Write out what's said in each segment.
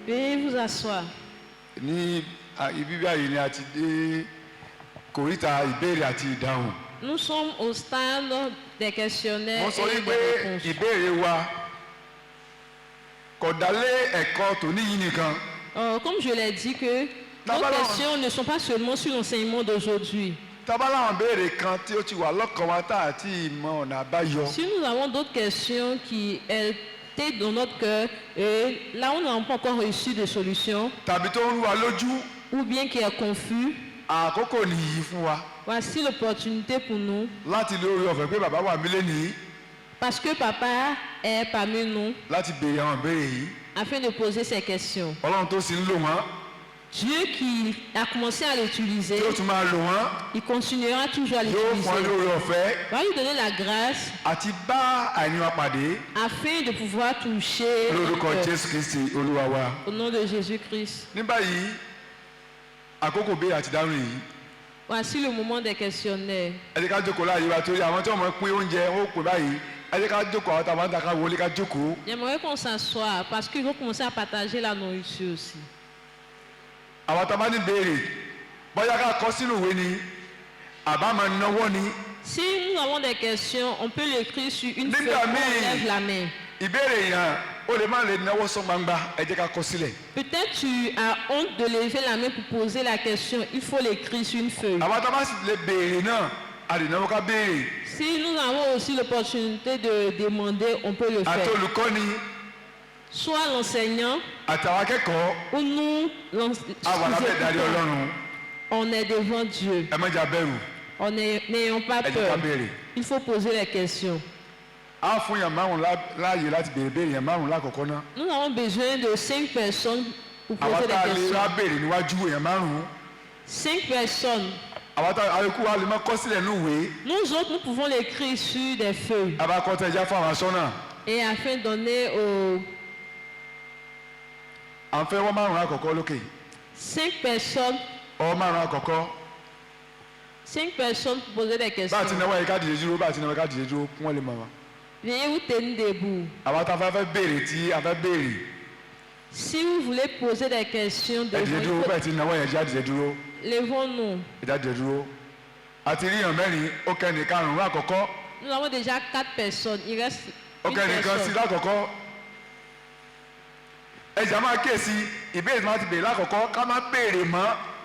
Veuillez vous asseoir. Nous sommes au stade des questionnaires et des réponses. Comme je l'ai dit, que nos questions ne sont pas seulement sur l'enseignement d'aujourd'hui. Si nous avons d'autres questions qui étaient dans notre cœur et là on n'a pas encore reçu de solution, ou bien qui est confus, voici l'opportunité pour nous, parce que papa est parmi nous, afin de poser ces questions. Dieu qui a commencé à l'utiliser, il continuera toujours à l'utiliser. Va lui donner la grâce afin de pouvoir toucher au nom de Jésus-Christ. Voici le moment des questionnaires. J'aimerais qu'on s'assoie parce qu'il faut commencer à partager la nourriture aussi. Si nous avons des questions, on peut l'écrire sur une feuille, on lève la main. Peut-être tu as honte de lever la main pour poser la question, il faut l'écrire sur une feuille. Si nous avons aussi l'opportunité de demander, on peut le faire. Soit l'enseignant ou nous, on est devant Dieu. N'ayons pas peur. Il faut poser les questions. Nous avons besoin de 5 personnes pour poser des questions. 5 personnes. Nous autres, nous pouvons l'écrire sur des feuilles. Et afin de donner aux 5 personnes. 5 personnes pour poser des questions. Veuillez vous tenir debout. Si vous voulez poser des questions, levons-nous. Nous avons déjà 4 personnes. Il reste une personne.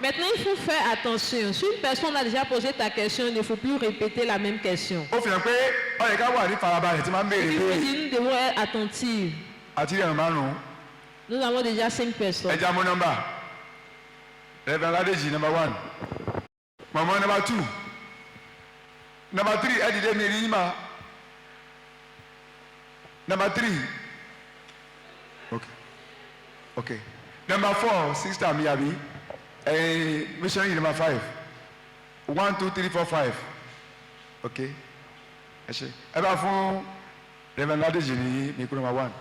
Maintenant, il faut faire attention. Si une personne a déjà posé ta question, il ne faut plus répéter la même question. Nous devons être attentifs. Nous avons déjà 5 personnes. Number 1. Maman number 2. Number 3, Number 3. Okay. Number 4, Sister Miyabi. Missionary number 5. 1, 2, 3, 4, 5. Okay. Ever phone Reverend Ladejini, Micro number 1.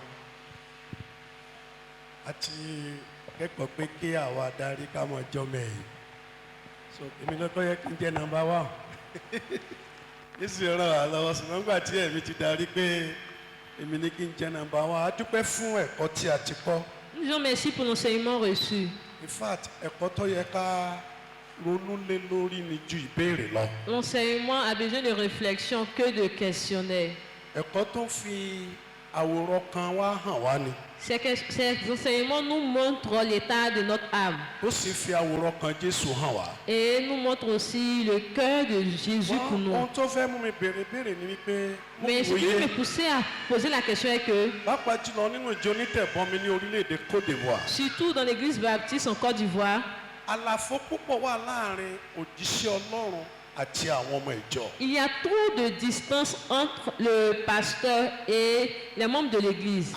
Kẹ́kọ̀ọ́ pé kí àwa darí ká mọ̀ jọ mẹ́yìn so èmi lọ́kọ́ yẹ kí n jẹ́ number 1 nísìnyí ràn wá lọ́wọ́ ṣùgbọ́n nígbà tí èmi ti darí pé èmi ní kí n jẹ́ number 1 a dúpẹ́ fún ẹ̀kọ́ tí a ti kọ́. Nous disons merci pour l'enseignement reçu. In fact ẹ̀kọ́ tó yẹ ká ronú lé lórí ni ju ìbéèrè lọ. L'enseignement a besoin de réflexion que de questionnaire. Ẹ̀kọ́ tó fi àwòrán kan wá hàn wá ni. Ces enseignements nous montrent l'état de notre âme. Et nous montrent aussi le cœur de Jésus pour nous. Mais ce qui me poussait à poser la question est que, surtout dans l'église baptiste en Côte d'Ivoire, il y a trop de distance entre le pasteur et les membres de l'église.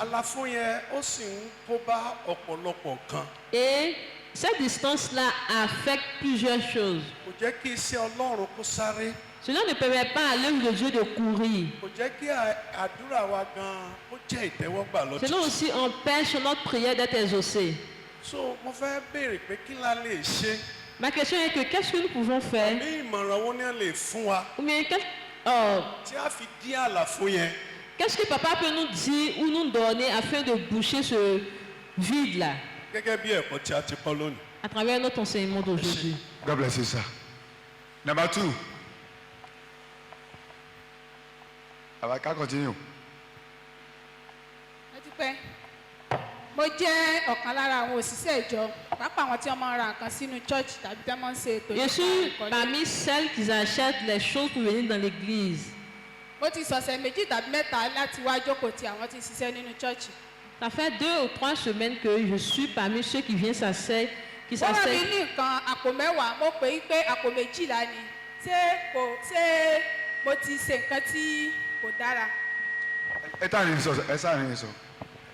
Et cette distance-là affecte plusieurs choses. Cela ne permet pas à l'œuvre de Dieu de courir. Cela aussi empêche notre prière d'être exaucée. Ma question est que qu'est-ce que nous pouvons faire? Ou bien Qu'est-ce que papa peut nous dire ou nous donner afin de boucher ce vide-là? À travers notre enseignement d'aujourd'hui. God bless you, sir. Number 2. I can continue. Mo jẹ́ ọ̀kan lára àwọn òṣìṣẹ́ ìjọ pápá àwọn tí wọ́n máa ń ra nǹkan sínú church tàbí tí wọ́n máa ń ṣe ètò. Je suis parmi celles qui achètent les choses pour venir dans l'église. Mo ti sọ̀sẹ̀ méjì tàbí mẹ́ta láti wá jókòó tí àwọn tí ń ṣiṣẹ́ nínú church. Ça fait 2 ou 3 semaines que je suis parmi ceux qui viennent s'asseoir. Wọ́n rán mi ní nǹkan àpò mẹ́wàá, mo pè é pé àpò méjìlá ni. Ṣé mo ti ṣe nǹkan tí kò dára? Ẹ sáà ní sọ.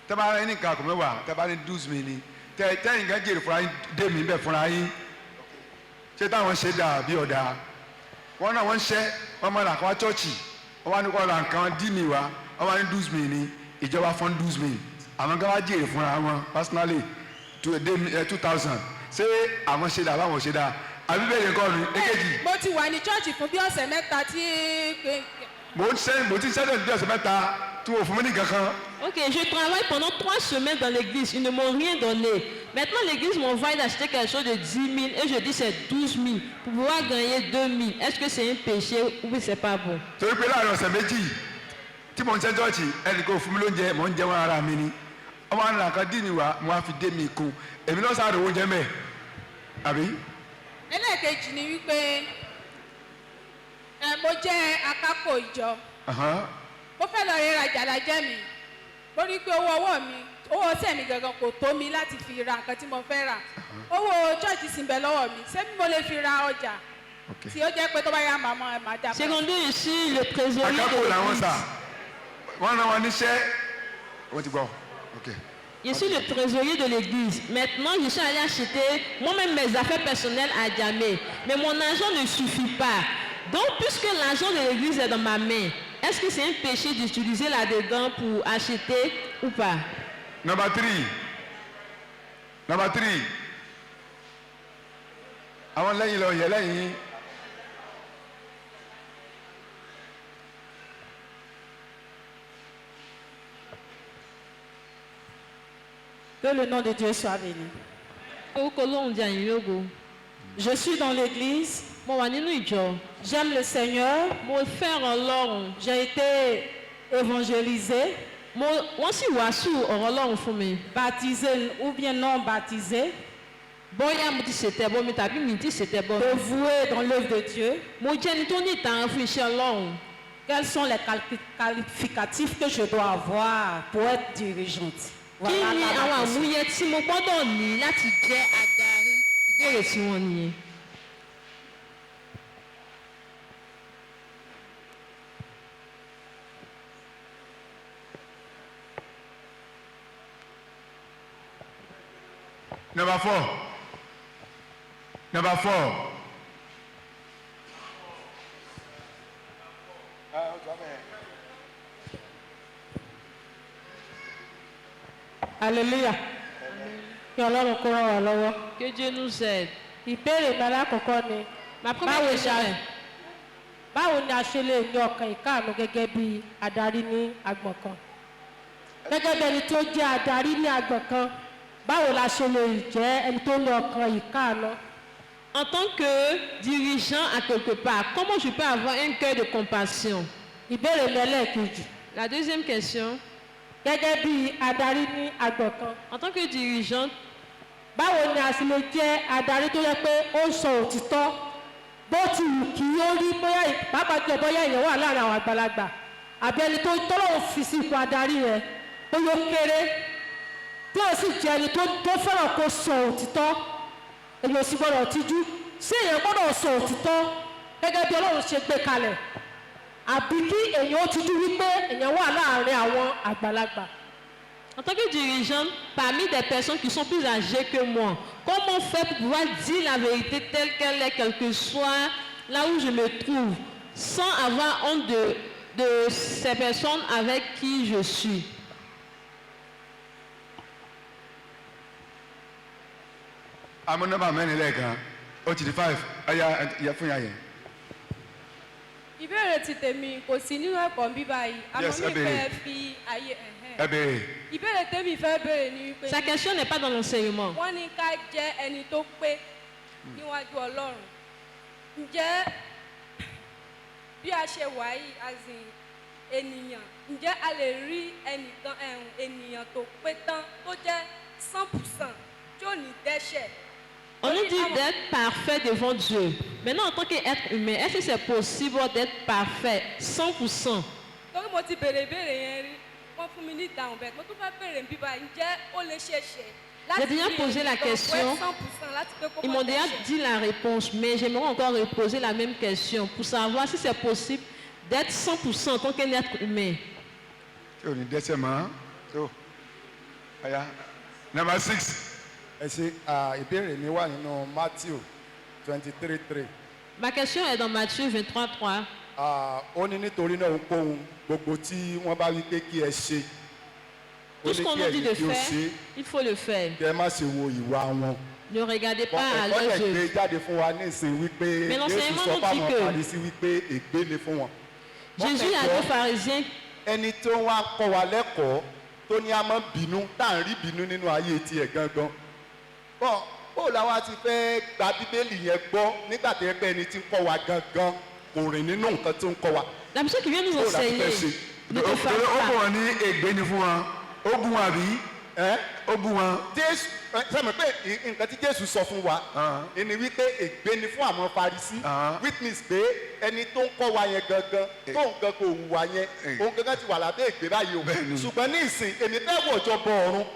Tẹ́ bá ní nǹkan àpò mẹ́wàá, tẹ́ bá ní 12,000 ni. Tẹ́ nǹkan jèrè fúnra yín, dé mi bẹ́ẹ̀ fúnra yín. Ṣé táwọn ṣe dà bí ọ̀dà? Wọ́n náà wọ́n ń ṣẹ́, wọ́n máa rà kọ́ wá chọ́ọ̀chì. Wọ́n wá ní kọ́ ra nǹkan dí mi wá, wọ́n wá ní 12,000 ni. Ìjọba fún 12,000. Àwọn kan wá jèrè fúnra wọn personally 2,000. Ṣé àwọn ṣe dà báwọn ṣe dà? Àbí bẹ́ẹ̀ yẹn kọ́ ni èkejì. Mo ti wà ní church fún bí ọ̀sẹ̀ mẹ́ta tí. Mo ti ṣẹ́dọ̀ ní ọ̀sẹ̀ mẹ́ta tí mo fún mi ní kankan. Ok, je travaille pendant 3 semaines dans l'église. Ils ne m'ont rien donné. Maintenant, l'église m'envoie d'acheter quelque chose de 10 000 et je dis c'est 12 000 pour pouvoir gagner 2 000. Est-ce que c'est un péché ou c'est pas bon? Torí pé láàrin ọ̀sẹ̀ méjì tí mo ń ṣe chọ́ọ̀chì ẹnì kan fún mi lóúnjẹ mò ń jẹun ara mi ni. Ọmọ àná kan dín ní wa mo á fi dé mi kún. Èmi náà sáré owó jẹ mẹ́. Àbí? Ẹlẹ́ẹ̀kejì ni wípé mo jẹ́ akápò ìjọ. Mo fẹ́ lọ rira jàlájẹ́ mi. Mo rí pé owó ọ̀sẹ̀ mi gangan kò tó mi láti fi ra nǹkan tí mo fẹ́ rà. Owó chọ́ọ̀chì sì ń bẹ lọ́wọ́ mi. Ṣé mo lè fi ra ọjà? Tí ó jẹ́ pé tó bá yá màmá dà. Secondaire ici, le trésorier. Akápò làwọn sà. Wọ́n rán wọn níṣẹ́. Wọ́n ti gbọ́. Okay. Je suis le trésorier de l'église. Maintenant, je suis allé acheter moi-même mes affaires personnelles à Djamé. Mais mon argent ne suffit pas. Donc, puisque l'argent de l'église est dans ma main, est-ce que c'est un péché d'utiliser là-dedans pour acheter ou pas? Number 3. Àwọn lẹ́yìn lọ yẹ lẹ́yìn. Que le nom de Dieu soit béni. Je suis dans l'église. J'aime le Seigneur. J'ai été évangélisé. Baptisé ou bien non baptisé. Dévoué dans l'œuvre de Dieu. Quels sont les qualificatifs que je dois avoir pour être dirigeante? Kí ni àwọn àmúyẹ tí mo gbọ́dọ̀ ní láti jẹ́ adarí? Ìbéèrè tí wọ́n nìyẹn. Number 4. Alléluia. Kí Ọlọ́run kó ràn wá lọ́wọ́. Que Dieu nous aide. Ìbéèrè mi alákọ̀ọ́kọ́ ni. Báwo ni a ṣe lè ní ọkàn ìkáàánú gẹ́gẹ́ bí adarí ní agbọ̀n kan? Gẹ́gẹ́ bí ẹni tó jẹ́ adarí ní agbọ̀n kan, báwo la ṣe lè jẹ́ ẹni tó ní ọkàn ìkáàánú? En tant que dirigeant à quelque part, comment je peux avoir un cœur de compassion? Ìbéèrè mi ẹlẹ́ẹ̀kejì. La deuxième question. Gẹ́gẹ́ bí adarí ní agbọ̀n kan. En tant que dirigeante, báwo ni a sì lè jẹ́ adarí tó yẹ pé ó ń sọ òtítọ́ bó ti wù kí ó rí bóyá pàápàá jẹ́ bóyá èèyàn wà láàrin àwọn àgbàlagbà àbí ẹni tó tọ́lọ́wọ́ fi sí ipò adarí rẹ̀ ó yóò kéré tí ó sì jẹ́ ẹni tó fẹ́ràn kó sọ òtítọ́ èèyàn sì gbọ́dọ̀ tijú sí èèyàn gbọ́dọ̀ sọ òtítọ́ gẹ́gẹ́ bí Ọlọ́run ṣe gbé kalẹ̀ àbí kí èèyàn ó tijú wípé èèyàn wà láàrin àwọn àgbàlagbà. En tant que dirigeante, parmi des personnes qui sont plus âgées que moi, comment faire pour pouvoir dire la vérité telle qu'elle est, quel que soit là où je me trouve, sans avoir honte de ces personnes avec qui je suis? ìbéèrè ti tèmi kò sí nínú ẹ̀kọ́ bí báyìí Yes, àmọ́ mi ẹ béèrè. fẹ́ fi ayé ẹ béèrè. ìbéèrè tèmi fẹ́ béèrè ni wípé Sa question n'est pas dans l'enseignement. wọ́n ní ká jẹ́ ẹni tó pé níwájú Ọlọ́run ǹjẹ́ bí a ṣe wà yìí azìn ènìyàn ǹjẹ́ a lè rí ènìyàn tó pé tán tó jẹ́ 100% tí ò ní dẹ́ṣẹ̀. On nous dit d'être parfait devant Dieu. Maintenant, en tant qu'être humain, est-ce que c'est possible d'être parfait 100%? torí mo ti béèrè ìbéèrè yẹn rí wọ́n fún mi ní ìdáhùn bẹ́ẹ̀ mo tún fẹ́ béèrè bíbá ǹjẹ́ ó lè ṣe é ṣe J'ai déjà posé la question. Ils m'ont déjà dit la réponse, mais j'aimerais encore reposer la même question pour savoir si c'est possible d'être 100% en tant qu'être humain. tí o ní dẹ́ṣẹ̀ mọ́ tó ọ̀ya number 6. ẹ ṣe ìbéèrè mi wà nínú Matthew 23:3. Ma question est dans Matthieu 23:3. Ó ní nítorí náà ohunkóhun gbogbo tí wọ́n bá wí pé kí ẹ ṣe ó Tout ce ní qu'on kí nous dit de ẹ̀yin kí ó faire, ṣe il faut le faire. kí ẹ má ṣe wo ìwà wọn. Ne regardez pas à ẹ̀kọ́ leurs lẹ̀ gbé yeux. jáde fún wa ní ìsìn wípé Mais Jésù l'enseignement sọ nous dit fáwọn que Farisí wípé ègbé ni fún wọn. Jésus a dit aux pharisiens, Ẹni tó wá kọ́ wa lẹ́kọ̀ọ́ tó ní a máa bínú tá à ń rí bínú nínú ayé tiẹ̀ gangan. Bọ́n bó làwa ti fẹ́ gba Bíbélì yẹn gbọ́ nígbà tó yẹ pé ẹni tí ń kọ́ wa gangan kò rìn nínú nǹkan tó ń kọ́ wa. la personne qui vient nous Bó la ti enseigner, fẹ́ ṣe. ne ó te fasse bùn pas. wọn ní ègbé ni fún wọn ó bùn wọn àbí ó bùn wọn. Jésù sẹ́mi pé nǹkan tí Jésù sọ fún wa ni wípé ègbé ni fún àwọn Farisí witness pé ẹni tó ń kọ́ wa yẹn gangan tó ń gangan òun wa yẹn òun gangan ti wà lábẹ́ ègbé báyìí o ṣùgbọ́n ní ìsìn èmi fẹ́ wọ̀jọ bọ ọ̀run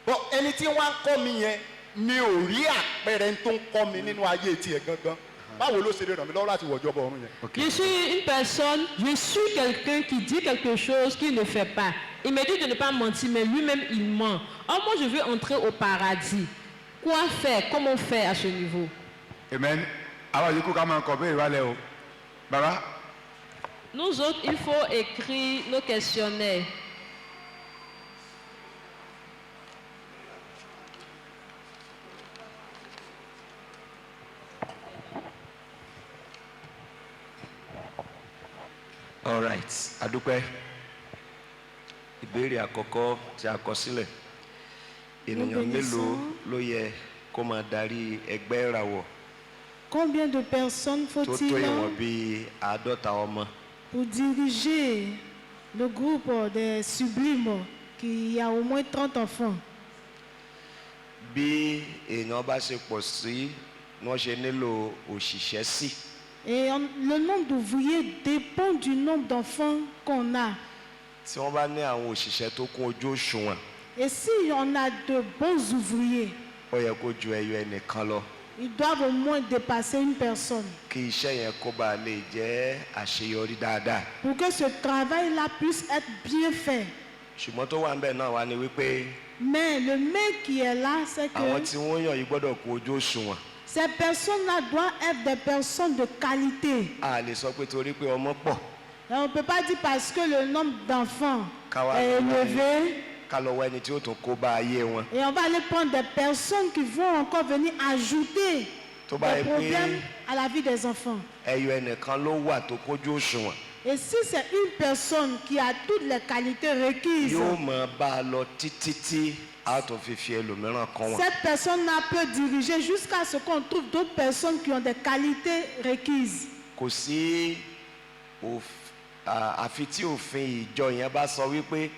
bọ ẹni tí wọ́n á kọ́ mi yẹn mi ò rí àpẹẹrẹ tó ń kọ́ mi nínú ayé tiẹ̀ gangan báwo ló ṣe lè ràn mí lọ́wọ́ láti wọ̀jọ bọ ọ̀run yẹn. Je suis une personne, je suis quelqu'un qui dit quelque chose qu'il ne fait pas. Il me dit de ne pas mentir, mais lui-même il ment. Or moi je veux entrer au paradis. Quoi faire? Comment faire à ce niveau? amen. àwọn yòókù ká máa kọ béèrè wálẹ̀ o. baba Nous autres, il faut écrire nos questionnaires. All right, adúpẹ́. Ìbéèrè àkọ́kọ́ tí a kọ sílẹ̀. Ènìyàn mélòó ló yẹ kó máa darí ẹgbẹ́ ìràwọ̀ Combien de personnes tó tó faut-il ìwọ̀n bíi 50 ọmọ? pour diriger le groupe des sublimes qui a au moins 30 enfants? Bí èèyàn bá ṣe pọ̀ sí ni wọ́n ṣe nílò òṣìṣẹ́ sí. Et le nombre d'ouvriers dépend du nombre d'enfants qu'on a. Tí wọ́n bá ní àwọn òṣìṣẹ́ tó kún ojú òṣùwọ̀n, Et si on a de bons ouvriers, ó yẹ kó ju ẹyọ ẹnìkan lọ ils doivent au moins dépasser une personne kí iṣẹ́ yẹn kó bàa lè jẹ́ àṣeyọrí dáadáa. pour que ce travail-là puisse être bien fait. Ṣùgbọ́n tó wà ń bẹ̀ náà wá ní wípé Mais le mec qui est là, c'est àwọn que tí wọ́n yàn yìí gbọ́dọ̀ kún ojú òṣùwọ̀n. ces personnes-là doivent être des personnes de qualité. A lè sọ pé torí pé ọmọ pọ̀ Et on ne peut pas dire parce que le nombre d'enfants Kawa- est élevé ká lọ wá ẹni tí ó tún kó bá ayé wọn. et on va aller prendre des personnes qui vont encore venir ajouter Tó bá des yẹ problèmes pé à la vie des enfants. ẹyọ ẹnìkan ló wà tó kójú òṣùwọ̀n, Et si c'est une personne qui a toutes les qualités requises, yóò mọ bá a lọ títí tí a tún fi fi ẹlòmíràn kan wọn. cette personne-là peut diriger jusqu'à ce qu'on trouve d'autres personnes qui ont des qualités requises. Kò sí àfi tí òfin ìjọ yẹn bá sọ wípé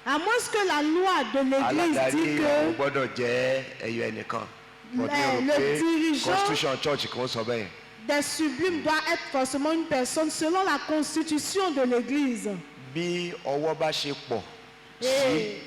À moins que la loi de l'Église aládarí dit àwọn que gbọ́dọ̀ jẹ́ ẹyọ ẹnìkan. But mi rò le pé dirigeant constitution church kan sọ bẹ́ẹ̀. des sublimes doit être forcément une personne selon la constitution de l'Église. Bí ọwọ́ bá ṣe pọ̀ sí Et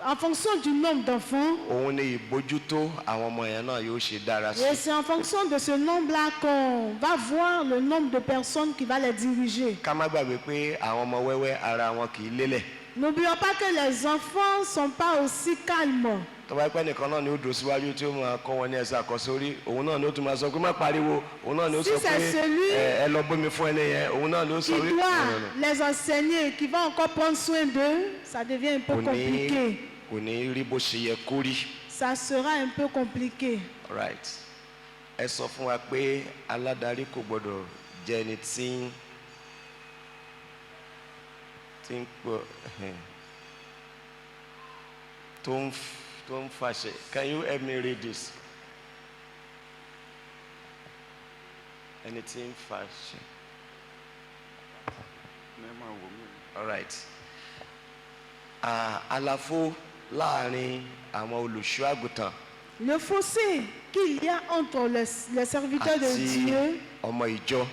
en fonction du nombre d'enfants, òun ni ìbójútó àwọn ọmọ yẹn náà yóò ṣe dára sí. et c'est en fonction de ce nombre-là qu'on va voir le nombre de personnes qui va les diriger. Ká má gbàgbé pé àwọn ọmọ wẹ́wẹ́ ara wọn kì í lélẹ̀. N'oublions pas que les enfants ne sont pas aussi calmes. Tó bá pẹ́ nìkan náà ni ó dùn síwájú tí ó máa kọ́ wọn ní ẹsẹ̀ àkọsórí, òun náà ni ó tún máa sọ pé má pariwo, òun náà ni ó Si sọ c'est pé celui ẹ lọ bómi fún ẹni yẹn, òun náà ni ó sọ Qui wí. doit les enseigner, qui va encore prendre soin d'eux, ça devient un peu compliqué. Kò ní rí bó ṣe yẹ kó rí. Ça sera un peu compliqué. Right. Ẹ sọ fún wa pé aládarí kò gbọdọ̀ jẹ́ ẹni tí tí ń pọ̀ tó ń fàṣẹ. Can you help me read this? Ẹni tí ń fàṣẹ. All right. Àlàfo láàrin àwọn olùṣọ́ àgùntàn. Le fossé qu'il y a entre les serviteurs de Dieu àti ọmọ ìjọ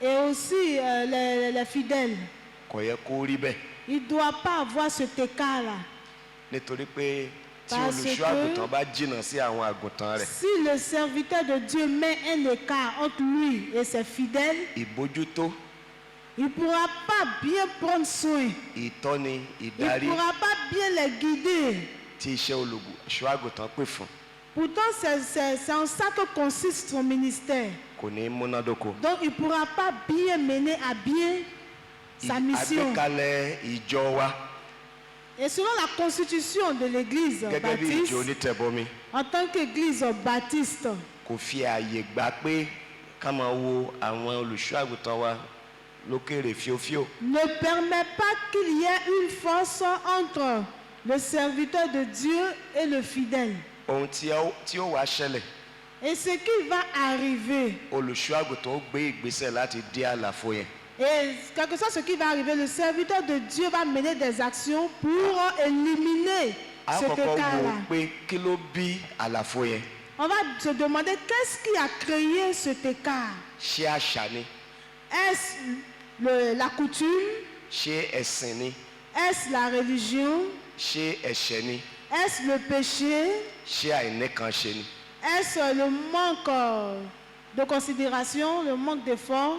et aussi les fidèles. kò yẹ kó rí bẹ́ẹ̀. Il ne doit pas avoir cet écart-là. Nítorí pé tí Parce olùṣọ́ que àgùntàn bá jìnnà sí àwọn àgùntàn rẹ̀, Si le serviteur de Dieu met un écart entre lui et ses fidèles, ìbójútó, il ne pourra pas bien prendre soin. ìtọ́ni, Il ìdarí ne pourra pas bien les guider. tí iṣẹ́ olùṣọ́ àgùntàn pè fún Pourtant, c'est en ça que consiste son ministère. kò ní múnádóko. Donc, il ne pourra pas bien mener à bien sa mission. Àgbékalẹ̀ ìjọ wa Et selon la constitution de l'église gẹ́gẹ́ bí baptiste, ìjọ onítẹ̀bọmi en tant qu'église baptiste, kò fi ààyè gbà pé ká máa wo àwọn olùṣọ́ àgùntàn wa lókèrè fíofíò. ne permet pas qu'il y ait une force entre le serviteur de Dieu et le fidèle. Ohun tí ó wá ṣẹlẹ̀, Et ce qui va arriver, olùṣọ́ àgùntàn ó gbé ìgbésẹ̀ láti dí àlàfo yẹn. et quelque chose ce qui va arriver, le serviteur de Dieu va mener des actions pour éliminer A cet kọ́kọ́ wo écart-là. pé kí ló bí àlàfo yẹn. On va se demander qu'est-ce qui a créé cet écart. Ṣé àṣà ni? Est-ce la coutume? Ṣé ẹ̀sìn ni? Est-ce la religion? Ṣé ẹ̀ṣẹ̀ ni? Est-ce le péché? Ṣé àìníkànṣe ni? Est-ce le manque de considération, le manque d'effort?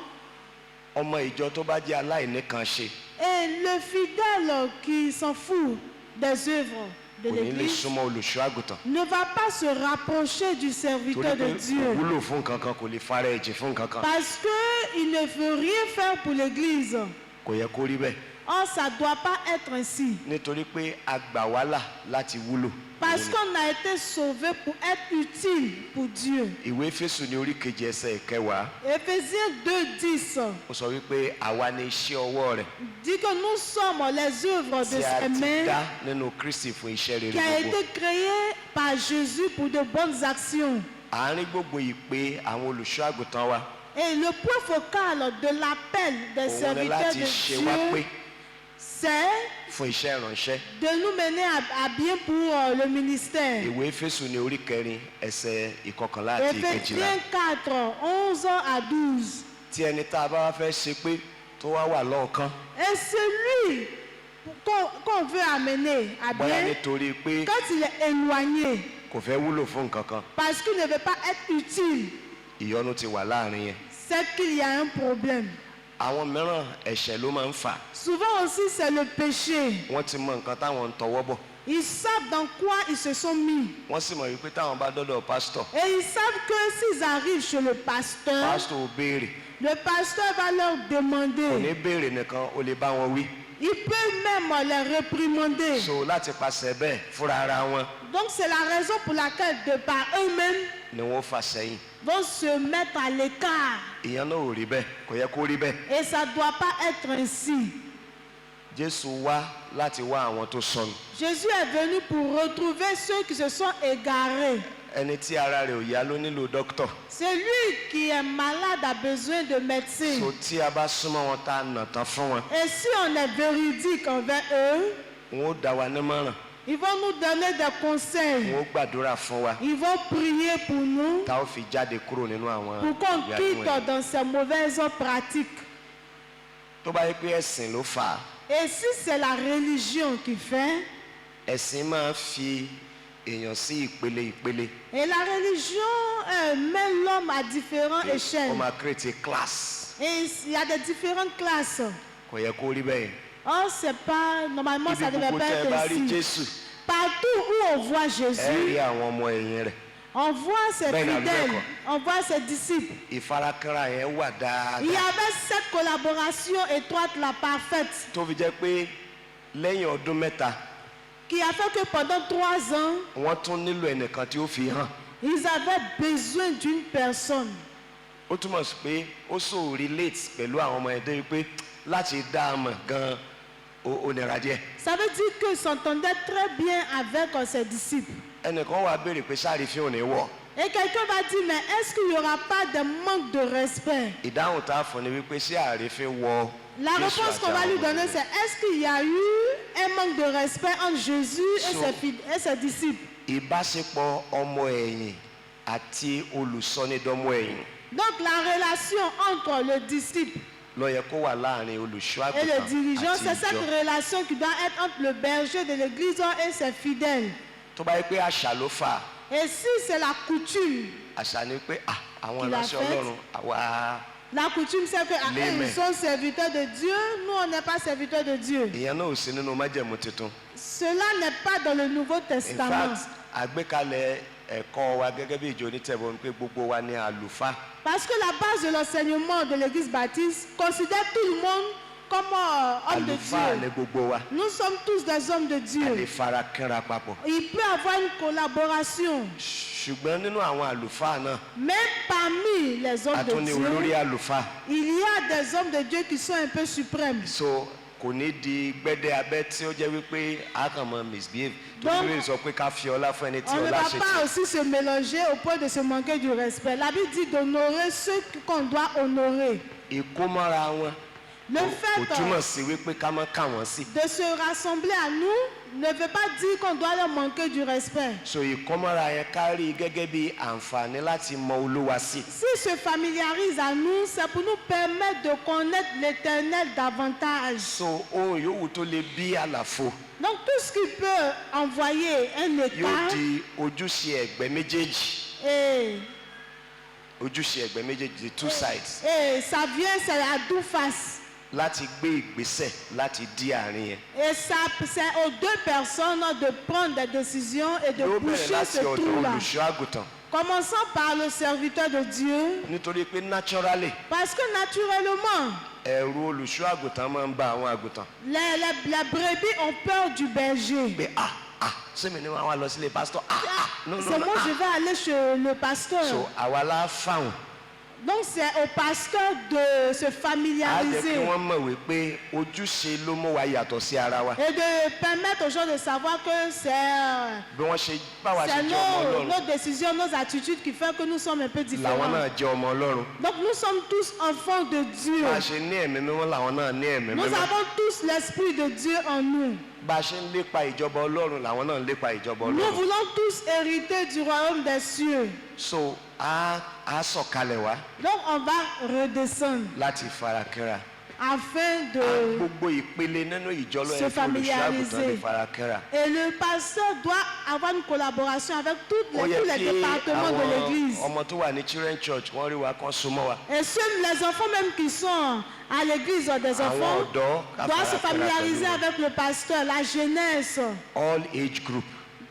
Ọmọ ìjọ tó bá jẹ́ aláìníkànṣe Et le fidèle qui s'en fout des œuvres de kò ní lè l'Église súnmọ́ olùṣọ́ àgùntàn. ne va pas se rapprocher du serviteur Torí pé de kò Dieu. wúlò fún nǹkan kan, kò lè fara ẹ̀jẹ̀ fún nǹkan kan. Parce qu'il ne veut rien faire pour l'Église. Kò yẹ kó rí bẹ́ẹ̀. Or, ça ne doit pas être ainsi. Nítorí pé a gbà wá là láti wúlò. Parce qu'on a été sauvé pour être utile pour Dieu. Ìwé Éfésù ní orí kejì ẹsẹ̀ ìkẹwàá. Éphésiens 2:10 Ó sọ wípé àwa ni iṣẹ́ ọwọ́ rẹ̀ dit que nous sommes les œuvres de tí a ses ti mains dá nínú Kristi fún iṣẹ́ rere qui a gbogbo. été créé par Jésus pour de bonnes actions. Àárín gbogbo ìpè àwọn olùṣọ́ àgùntàn wa Et le point focal de l'appel des òun ni serviteurs láti de ṣe wá pé Dieu, c'est fún iṣẹ́ ìránṣẹ́. de nous mener à bien pour le ministère. Ìwé Éfésù ní orí kẹrin ẹsẹ̀ ìkọkànlá àti ìkejìlá. Éphésiens 4, 11 à 12. Tí ẹni tá a bá wá fẹ́ ṣe pé tó wá wà lọ́ọ̀kan Et celui qu'on veut amener à bóyá bien, nítorí pé quand il est éloigné, kò fẹ́ wúlò fún nǹkan kan, parce qu'il ne veut pas être utile, ìyọnu ti wà láàrin yẹn. c'est qu'il y a un problème. Àwọn mìíràn ẹ̀ṣẹ̀ ló máa ń fà. Souvent aussi, c'est le péché. Wọ́n ti mọ nǹkan táwọn ń tọwọ́ bọ̀. Ils savent dans quoi ils se sont mis. Wọ́n sì mọ̀ wípé táwọn bá dọ́dọ̀ pásítọ̀, Et ils savent que s'ils arrivent chez le pasteur, pásítọ̀ ò béèrè. le pasteur va leur Kò ní demander. béèrè nìkan, ó lè bá wọn wí. Il peut même les réprimander. So láti pàṣẹ bẹ́ẹ̀ fúnra ara wọn Donc c'est la raison pour laquelle, de par eux-mêmes, ni wọ́n fà sẹ́yìn. vont se mettre à l'écart. Ìyẹn náà ò rí bẹ́ẹ̀, kò yẹ kó rí bẹ́ẹ̀. Et ça ne doit pas être ainsi. Jésù wá láti wá àwọn tó sọnù. Jésus est venu pour retrouver ceux qui se sont égarés. Ẹni tí ara rẹ̀ ò yá ló nílò dókítọ̀. Celui qui est malade a besoin de médecin. So tí a bá súnmọ́ wọn tá a nà tán fún wọn, Et si on est véridique envers eux, wọn ó dá wa nímọ̀ràn, ils vont nous donner des conseils. wọn ó gbàdúrà fún wa Ils vont prier pour nous, tá a ó fi jáde kúrò nínú àwọn pour qu'on ìwé quitte àdúrà yẹn. dans ces mauvaises pratiques. Tó bá yẹ pé ẹ̀sìn ló fà á, Et si c'est la religion qui fait, ẹ̀sìn máa fi èèyàn sí ìpele ìpele. et la religion met l'homme à différentes Ó échelles. máa create class. Et il y a des différentes classes. Kò yẹ kó rí bẹ́ẹ̀. Or, c'est pas, normalement, Ibi ça ne devait gbogbo pas tẹ́ ẹ être bá rí ainsi. Jésù, Partout où on voit ẹ rí Jésus, àwọn ọmọ ẹ̀yìn rẹ̀. on voit ses Ben, fidèles, d'accord. on voit ses disciples. Ìfarakínra yẹn wà Il y dáadáa. avait cette collaboration étroite, la parfaite, Tó fi jẹ́ pé lẹ́yìn ọdún mẹ́ta, qui a fait que pendant 3 ans, wọ́n tún nílò ẹnìkan tí ó fi hàn. ils avaient besoin d'une personne. Ó túmọ̀ sí pé ó so relate pẹ̀lú àwọn ọmọ ẹ̀dẹ́ pé láti dá a mọ̀ gan-an ó nira díẹ̀. Ça veut dire qu'il s'entendait très bien avec ses disciples. ẹnìkan wá béèrè pé sáà rí fi òní wọ̀. Et quelqu'un va dire, mais est-ce qu'il n'y aura pas de manque de respect? ìdáhùn tá a fún ni wípé sí àrífín wọ. La réponse qu'on va lui donner, c'est est-ce qu'il y a eu un manque de respect entre Jésus et ses disciples? ìbáṣepọ̀ ọmọ ẹ̀yìn àti olùsọnídọ́mọ ẹ̀yìn. Donc la relation entre le disciple ló yẹ kó wà láàrin olùṣọ́ et le àgùntàn dirigeant, àti c'est cette ìjọ. relation qui doit être entre le berger de l'église et ses fidèles. tó bá yẹ pé àṣà ló fà Et si c'est la coutume, àṣà ni pé àwọn Qu'il a ìránṣẹ́ fait. ọlọ́run àwa la coutume c'est que L'aimait. ils sont serviteurs de Dieu, nous on n'est pas serviteurs de Dieu. ìyẹn náà ò sí nínú májẹ̀mú tuntun. Cela n'est pas dans le Nouveau in Testament. fact àgbékalẹ̀ ẹ̀kọ́ wa gẹ́gẹ́ bí ìjọ onítẹ̀bọ̀ ni pé gbogbo wa ní àlùfáà. Parce que la base de l'enseignement de l'église baptiste considère tout le monde comme homme de àlùfáà ní Dieu. gbogbo wa. Nous sommes tous des hommes de a lè Dieu. fara kínra papọ̀. Il peut y avoir une collaboration. ṣùgbọ́n nínú àwọn àlùfáà náà Même parmi les a hommes de tún ní olórí Dieu, àlùfáà. il y a des hommes de Dieu qui sont un peu suprêmes. so kò ní di gbẹ́dẹ́ abẹ́ tí ó jẹ́ wípé a kàn mọ misbehave. tó Donc, ní lè sọ pé ká fi ọlá fún ẹni tí On ne ọlá va ṣe pas tí. aussi se mélanger au point de se manquer du respect. La Bible dit d'honorer ceux qu'on doit honorer. ìkómọ́ra wọn Le kò fait túmọ̀ sí wípé ká má kà wọ́n sí. de se rassembler à nous ne veut pas dire qu'on doit leur manquer du respect. so ìkómọ́ra yẹn kárí gẹ́gẹ́ bí àǹfààní láti mọ olúwa sí. S'ils se familiarisent à nous, c'est pour nous permettre de connaître l'Éternel davantage. so ohun yòówù tó lè bí àlàfo Donc tout ce qui peut envoyer un yóò écart, di ojúṣe ẹ̀gbẹ́ méjèèjì. et ojúṣe ẹ̀gbẹ́ méjèèjì the two sides ça vient, c'est à deux faces. láti gbé ìgbésẹ̀ láti dí àárín yẹn. Et ça, c'est aux deux personnes de prendre des décisions et de yóò bẹ̀rẹ̀ boucher láti ce ọ̀dọ̀ trou-là. olùṣọ́ àgùntàn Commençons par le serviteur de Dieu, nítorí pé naturally parce que naturellement, ẹ̀rù olùṣọ́ àgùntàn máa ń ba àwọn àgùntàn. les brebis ont peur du berger. pé sẹ́mi ni wọ́n á wá lọ sílé pásítọ̀ no C'est moi, je vais aller chez le pasteur. so àwa la fáwọn. Donc c'est au pasteur de se á jẹ́ kí familiariser wọ́n mọ̀ wípé ojúṣe ló mú wa yàtọ̀ sí ara wa. et de permettre aux gens de savoir que c'est bí wọ́n ṣe báwa ṣe jẹ́ ọmọ ọlọ́run nos décisions, nos attitudes qui font que nous sommes un peu làwọn différents. náà jẹ́ ọmọ ọlọ́run. Donc nous sommes tous enfants de Dieu. bá a ṣe ní ẹ̀mí mímọ́ làwọn náà ní ẹ̀mí Nous mímọ́. avons tous l'Esprit de Dieu en nous. bá a ṣe ń lépa ìjọba ọlọ́run làwọn náà ń lépa ìjọba Nous ọlọ́run. voulons tous hériter du royaume des cieux. so a sọ̀kalẹ̀ wá Donc on va redescendre láti farakínra. afin de... gbogbo ìpele nínú ìjọ ló Se yẹ kí olùṣọ́ àgùntàn lè familiariser. farakínra. Et le pasteur doit avoir une collaboration avec ó tous yẹ les kí départements de àwọn l'église. ọmọ tó wà ní children church wọ́n rí wa kán súnmọ́ wa. Et ceux, les enfants même qui sont à l'église des àwọn enfants ọ̀dọ́ ká doivent se farakínra familiariser pẹ̀lú wọn. avec le pasteur, la jeunesse. all age group.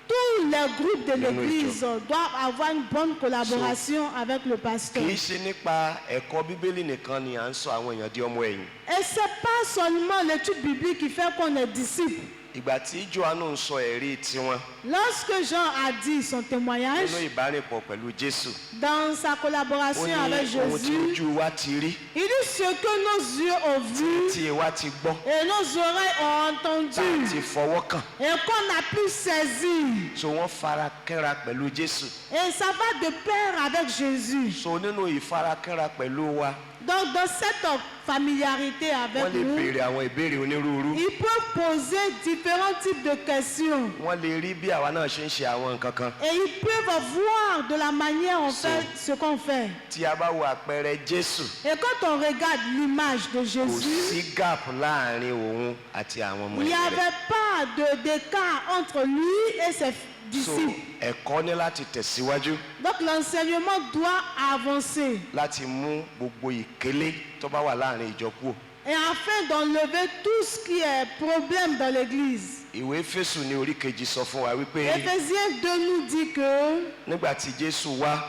Tous les groupes de Nínú l'église doivent avoir une bonne collaboration avec le pasteur. kì í ṣe nípa ẹ̀kọ́ bíbélì nìkan ni à ń sọ àwọn èèyàn di ọmọ ẹ̀yìn. Et ce n'est pas seulement l'étude biblique qui fait qu'on est disciple. ìgbà tí Jòhánù ń sọ ẹ̀rí tiwọn Lorsque Jean a dit son témoignage, nínú ìbárìnpọ̀ pẹ̀lú Jésù dans sa ó collaboration ní avec ohun tí Jésus, ojú wa ti rí il dit ce que nos yeux ont vu tí wa ti gbọ́ et nos oreilles ont tá a entendu ti fọwọ́ kàn. et qu'on a pu saisir. so wọ́n farakínra pẹ̀lú Jésù. Et ça va de pair avec Jésus. so nínú ìfarakínra pẹ̀lú wa Donc dans cette familiarité wọ́n avec lè nous, béèrè àwọn ìbéèrè onírúurú. ils peuvent poser différents types de questions. wọ́n lè rí bí àwa náà ṣe ń ṣe àwọn nǹkan kan. Et ils peuvent voir de la manière on fait ce qu'on fait. tí a bá wo àpẹẹrẹ Jésù Et quand on regarde l'image de kò Jésus, sí gap láàrin òun àti àwọn ọmọ il n'y ẹ̀yìn rẹ̀. avait pas d'écart entre lui et ses so disciples. ẹ̀kọ́ ní láti tẹ̀síwájú Donc l'enseignement doit avancer. láti mú gbogbo ìkélé tó bá wà láàrin ìjọ kúrò. Et afin d'enlever tout ce qui est problème dans l'église. ìwé Éfésù ní orí kejì sọ fún wa wípé Éphésiens 2 nous dit que nígbà tí Jésù wá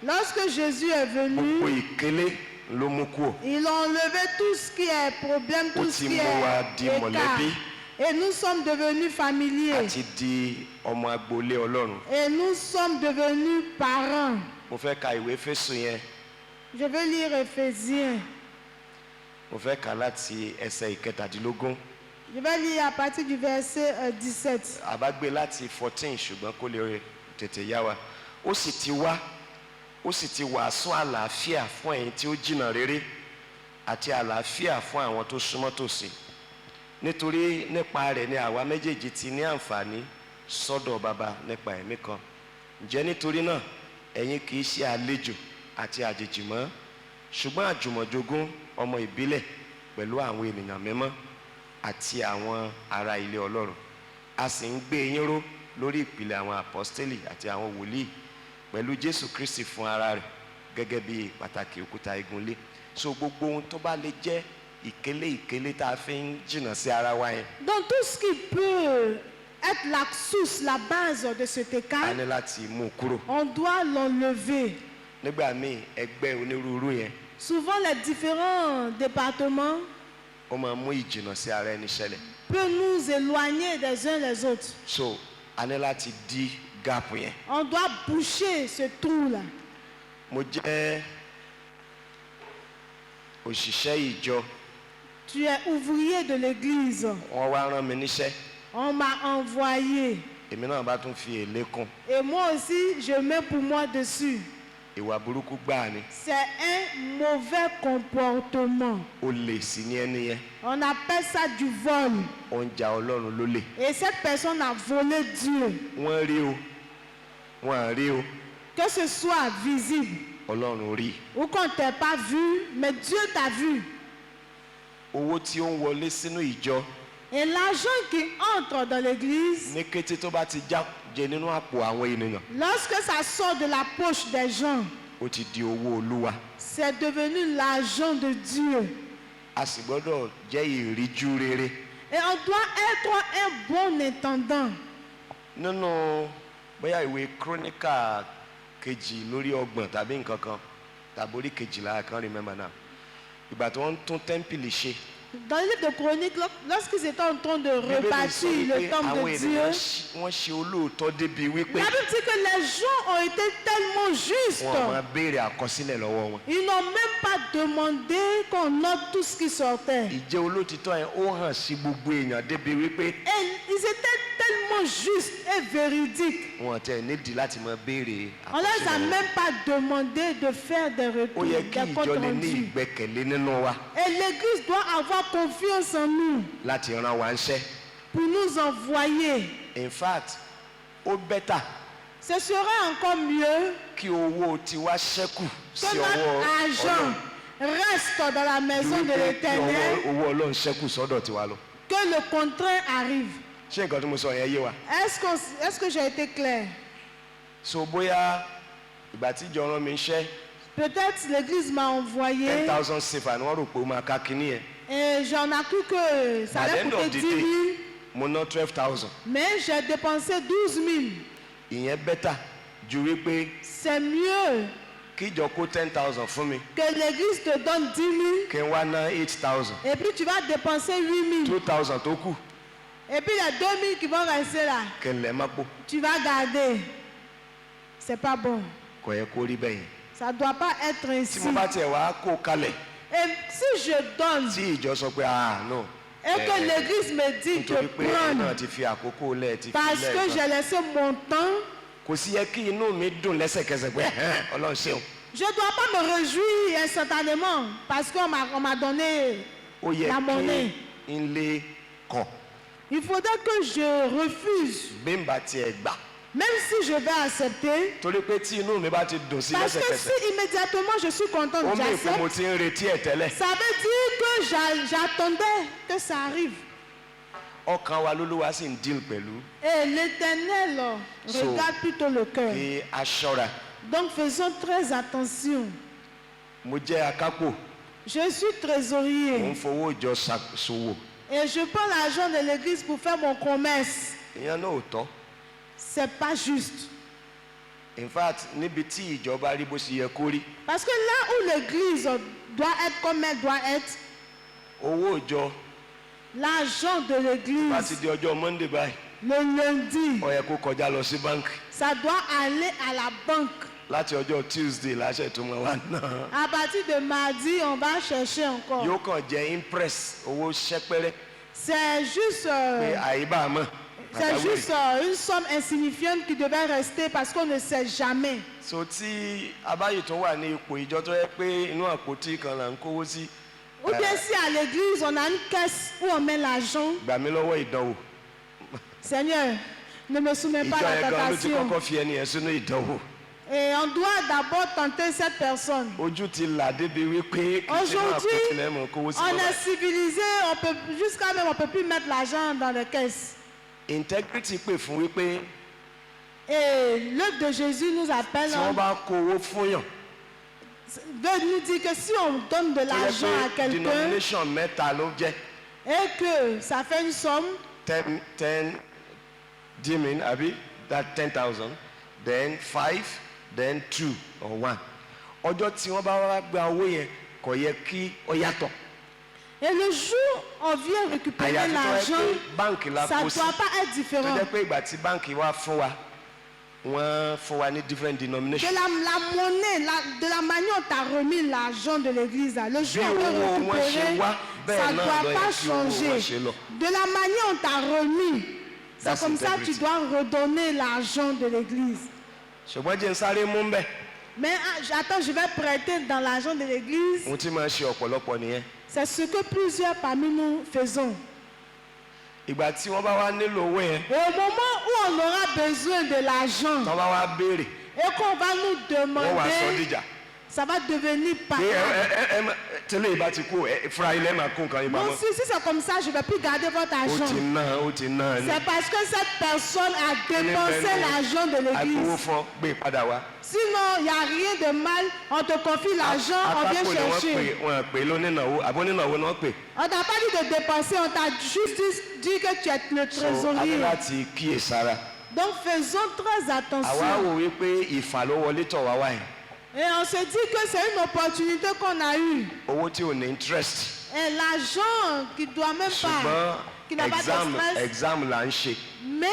lorsque Jésus est gbogbo venu, ìkélé ló mú kúrò. il a enlevé tout ce qui est problème, Ó tout ce ti qui mú wa di est écart. mọ̀lẹ́bí. Et nous sommes devenus familiers. àti di ọmọ agboolé Ọlọ́run. Et nous sommes devenus parents. mo fẹ́ ka ìwé Éfésù yẹn Je vais lire Éphésiens. mo fẹ́ kà láti ẹsẹ̀ ìkẹtàdínlógún Je vais lire à partir du verset 17. àbá gbé láti 14 ṣùgbọ́n kó lè tètè yá wa. Ó sì ti wá ó sì ti wàásù àlàáfíà fún ẹ̀yin tí ó jìnnà réré àti àlàáfíà fún àwọn tó súnmọ́ tòsí. Nítorí nípa rẹ̀ ni àwa méjèèjì ti ní àǹfààní sọ́dọ̀ baba nípa ẹ̀mí kan. Ǹjẹ́ nítorí náà ẹ̀yin kì í ṣe àlejò àti àjèjì mọ́ ṣùgbọ́n àjùmọ̀jogún ọmọ ìbílẹ̀ pẹ̀lú àwọn ènìyàn mímọ́ àti àwọn ará ilé Ọlọ́run. A sì ń gbé yín ró lórí ìpìlẹ̀ àwọn àpọ́stélì àti àwọn wòlíì pẹ̀lú Jésù Kristi fún ara rẹ̀ gẹ́gẹ́ bí pàtàkì òkúta igunlé. So gbogbo ohun tó bá lè jẹ́ ìkélé tá a fi ń jìnnà sí ara wa yẹn. Donc tout ce qui peut être la source, la base de cet A écart, ní láti mú kúrò. on doit l'enlever. Nígbà míì ẹgbẹ́ onírúurú yẹn Souvent les différents départements ó máa mú ìjìnnà sí ara ẹni ṣẹlẹ̀. peuvent nous éloigner des uns les autres. So a ní láti dí gap yẹn. On doit boucher ce trou-là. Mo jẹ́ òṣìṣẹ́ ìjọ. Tu es ouvrier de l'église. Wọ́n wá rán mi níṣẹ́. On m'a envoyé. Èmi náà bá tún fi èlé kún. Et moi aussi, je mets pour moi dessus. Ìwà burúkú gbáà ni. C'est un mauvais comportement. Olè sì ni ẹni yẹn. On appelle ça du vol. Ó ń ja Ọlọ́run lólè. Et cette personne a volé Dieu. Wọ́n rí o. Wọ́n rí o. Que ce soit visible Ọlọ́run rí. ou qu'on ne t'ait pas vu, mais Dieu t'a vu. Owó tí ó ń wọlé sínú ìjọ. Et l'argent qui entre dans l'église, Ní kété tó bá ti jáde nínú àpò àwọn ènìyàn. lorsque ça sort de la poche des gens, Ó ti di owó Olúwa. c'est devenu l'argent de Dieu. A sì gbọ́dọ̀ jẹ́ ìríjú rere. Et on doit être un bon intendant. Nínú bóyá ìwé Kíróníkà kejì lórí ọgbọ̀n tàbí nǹkan kan tàbí orí kejìlá I can't remember now. Ìgbà tí wọ́n ń tún tẹ́ḿpìlì ṣe. Dans le livre de Chroniques, lorsqu'ils étaient en train de rebâtir le temple de Dieu, wọ́n ṣe olóòótọ́ débi wípé la Bible dit que les gens ont été tellement justes. wọ́n máa béèrè àkọsílẹ̀ lọ́wọ́ wọn. Ils n'ont même pas demandé qu'on note tout ce qui sortait. Ìjẹ́ olóòtítọ́ yẹn ó hàn sí gbogbo èèyàn débi wípé Et ils étaient tellement justes et véridiques. wọn tẹ nídìí láti máa béèrè On ne les a àkọsílẹ̀ wọn. même pas demandé de faire des Ó retours, yẹ des kí comptes ìjọ lè ní rendus. ìgbẹ́kẹ̀lé nínú wa Et l'Église doit avoir confiance en nous láti rán wa ńṣẹ́. pour nous envoyer. In fact ó bẹ́tà Ce serait encore mieux kí owó tiwa ṣẹ́kù que sí ọwọ́ notre argent reste dans la ju maison de wípé kí l'Éternel, owó Ọlọ́run ṣẹ́kù sọ́dọ̀ tiwa lọ. que le contraire arrive. Ṣé nǹkan tí mo sọ yẹn yé wa? Est-ce que j'ai été clair? So bóyá ìgbà tí ìjọ rán mi ńṣẹ́ Peut-être l'Église m'a envoyé 10,000 sefa ni wọ́n rò pé ó máa ká kínní yẹn. et j'en ai cru que ça At the allait end coûter of the 10 000, day mo ná 12,000. mais j'ai dépensé 12 000. Ìyẹn bẹ́tà ju wípé C'est mieux kí ìjọ kó 10,000 fún mi que l'Église te donne 10 000 kí n wá ná 8,000. et puis tu vas dépenser 8 000. 2,000 tó kù Et puis les 2 000 qui vont rester là, kí n lẹ̀ má pò. tu vas garder. C'est pas bon. Kò yẹ kó rí bẹ́ẹ̀ yẹn. Ça ne doit pas être ainsi. Tí mo bá tiẹ̀ wá kó kalẹ̀ Et si je donne tí ìjọ sọ pé ah no. et que l'Église me dit que Nítorí pé ẹ náà prendre ti fi àkókò lẹ̀ ti fi parce que lẹ̀ j'ai laissé mon temps, kò sí yẹ kí inú mi dùn lẹ́sẹ̀kẹsẹ̀ pé Ọlọ́run ṣeun. je ne dois pas me réjouir instantanément parce qu'on m'a donné Ó yẹ la monnaie. kí n lè kọ̀ Il faudrait que je refuse, bí n bá tiẹ̀ gbà. même si je vais accepter. Torí pé tí inú mi bá ti dùn sí Parce que lẹ́sẹ̀kẹsẹ̀ si immédiatement je suis contente, ó mì pé j'accepte, mo ti ń retí ẹ̀ tẹ́lẹ̀. ça veut dire que j'attendais que ça arrive. Ọkàn wa lÓlúwa sì ń deal pẹ̀lú Et l'Éternel So, regarde plutôt le cœur. kí a ṣọ́ra. Donc faisons très attention. Mo jẹ́ akápò Je suis mo trésorier ń fowó ìjọ ṣòwò. et je prends l'argent de l'église pour faire mon commerce. Ìyẹn náà ò tọ́. C'est pas juste. In fact níbi tí ìjọba rí bó ṣe yẹ kó rí Parce que là où l'église doit être comme elle doit être, owó ìjọ l'argent de bá l'église, ti di ọjọ́ Monday báyìí le lundi, ó yẹ kó kọjá lọ sí báńkì. ça doit aller à la banque. Láti ọjọ́ Tuesday láṣẹ tó máa wá náà. À partir de mardi, on va chercher encore. Yóò kàn jẹ́ impress owó ṣẹ́pẹ́rẹ́. C'est juste, pé àyíbá mọ̀ c'est juste pàjáwìrì. une somme insignifiante qui devait rester parce qu'on ne sait jamais. So tí abáyé tó wà ní ipò ìjọ tó yẹ pé inú àpótí kan là ń kówó sí, Ou bien si à l'église, on a une caisse où on met l'argent. gbà mí lọ́wọ́ ìdánwò. Seigneur, ne me soumets pas Ìjọ à la yẹn gan ló ti tentation. kọ́kọ́ fi ẹni yẹn sínú ìdánwò. Et on doit d'abord tenter cette personne. Ojú ti là débi wípé kìí ṣe náà Aujourd'hui, àpótí lẹ́mọ̀ kówó sí on bọ́lá. est civilisé, jusqu'à même on ne peut plus mettre l'argent dans les caisses. Integrity pè fún wípé Et l'œuvre de Jésus nous appelle, tí wọ́n bá kó owó fún yàn, veut nous dire que si on donne de tó yẹ l'argent à pé quelqu'un denomination mẹ́ta ló jẹ́ et que ça fait une somme, 10 dimin àbí that 10,000 then 5 then 2 or 1. Ọjọ́ tí wọ́n bá wá gba owó yẹn kò yẹ kí ó yàtọ̀. et le jour où on vient récupérer Àyàfi tó yẹ l'argent, pé báǹkì la ça kó ne sí. doit pas être Tó différent. jẹ́ pé ìgbà tí báǹkì wá fún wa, wọ́n fún wa ní different denomination. De la monnaie, de la manière dont tu as remis l'argent de l'église, là, le jour où Bí on owó veut wọn ṣe récupérer, wá, bẹ́ẹ̀ ça ne náà doit ló yẹ pas kí owó wọn changer. ṣe lọ. De la manière dont tu as remis, c'est That's comme ça que tu integrity. dois redonner l'argent de l'église. Ṣùgbọ́n jẹ́ n sáré mú ń bẹ̀. Mais attends, je vais prêter dans l'argent de l'église. Ohun tí máa ń ṣe ọ̀pọ̀lọpọ̀ nìyẹn. C'est ce que plusieurs parmi nous faisons. Ìgbà tí wọ́n bá wá nílò owó yẹn, Et au moment où on aura besoin de l'argent tí wọ́n bá wá béèrè, et qu'on va nous wọ́n wá sọ demander, díjà. ça va devenir pas. Pé tẹ́lẹ̀ ìbá ti kú, fúnra ilẹ̀ máa kó nǹkan yín Bon, pamọ́. si c'est comme ça, je ne vais plus garder votre Ó argent. ti ná ni. C'est parce que cette personne a dépensé l'argent de Agbowó l'église. fọ́ gbé padà wá. Sinon, il n'y a rien de mal. On te confie l'argent, on vient Akápò ni wọ́n chercher. pè lónìnàwó, àbó nínáwó náà pè. On t'a pas dit de dépenser, on t'a juste dit que tu es le So a ní trésorier. láti kíyèsára. Donc faisons très Àwa attention. wò wípé ìfà ló wọlé tọ̀ wá wáyé. Et on se dit que c'est une opportunité qu'on a eue. Owó tí ò ní interest. Et l'argent qui ne doit même pas, qui n'a pas de stress, exam là ń ṣe. mais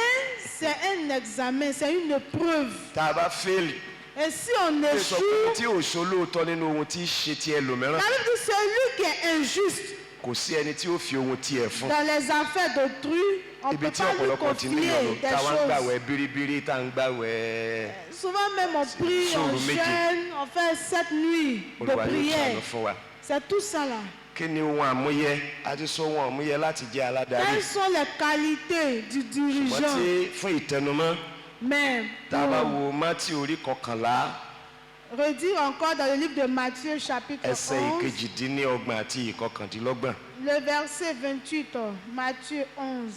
c'est un examen, c'est une preuve. Tá a bá fail, Et si on ṣe sọ pé échoue, tí ò ṣolóòótọ́ nínú ohun tí í ṣe ti ẹlòmíràn, la Bible dit celui qui est injuste kò sí ẹni tí ó fi ohun tiẹ̀ fún. dans les affaires d'autrui, on ne Ibi peut tí pas lui ọ̀pọ̀lọpọ̀ ti confier níyànjú, des tá a wá ń choses. gbàwẹ̀ bíríbírí, tá a ń gbàwẹ̀. Souvent même on prie, on Sùúrù méje. jeûne, on fait 7 nuits de Olúwa yóò prière. ṣàánú fún wa. C'est tout ça là. Kí ni ohun àmúyẹ? A ti sọ ohun àmúyẹ láti jẹ́ aládarí. Quelles sont les qualités du Wọ́n dirigeant? ti fún ìtẹnumọ́. Mais Tá a bá pour wo Mátì orí 11, redire encore dans le livre de Matthieu chapitre ẹsẹ̀ 11, ìkejìdínlọ́gbọ̀n àti ìkọkàndínlọ́gbọ̀n. le verset 28, Matthieu 11,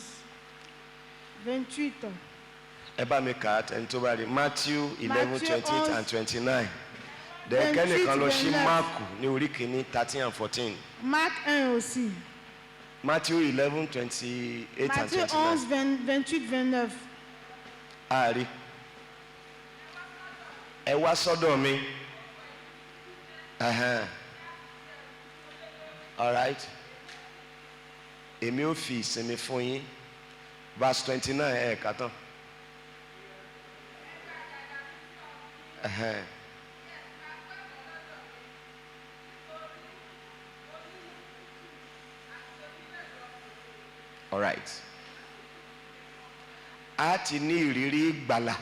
28. Ẹ bá mi kà á ẹni tó bá rí Matthew 11, Matthew 28 and 29. Then 28, kẹ́nìkan lọ sí 29. Máàkù ní orí kìíní 13 and 14. Marc 1 aussi. Matthew 11, 28 and Matthieu 29. 11, 28, 29. Ààrí. Ẹ wá sọ́dọ̀ mi. All right. Èmi ò fi ìsinmi fún yín. Verse 29 ẹ̀ kà tán. All right. A ti ní ìrírí ìgbàlà.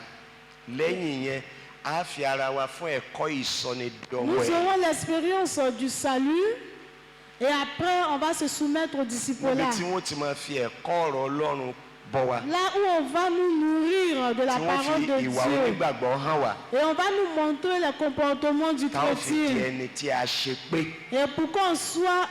Lẹ́yìn yẹn, a fi ara wa fún ẹ̀kọ́ ìsọnidọ̀wọ́ Nous ẹ̀. aurons l'expérience du salut et après on va se soumettre au Níbi discipulat. tí wọ́n ti máa fi ẹ̀kọ́ ọ̀rọ̀ Ọlọ́run bọ́ wa. Là où on va nous nourrir de la Tí wọ́n parole fi de ìwà Dieu. onígbàgbọ́ hàn wá. Et on va nous montrer les comportements du Táwọn fi di chrétien. ẹni tí a ṣe pé Et pour qu'on soit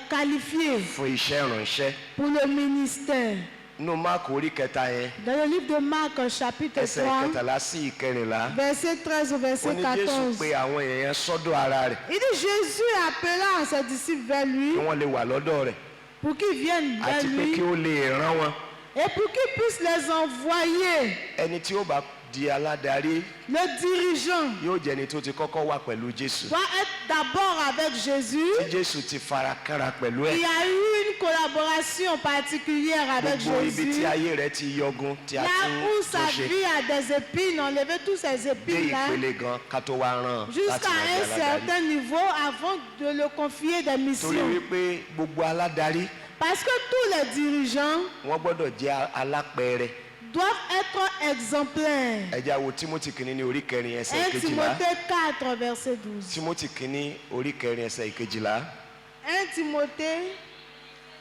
qualifié fún iṣẹ́ ìránṣẹ́. pour le ministère. Nínú Máàkù orí kẹta yẹn, Dans le livre de Marc, chapitre ẹsẹ̀ 3, ìkẹtàlá sí ìkẹrìnlá. verset 13 au Ó verset ní Jésù 14. pé àwọn èèyàn sọ́dọ̀ ara rẹ̀ Il dit Jésus appela ses disciples vers lui kí wọ́n lè wà lọ́dọ̀ rẹ̀ pour qu'ils viennent vers àti pé lui kí ó lè rán wọn. et pour qu'il puisse les envoyer. Ẹni tí ó bá di aládarí Le dirigeant yóò jẹ́ ẹni tó ti kọ́kọ́ wà pẹ̀lú Jésù. doit être d'abord avec Jésus. Tí Jésù ti fara kánra pẹ̀lú Il ẹ̀. y a eu une collaboration particulière avec Gbogbo ibi Jésus. tí ayé rẹ̀ ti yọgun tí a Là tún où tó sa ṣe vie a des épines, enlever tous ces dé épines-là ìpele gan ká tó wá rán láti jusqu'à máa di un aládarí. certain niveau avant de le confier des Torí missions. wípé gbogbo aládarí Parce que tous les dirigeants wọ́n gbọ́dọ̀ jẹ́ alápẹ̀rẹ̀. doivent être exemplaires. ẹ já wo Timothy kìíní ní orí kẹrin ẹsẹ̀ 1 ìkejìlá. Timothée 4, verset 12. Timothy kìíní orí kẹrin ẹsẹ̀ ìkejìlá. 1 Timothée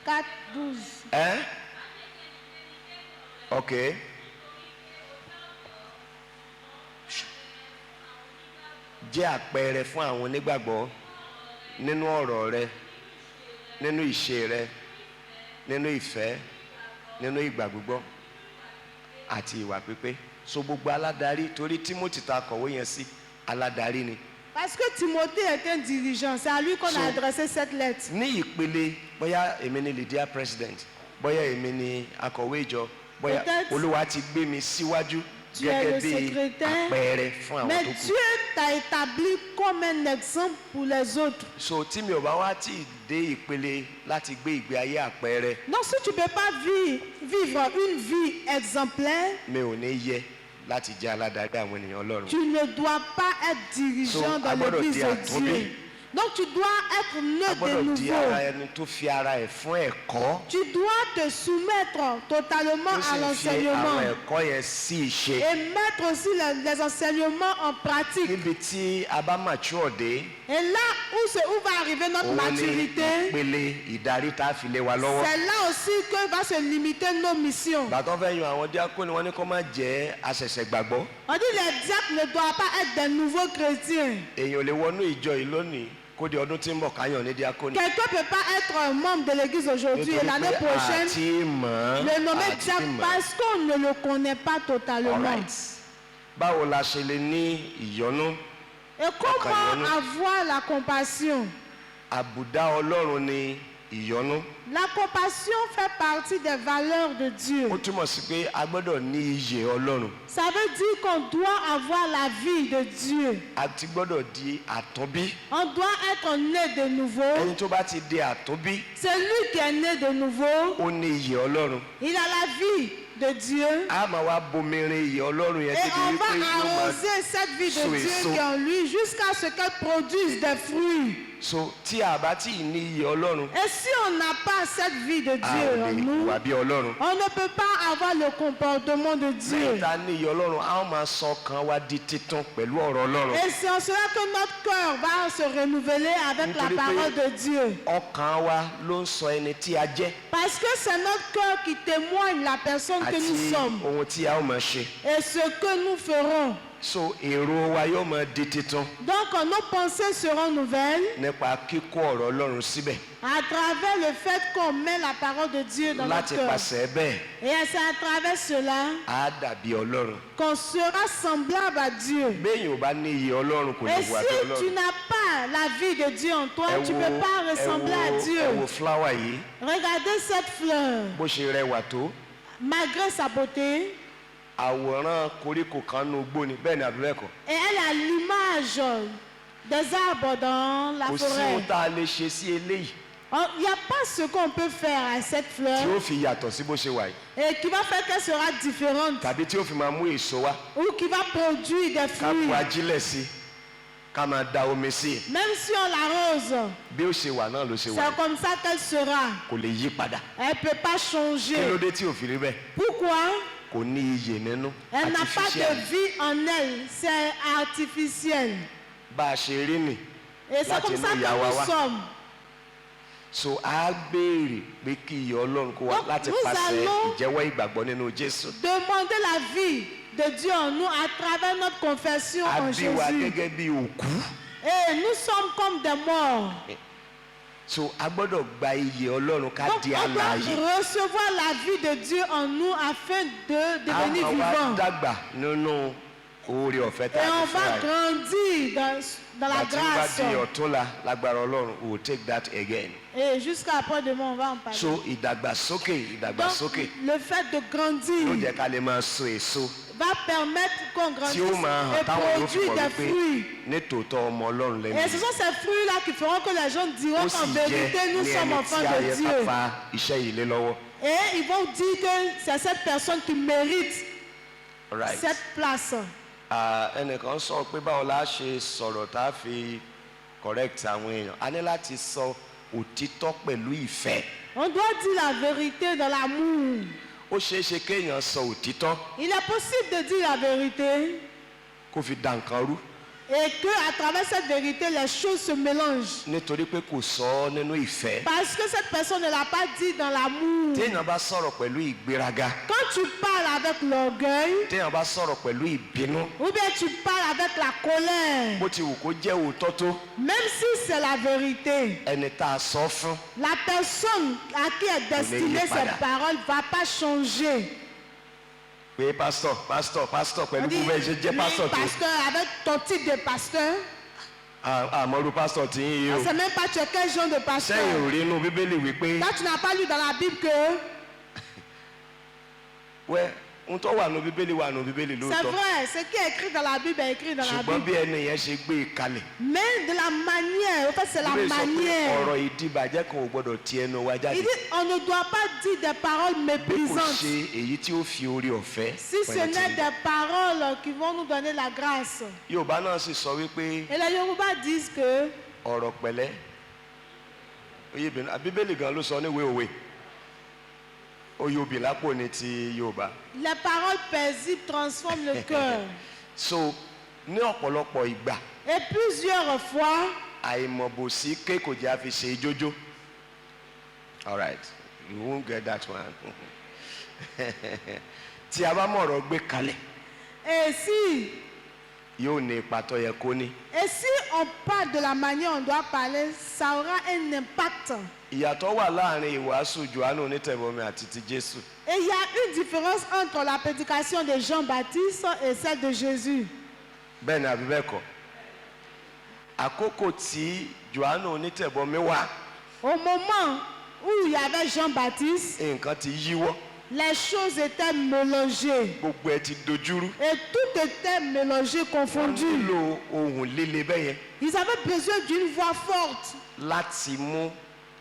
4, 12. ẹ́ ok. jẹ́ àpẹẹrẹ fún àwọn onígbàgbọ́ nínú ọ̀rọ̀ rẹ, nínú ìṣe rẹ, nínú ìfẹ́, nínú ìgbà gbogbo àti ìwà pípé. So gbogbo aládarí, torí Timothy ta kọ̀wé yẹn sí aládarí ni. Parce que Timothée est un dirigeant, c'est à lui qu'on a adressé cette lettre. Ní ìpele bóyá èmi ni Lydia president, bóyá èmi ni akọ̀wé ìjọ, bóyá Olúwa ti gbé mi síwájú gẹ́gẹ́ bí àpẹẹrẹ fún àwọn tó Mais kù. Dieu t'a établi comme un exemple pour les autres. So tí mi ò bá wá tí ì dé ìpele láti gbé ìgbé ayé àpẹẹrẹ, Donc si tu ne peux pas vivre une vie exemplaire, mi ò ní yẹ láti jẹ́ aládarí àwọn ènìyàn Ọlọ́run. tu ne dois pas être dirigeant dans l'église de Dieu. Donc tu dois être né de Agbọ́dọ̀ di nouveau. ara ẹni tó fi ara ẹ̀ fún ẹ̀kọ́. Tu dois te soumettre totalement Ó à sì fi l'enseignement àwọn ẹ̀kọ́ yẹn sí ìṣe. et mettre aussi les enseignements en pratique. Níbi tí a bá mature dé, Et là où va arriver notre òun ni maturité, ìpele ìdarí tá a fi lé wa lọ́wọ́. c'est là aussi que va se limiter nos missions. Bàtọ́ fẹ́ yan àwọn diakoni, wọ́n ní kó má jẹ́ àṣẹ̀ṣẹ̀ gbàgbọ́. On dit les diacres ne doivent pas être des nouveaux chrétiens. Èèyàn ò lè wọnú ìjọ yìí lónìí kó di ọdún tí ń bọ̀ káyàn ní diakoni. Quelqu'un ne peut pas être un membre de l'église aujourd'hui et l'année prochaine àti mọ̀ le nommer diacre parce qu'on ne le connaît pas totalement. Báwo la ṣe lè ní ìyọ́nú? Et comment avoir la compassion? Àbùdá Ọlọ́run ni ìyọ́nú. La compassion fait partie des valeurs de Dieu. Ó túmọ̀ sí pé a gbọ́dọ̀ ní iyè Ọlọ́run. Ça veut dire qu'on doit avoir la vie de Dieu. A ti gbọ́dọ̀ di àtúnbí. On doit être né de nouveau. Ẹni tó bá ti di àtúnbí, Celui qui est né de nouveau, ó ní iyè Ọlọ́run. il a la vie de Dieu. A máa wá bomirin iyè Ọlọ́run yẹn Et débi on wípé va yóò máa arroser cette vie so de Dieu èso. qui est en lui jusqu'à ce qu'elle produise des fruits. So tí a bá tí ì ní iyè Ọlọ́run, Et si on n'a pas cette vie de a ò Dieu en lè nous, wà bí Ọlọ́run. on ne peut pas avoir le comportement de Dieu. Lẹ́yìn tá a ní iyè Ọlọ́run, a ó máa sọ ọkàn wa di títún pẹ̀lú ọ̀rọ̀ Ọlọ́run. Et c'est en cela que notre cœur va se renouveler avec la Nítorí pé parole de Dieu. ọkàn wa ló ń sọ ẹni tí a jẹ́ Parce que c'est notre cœur qui témoigne la personne que nous àti sommes ohun tí a ó máa ṣe. et ce que nous ferons. So èrò wa yóò máa di títún Donc nos pensées seront nouvelles nípa kíkó ọ̀rọ̀ Ọlọ́run síbẹ̀. à travers le fait qu'on met la parole de Dieu dans notre Láti cœur. pàṣẹ bẹ́ẹ̀, Et c'est à travers cela a dàbí Ọlọ́run. qu'on sera semblable à Dieu. Béèyàn ò bá ní iyè Ọlọ́run kò lè Et wà bí si tu Ọlọ́run. n'as pas la vie de Dieu en toi, tu ne peux pas ressembler à Dieu. ẹ wo fúláwà yìí Regardez cette fleur. bó ṣe rẹwà tó. Malgré sa beauté, Àwòrán koríko kan nú igbó ni, bẹ́ẹ̀ ni àbí bẹ́ẹ̀ kọ́. et elle a l'image des arbres dans la Kò sí ohun forêt. tá a lè ṣe sí eléyìí Il n'y a pas ce qu'on peut faire à cette fleur tí ó fi yàtọ̀ sí bó ṣe wà yìí, et qui va faire qu'elle sera différente tàbí tí ó fi máa mú èso wá. ou qui va produire des Ká bu fruits. ajílẹ̀ sí, ká máa da omi sí. Même si on l'arrose, Bí ó ṣe wà náà ló ṣe wà c'est yìí. comme ça qu'elle sera. Kò lè yí padà. Elle ne peut pas Kí changer. ló dé tí ò fi rí bẹ́ẹ̀? Pourquoi? Kò ní iyè nínú. Elle n'a pas Artificial. de vie en elle. C'est artificiel. Bá a ṣe rí nì. Et c'est comme ça que nous sommes. So a béèrè pé kí iyè Ọlọ́run kó wá Donc, láti nous pàṣẹ allons ìjẹ́wọ́ ìgbàgbọ́ nínú Jésù. Demander la vie de Dieu en nous à travers notre confession A en bí wa Jésus. gẹ́gẹ́ bí òkú. Et nous sommes comme des morts. So a gbọ́dọ̀ gba iyè Ọlọ́run ká Donc di on doit alààyè. recevoir la vie de Dieu en nous afin de devenir A máa wá vivants. dàgbà nínú oore ọ̀fẹ́ tá Et a on ti va fúnra ẹ̀. grandir dans la Àti bá grâce. di ọ̀túnla lágbára Ọlọ́run, we will take that again. Et jusqu'à après-demain, on va en parler. So ìdàgbàsókè Donc, le fait de grandir ló jẹ́ ká lè máa so èso va permettre qu'on tí grandisse ó máa hàn et táwọn yóò fi produire mọ̀ des wípé fruits. ní tòótọ́ ọmọ Ọlọ́run lẹ́nu. Et ce sont ces fruits-là qui feront que les gens diront Ó sì qu'en vérité, jẹ́ nous ní sommes ẹni enfants tí de ayẹ ká Dieu. fa iṣẹ́ yìí lé lọ́wọ́. Et ils vont dire que c'est cette personne qui mérite Right. cette place. Ẹnìkan sọ pé báwo la ṣe sọ̀rọ̀ tá a fi correct àwọn èèyàn. A ní láti sọ òtítọ́ pẹ̀lú ìfẹ́. On doit dire la vérité dans l'amour. ó ṣeé ṣe kéèyàn sọ òtítọ́ Il est possible de dire la vérité kó fi da nǹkan rú et qu'à travers cette vérité, les choses se mélangent. nítorí pé kò sọ ọ́ nínú ìfẹ́. Parce que cette personne ne l'a pas dit dans l'amour. téèyàn bá sọ̀rọ̀ pẹ̀lú ìgbéraga, Quand tu parles avec l'orgueil, téèyàn bá sọ̀rọ̀ pẹ̀lú ìbínú, ou bien tu parles avec la colère, bó ti wù kó jẹ́ òótọ́ tó, même si c'est la vérité, ẹni tá a sọ fún la personne à qui est destinée ces paroles ne va pas changer. pé pásítọ̀ pẹ̀lú On dit, gbogbo ẹ̀ ṣe jẹ́ oui, pásítọ̀ tó pasteur, avec ton titre de pasteur, àmọ́rú pásítọ̀ tí ń yí on o. ne sait même pas tu es quel genre de sẹ́yìn pasteur. ò rí inú bíbélì wípé Quand tu n'as pas lu dans la Bible que wẹ́ ń tọ́ wà nù bíbélì c'est lóòótọ́, vrai, ce qui est écrit dans la Bible est écrit dans la ṣùgbọ́n bí Bible. ẹni yẹn ṣe gbé e kalẹ̀. Mais de la manière, en fait, c'est la Bíbélì sọ pé manière. ọ̀rọ̀ ìdìbàjẹ́ kan ò gbọ́dọ̀ ti ẹnu wa jáde Il dit, on ne doit pas dire des paroles bí kò méprisantes. ṣe èyí tí ó fi orí ọ̀fẹ́ Si ce pẹ̀lú n'est ti. des paroles qui vont nous donner la grâce. Yorùbá náà sì sọ wípé Et les Yoruba disent que ọ̀rọ̀ pẹ̀lẹ́ oyè bìnrin bíbélì gan ló sọ níwèé òwe oyè òbí lápò ní ti Yorùbá. les paroles paisibles transforment le cœur. So ní ọ̀pọ̀lọpọ̀ ìgbà Et plusieurs fois, àìmọ̀bòsí ké kò jẹ́ àfi ṣe ijójó. Alright, you won't get that one. Tí a bá mọ̀rọ̀ gbé kalẹ̀ et si yóò ní ipa tó yẹ kó ní. on parle de la manière on doit parler, ça aura un impact. Ìyàtọ̀ wà láàrin ìwàásù Jòhánù onítẹ̀bọmi àti ti Jésù. Et il y a une différence entre la prédication de Jean-Baptiste et celle de Jésus. Bẹ́ẹ̀ ni àbí bẹ́ẹ̀ kọ́? Àkókò tí Jòhánù onítẹ̀bọmi wà, Au moment où il y avait Jean-Baptiste, nǹkan ti yíwọ́, les choses étaient mélangées. gbogbo ẹ̀ ti dojúrú. Et tout était mélangé, Wọ́n confondu. nílò ohùn líle bẹ́ẹ̀ yẹn Ils avaient besoin d'une voix forte láti mú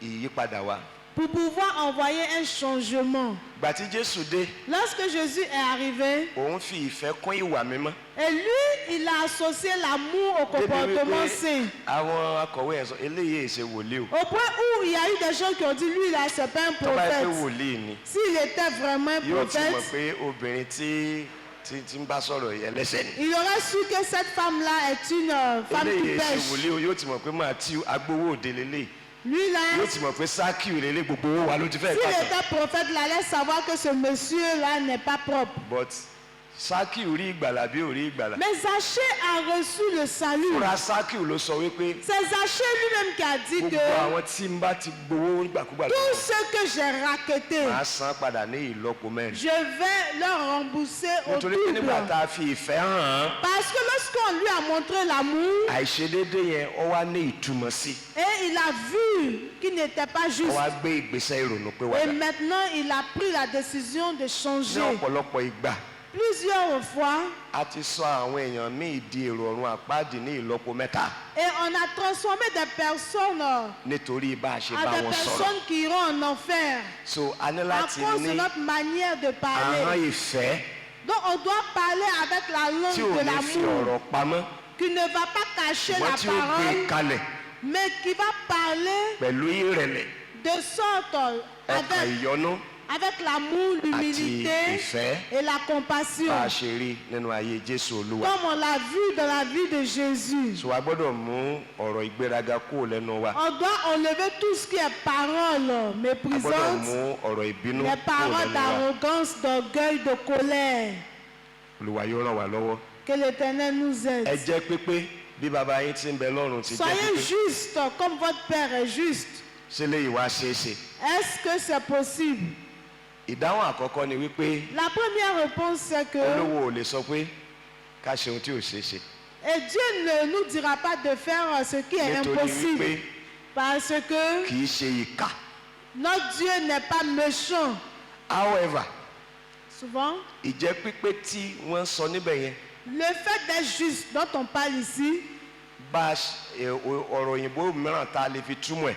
ìyípadà wá. pour pouvoir envoyer un changement. Ìgbà tí Jésù dé, Lorsque Jésus est arrivé, òun fi ìfẹ́ kún ìwà mímọ́. et lui, il a associé l'amour au comportement sain. Àwọn akọ̀wé yẹn sọ eléyìí ṣe wòlíì o. Au point où il y a eu des gens qui ont dit, lui, là, c'est pas un Tó bá yẹ pé prophète. wòlíì ni, S'il était vraiment un yóò ti mọ̀ prophète, pé obìnrin tí ń bá sọ̀rọ̀ yẹn ẹlẹ́ṣẹ̀ ni. il aurait su que cette femme-là est une femme qui Eléyìí ṣe pêche. wòlíì o, yóò ti mọ̀ pé Mátíù agbowó òde lélẹ̀. Lui, là, Yóò ti mọ̀ pé Sákìù lélẹ̀ gbogbo owó wa ló ti fẹ́ s'il pàtó. était prophète, il allait savoir que ce monsieur-là n'est pas propre. But Sákìù rí ìgbàlà bí ò rí ìgbàlà. Mais Zachée a reçu le salut. Fúnra Sákìù ló sọ wípé C'est Zachée lui-même qui a dit gbogbo que àwọn tí ń bá ti gbowó nígbàkúgbà tout ce que j'ai raquetté, máa san padà ní ìlọ́po mẹ́rin. je vais leur rembourser au Nítorí pé double. nígbà tá a fi ìfẹ́ hàn án, Parce que lorsqu'on lui a montré l'amour àìṣedéédé yẹn ó wá ní ìtumọ̀ sí. et il a vu qu'il n'était pas Ó juste, wá gbé ìgbésẹ̀ ìrònú pé et wàdà. maintenant il a pris la décision de Ní changer. ọ̀pọ̀lọpọ̀ ìgbà, Plusieurs fois, a ti sọ àwọn èèyàn míì di èrò ọ̀run àpáàdì ní ìlọ́po mẹ́ta et on a transformé des personnes nítorí bá a ṣe à bá des wọn sọ̀rọ̀. personnes qui iront en enfer So a ní à láti cause de ní notre manière de ahọ́n parler. ìfẹ́ Donc on doit parler avec la tí langue ò de ní fi l'amour, ọ̀rọ̀ pamọ́ qui ne va pas cacher ṣùgbọ́n la tí ó gbé parole, kalẹ̀ mais qui va parler pẹ̀lú ìrẹ̀lẹ̀, de sorte ọkàn ìyọ́nú avec l'amour, àti l'humilité ìfẹ́ et la compassion, bá a ṣe rí nínú ayé Jésù Olúwa. comme on l'a vu dans la vie de Jésus. So a gbọ́dọ̀ mú ọ̀rọ̀ ìgbéraga kúrò lẹ́nu wa. On doit enlever tout ce qui est parole A gbọ́dọ̀ méprisantes, mú ọ̀rọ̀ ìbínú les kúrò paroles lẹ́nu wa. d'arrogance, d'orgueil, de colère. Olúwa yóò ràn wá lọ́wọ́. Que l'Éternel nous Ẹ aide. jẹ́ pípé bí baba yín ti ń bẹ lọ́run ti jẹ́ Soyez pípé. juste comme votre Père est juste. Ṣé léyìí wá ṣeé ṣe? Est-ce que c'est possible? Ìdáhùn àkọ́kọ́ ni wípé La première réponse, c'est que olówó ò lè sọ pé ká ṣe ohun tí ò ṣeé ṣe. et Dieu ne nous dira pas de faire ce qui est Nítorí impossible. wípé Parce que kì í ṣe ìkà. notre Dieu n'est pas méchant. However, Souvent, ìjẹ́ pípé tí wọ́n sọ níbẹ̀ yẹn le fait d'être juste dont on parle ici, bá ọ̀rọ̀ òyìnbó mìíràn tá a lè fi túmọ̀ ẹ̀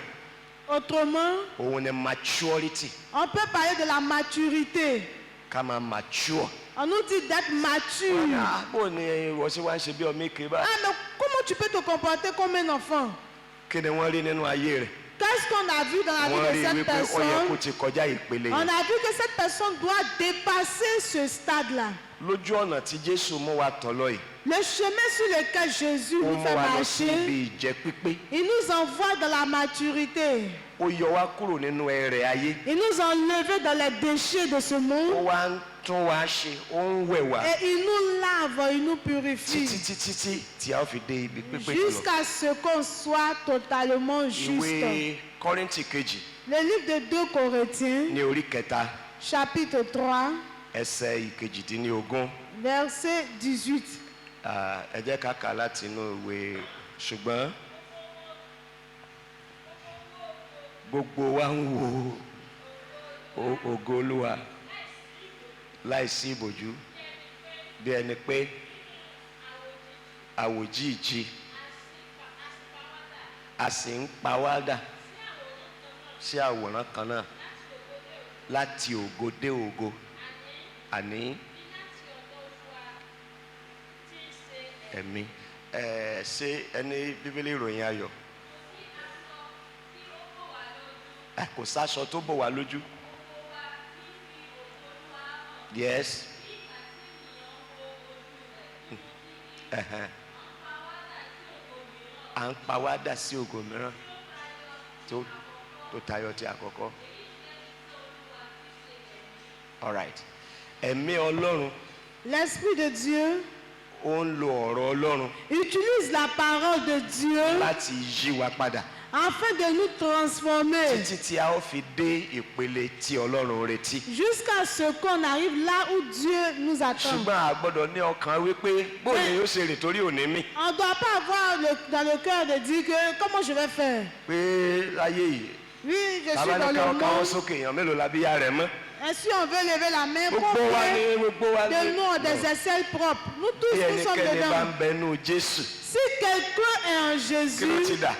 autrement, òun ni maturity. on peut parler de la maturité. Ká máa mature. On nous dit d'être mature. Bó ni wọ́n ṣe wá ń ṣe bí ọmọ èké báyìí? Ah, mais comment tu peux te comporter comme un enfant? Kí ni wọ́n rí nínú ayé rẹ̀? Qu'est-ce qu'est-ce qu'on a vu dans la wọ́n vie rí de cette wípé ó yẹ kó personne? ti kọjá ìpele On yẹn. a vu que cette personne doit dépasser ce stade-là. lójú ọ̀nà tí Jésù mú wa tọ̀ lọ yìí, Le chemin sur lequel Jésus ó nous mú fait wa lọ sí marcher, ibi ìjẹ́ pípé. il nous envoie dans la maturité. Ó yọ wá kúrò nínú ẹrẹ̀ ayé. Il nous enlève dans les déchets de ce Ó monde wá ń tún wa ṣe, ó ń wẹ̀ wá et il nous lave, il nous purifie títí tí a ó fi dé ibi pípé tó lọ. jusqu'à ce qu'on soit totalement juste. Ìwé Kọ́ríńtì kejì Le livre de 2 Corinthiens, ní orí kẹta chapitre 3, ẹsẹ̀ ìkejìdínlógún. verset 18. Ẹ jẹ́ ká kà láti inú ìwé ṣùgbọ́n gbogbo wa ń wo ògo Olúwa láìsí ìbòjú bí ẹni pé àwòjíìji a sì ń pa wá dà sí àwòrán kan náà láti ògo dé ògo, àní ẹ̀mí. Ṣé ẹni Bíbélì ìròyìn ayọ̀? Kò sáṣọ tó bò wá lójú. Yes. À ń pa wá dà sí ògo mìíràn tó tayọ ti àkọ́kọ́. All right. Ẹ̀mí Ọlọ́run L'Esprit de Dieu ó ń lo ọ̀rọ̀ Ọlọ́run utilise la parole de Dieu láti yí wa padà afin de nous transformer títí tí a ó fi dé ìpele tí Ọlọ́run retí. jusqu'à ce qu'on arrive là où Dieu nous attend. Ṣùgbọ́n a gbọ́dọ̀ ní ọkàn wípé bóyá yóò ṣe rìn torí òní mi. On ne doit pas avoir dans le cœur de dire que comment je vais faire. Pé láyé yìí Oui, je suis tàbá dans ní le ká káwọ́ monde. sókè èèyàn mélòó la bí yá rẹ̀ mọ́. Et si on veut lever la main, Gbogbo wa ní gbogbo wa ní. de nous des aisselles propres. Nous tous, Bí nous sommes ẹnikẹ́ni bá dedans. ń bẹnu Jésù Si quelqu'un est en kí ló ti Jésus, dà?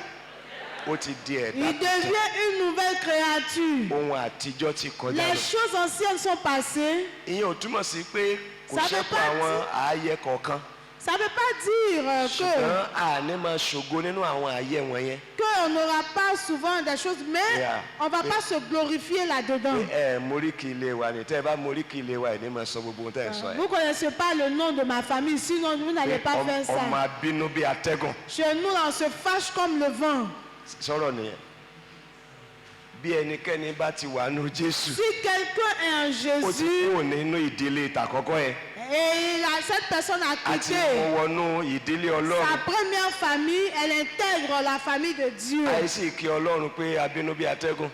Ó ti di ẹ̀dá il devient une nouvelle créature. ohun àtijọ́ ti kọjá Les lọ. choses anciennes sont passées. Ìyẹn ò túmọ̀ sí pé kò Ça veut ṣẹ́kù pas àwọn ààyè kọ̀ọ̀kan. Ça ne veut pas dire Ṣùgbọ́n àní máa ṣògo nínú àwọn ààyè wọ̀nyẹn. qu'on n'aura pas souvent des choses, mais Yeah. on ne va pas se glorifier là-dedans. Móríkì ilé wa ni tẹ́ ẹ bá móríkì ilé wa ẹ̀ ní máa sọ gbogbo ohun tẹ́ ẹ sọ Vous ne connaissez pas le nom de ma famille, sinon vous n'allez pas faire ọmọ ça. abínú bíi atẹ́gùn. Chez nous, on se fâche comme le vent. Sọ̀rọ̀ nìyẹn. Bí ẹnikẹ́ni bá ti wà nínú Jésù, Si quelqu'un est en ó ti Jésus kúrò nínú ìdílé ìtàkọ́kọ́ yẹn. et cette personne a Àti quitté mo wọnú ìdílé sa Ọlọ́run. première famille, elle intègre la famille de Dieu. Àìsí kí Ọlọ́run pé abínú bíi atẹ́gùn.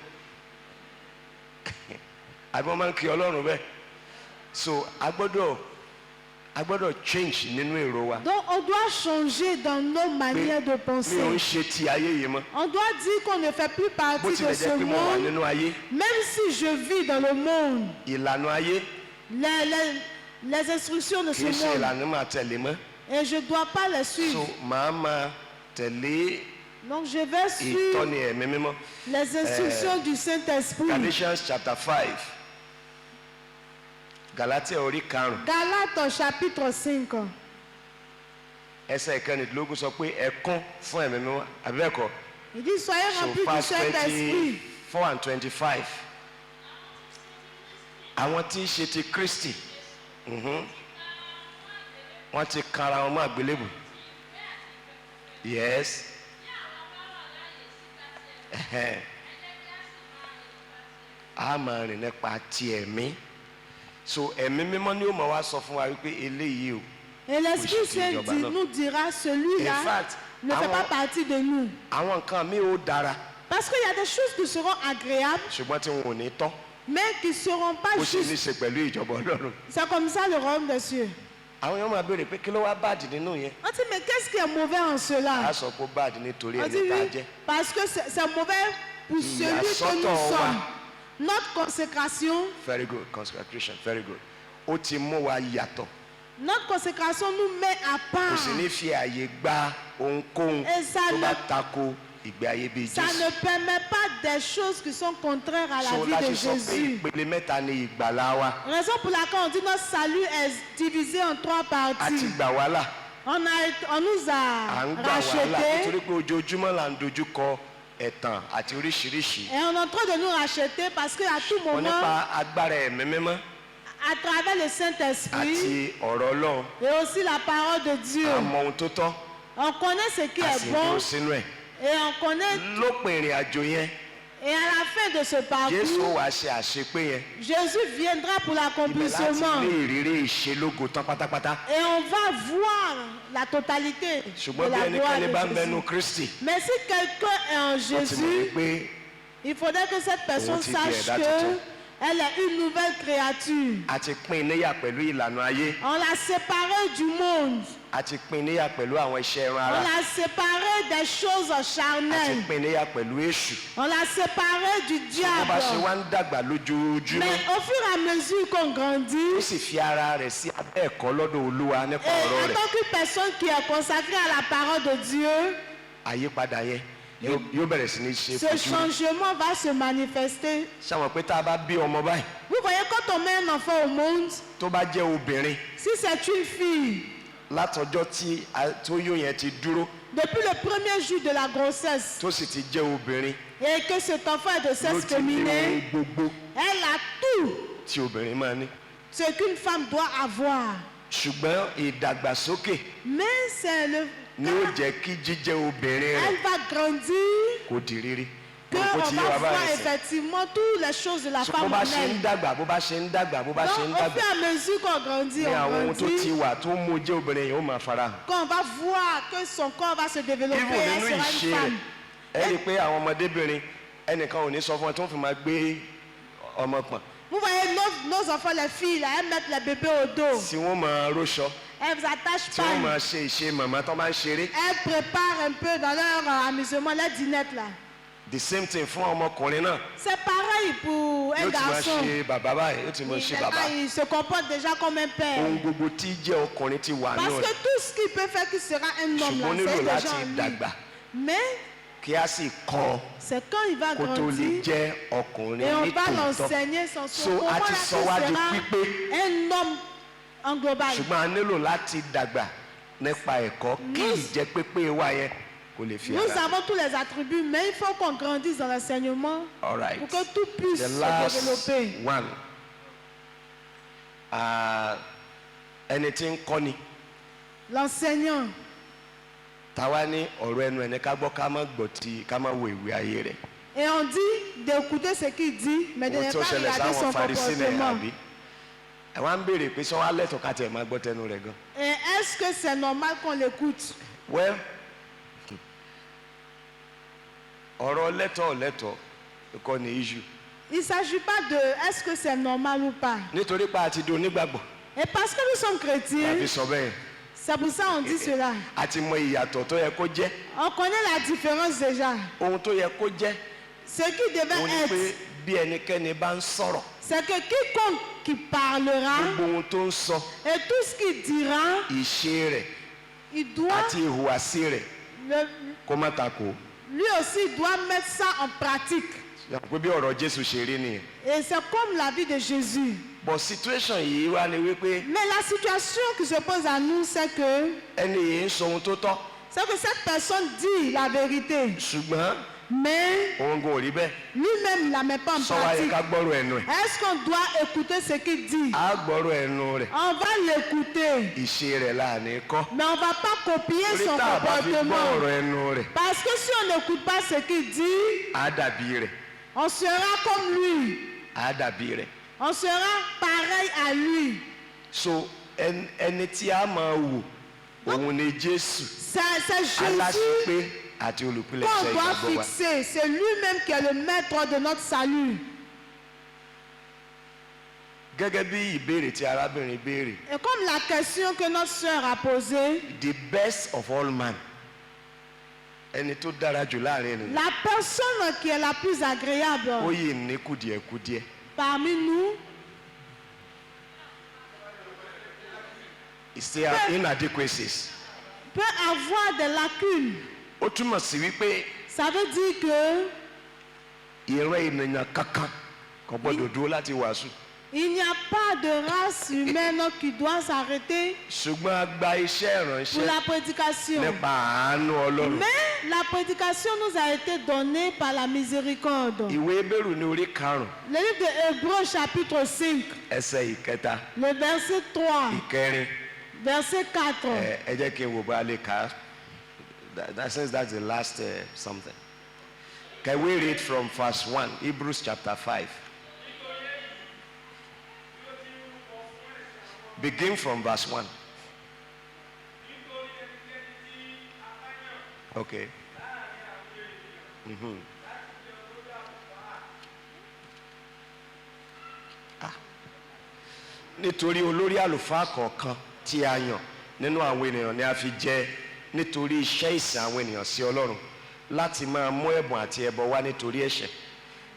Àbí wọ́n máa ń kí Ọlọ́run bẹ́ẹ̀. So a gbọ́dọ̀ change nínú èrò wa. Donc on doit changer dans nos manières de Mi ò ń penser. ṣe ti ayé yìí mọ́. On doit dire qu'on ne fait plus Bó partie de tilẹ̀ ce jẹ́ pé mo wà monde, nínú ayé. même si je vis dans le monde. Ìlànà ayé Les instructions de ce kì í ṣe monde, ìlànà máa tẹ̀lé mọ́. et je ne dois pas les So suivre. màá máa tẹ̀lé Donc je vais suivre ìtọ́ni ẹ̀mí mímọ́. les instructions du Saint-Esprit. Galatians chapter 5. Galatia orí 5 Galates chapitre 5. ẹsẹ̀ ìkẹrìndínlógún sọ pé ẹ kún fún ẹ̀mí mímọ́ àbẹ́ẹ̀kọ́. Il dit, soyez So remplis du verse Saint-Esprit. 24 and 25. Àwọn tí ń ṣe ti Kristi wọ́n ti kanra wọn mọ́ àgbélébù. Yes. A máa rìn nípa ti ẹ̀mí. So ẹ̀mí mímọ́ ni ó máa wá sọ fún wa wípé eléyìí o. Et l'Esprit Oui, Saint c'est nous dira, celui-là In fact, ne fait pas partie de nous. Àwọn nǹkan mi ò dára Parce qu'il y a des choses qui seront agréables, ṣùgbọ́n tí wọn ò ní tán. mais qui ne seront pas Ó sì ní í justes. ṣe pẹ̀lú ìjọba Ọlọ́run. C'est comme ça le royaume des cieux. Àwọn èèyàn máa béèrè pé kí ló wá báàdì nínú yẹn. On dit, mais qu'est-ce qui est mauvais en A cela? sọ pé báàdì nítorí On dit ẹni tá a oui, jẹ́. parce que c'est mauvais pour celui que Ìyàsọ́tọ̀ nous wa. sommes. Notre consécration, Very good consecration, very good. Ó ti mú wa yàtọ̀. notre consécration nous met à Kò sì part. ní fi àyè gba ohunkóhun Et ça tó ne- bá tako ìgbé ayé bíi Ça Jésù. ne permet pas des choses qui sont contraires à So la vie láti de sọ pé Jésus. ìpele mẹ́ta ni ìgbàlá wa. Raison pour laquelle on dit notre salut est divisé en 3 A ti parties. gbà wá là. On nous À a ń gbà wá là nítorí rachetés pé ojoojúmọ́ là ń dojú kọ ẹ̀tàn àti oríṣiríṣi. Et on est en train de nous racheter parce qu'à tout Wọ́n moment, nípa agbára ẹ̀mí mímọ́ à travers le Saint-Esprit àti ọ̀rọ̀ Ọlọ́run. et aussi la parole de Dieu, A mọ ohun tó tọ́, on connaît ce qui a est sì ń bon dúró sínú ẹ̀. et on connaît. Lópin ìrìn àjò yẹn, Et à la fin de ce Jésù parcours, wàá ṣe àṣepé yẹn. Jésus viendra pour Ibẹ̀ láti l'accomplissement. lé ìrírí ìṣelógo tán pátápátá. Et on va voir la totalité de Ṣùgbọ́n bí la gloire ẹnikẹ́ni bá ń de bẹnu Jésus. Kristi, Mais si quelqu'un est en ó ti mọ̀ Jésus, wípé il faudrait que cette personne Òun ti di sache ẹ̀dá tuntun. qu'elle est une nouvelle créature. a ti pín níyà pẹ̀lú ìlànà ayé, On l'a séparée du monde. a ti pín níyà pẹ̀lú àwọn iṣẹ́ ẹran On ara, l'a séparée des choses a ti charnelles. pín níyà pẹ̀lú èṣù. On l'a séparée du Bó bá ṣe diable. wá ń dàgbà lójoojúmọ́, Mais au fur et à mesure qu'on ó grandit, sì fi ara rẹ̀ sí abẹ́ ẹ̀kọ́ lọ́dọ̀ Olúwa nípa et ọ̀rọ̀ en rẹ̀. tant qu'une personne qui est consacrée à la parole de Dieu, Àyípadà yẹn yóò bẹ̀rẹ̀ sí ní ṣe ce fojú. changement va se manifester. Ṣàwọn pé tá a bá bí ọmọ báyìí, Vous voyez, quand on met un enfant au monde, tó bá jẹ́ obìnrin, si c'est une fille, látọjọ́ tó yóò yẹn ti dúró, depuis le premier jour de la grossesse, tó sì ti jẹ́ obìnrin, et que cet enfant est de ló sexe ti ní ohun féminin, gbogbo elle a tout tí obìnrin máa ní. ce qu'une femme doit avoir. Ṣùgbọ́n ìdàgbàsókè Mais c'est le... ni ó jẹ́ kí jíjẹ́ obìnrin rẹ̀ Elle va grandir, kó di rírí. qu'on Mo rò pé ó ti yé va wa voir báyìí sìn. effectivement toutes les choses de la So, bó femme bá en ṣe ń elle. dàgbà, bó bá ṣe ń dàgbà, bó bá Donc, ṣe au ń fur dàgbà, et à mesure qu'on grandit, ní àwọn ohun tó ti on grandit, wà tó mú jẹ́ obìnrin yìí ó máa fara hàn. quand on va voir que son corps va se développer, Even elle nínú sera ìṣe une rẹ̀, femme. ẹ rí i pé àwọn ọmọdébìnrin ẹnìkan ò ní sọ fún ẹ tó ń fi máa gbé ọmọ pọ̀n, Vous voyez, nos enfants, les filles, là, elles mettent les bébés au dos. tí wọ́n máa róṣọ, Elles attachent tí wọ́n pas. máa ṣe ìṣe màmá tó máa ń ṣeré. Elles préparent un peu dans leur amusement, les dînettes là. The same thing fún ọmọkùnrin náà, C'est pareil pour un yóò ti máa garçon. ṣe bàbá báyìí, yóò ti máa ṣe bàbá. Il se comporte déjà comme un père. Ohun gbogbo tí jẹ́ ọkùnrin ti wà Parce nínú que rẹ̀, tout ce qu'il peut faire qu'il sera un homme là, ṣùgbọ́n c'est nílò déjà láti en lui. dàgbà Mais kí a sì kọ́ c'est quand il va kó tó lè grandir jẹ́ ọkùnrin et on ní va tòótọ́. l'enseigner son So, comment a ti là sọ qu'il wá di sera pípé. un homme en global. Ṣùgbọ́n a nílò láti dàgbà nípa ẹ̀kọ́ kí ìjẹ́ pépé wa yẹn kò lè fi Nous ara. avons tous les attributs, mais il faut qu'on grandisse dans l'enseignement All right. pour que tout puisse The se last développer. one. Ẹni tí ń kọ́ni, L'enseignant. táwa ní ọ̀rọ̀ ẹnu ẹni ká gbọ́ ká má gbọ́ tí ká má wo ìwé ayé rẹ̀. Et on dit d'écouter ce qu'il dit, mais de Ohun ne tí ó pas ṣẹlẹ̀ regarder son sáwọn Farisí náà comportement. àbí. Ẹ wá ń béèrè pé sọ wá lẹ́tọ̀ọ́ ká tiẹ̀ máa gbọ́ tẹnu rẹ̀ gan. Et est-ce que c'est normal qu'on l'écoute? Well, ọ̀rọ̀ lẹ́tọ̀ọ́ kọ́ ni issue. Il ne s'agit pas de est-ce que c'est normal ou pas. Nítorí pa àti di onígbàgbọ́, Et parce que nous sommes chrétiens, tàbí sọ bẹ́ẹ̀. c'est pour ça qu'on dit cela. A ti mọ ìyàtọ̀ tó yẹ kó jẹ́. On connaît la différence déjà. Ohun tó yẹ kó jẹ́, Ce qui devait òun ni pé être, bí ẹnikẹ́ni bá ń sọ̀rọ̀, c'est que quiconque qui parlera gbogbo ohun tó ń sọ, et tout ce qu'il dira, ìṣe rẹ̀ il doit, àti ìhùwàsí rẹ̀ le- kó má takò. lui aussi il doit mettre ça en pratique. Yàtọ̀ pé bí ọ̀rọ̀ Jésù ṣe rí nìyẹn. Et c'est comme la vie de Jésus. But situation yìí wá ni wípé Mais la situation qui se pose à nous, c'est que ẹni yìí ń sọ ohun tó tọ́, cette personne dit la vérité, ṣùgbọ́n mais òun kò rí bẹ́ẹ̀. lui-même ne la met pas en Sọ wá yẹ pratique. ká gbọ́rọ̀ ẹnu ẹ̀. Est-ce qu'on doit écouter ce qu'il dit? Á gbọ́rọ̀ ẹnu rẹ̀, On va l'écouter, ìṣe rẹ̀ là ní kọ́. mais on ne va pas copier Torí son tá a bá fi gbọ́ comportement. ọ̀rọ̀ ẹnu rẹ̀, Parce que si on n'écoute pas ce qu'il dit, á dàbí rẹ̀, on sera comme lui. á dàbí rẹ̀. On sera pareil à lui. So ẹni tí a máa wò òun ni Jésù, C'est Jésus aláṣepé àti qu'on olùpilẹ̀ṣẹ̀ doit ìgbàgbọ́ wa. fixer. C'est lui-même qui est le maître de notre salut. Gẹ́gẹ́ bí ìbéèrè tí arábìnrin béèrè, Et comme la question que notre sœur a posée, the best of all man, ẹni tó dára jù láàrin ènìyàn, la personne qui est la plus ó agréable yìí ní kùdìẹ̀kudiẹ. parmi nous Still inadequacies. peut avoir des lacunes. Ó túmọ̀ sí wípé Ça veut dire que ìran ènìyàn kankan kò gbọdọ̀ dúró láti wàásù. Il n'y a pas de race humaine qui doit s'arrêter ṣùgbọ́n a gba iṣẹ́ pour ìránṣẹ́ la prédication. nípa àánú ọlọ́run. Mais la prédication nous a été donnée par la miséricorde. ìwé Hébérù ní orí 5 Le livre de Hébreux chapitre 5, ẹsẹ̀ ìkẹta le verset 3, ìkẹrin verset 4. ẹ jẹ́ kí n wò bá lè kà á. That says that's the last something. Can we read from verse 1, Hebrews chapter 5? Begin from verse 1. Okay. Nítorí olórí àlùfáà kọ̀ọ̀kan tí a yàn nínú àwọn ènìyàn ni a fi jẹ nítorí iṣẹ́ ìsìn àwọn ènìyàn sí Ọlọ́run láti máa mú ẹ̀bùn àti ẹbọ wá nítorí ẹ̀ṣẹ̀,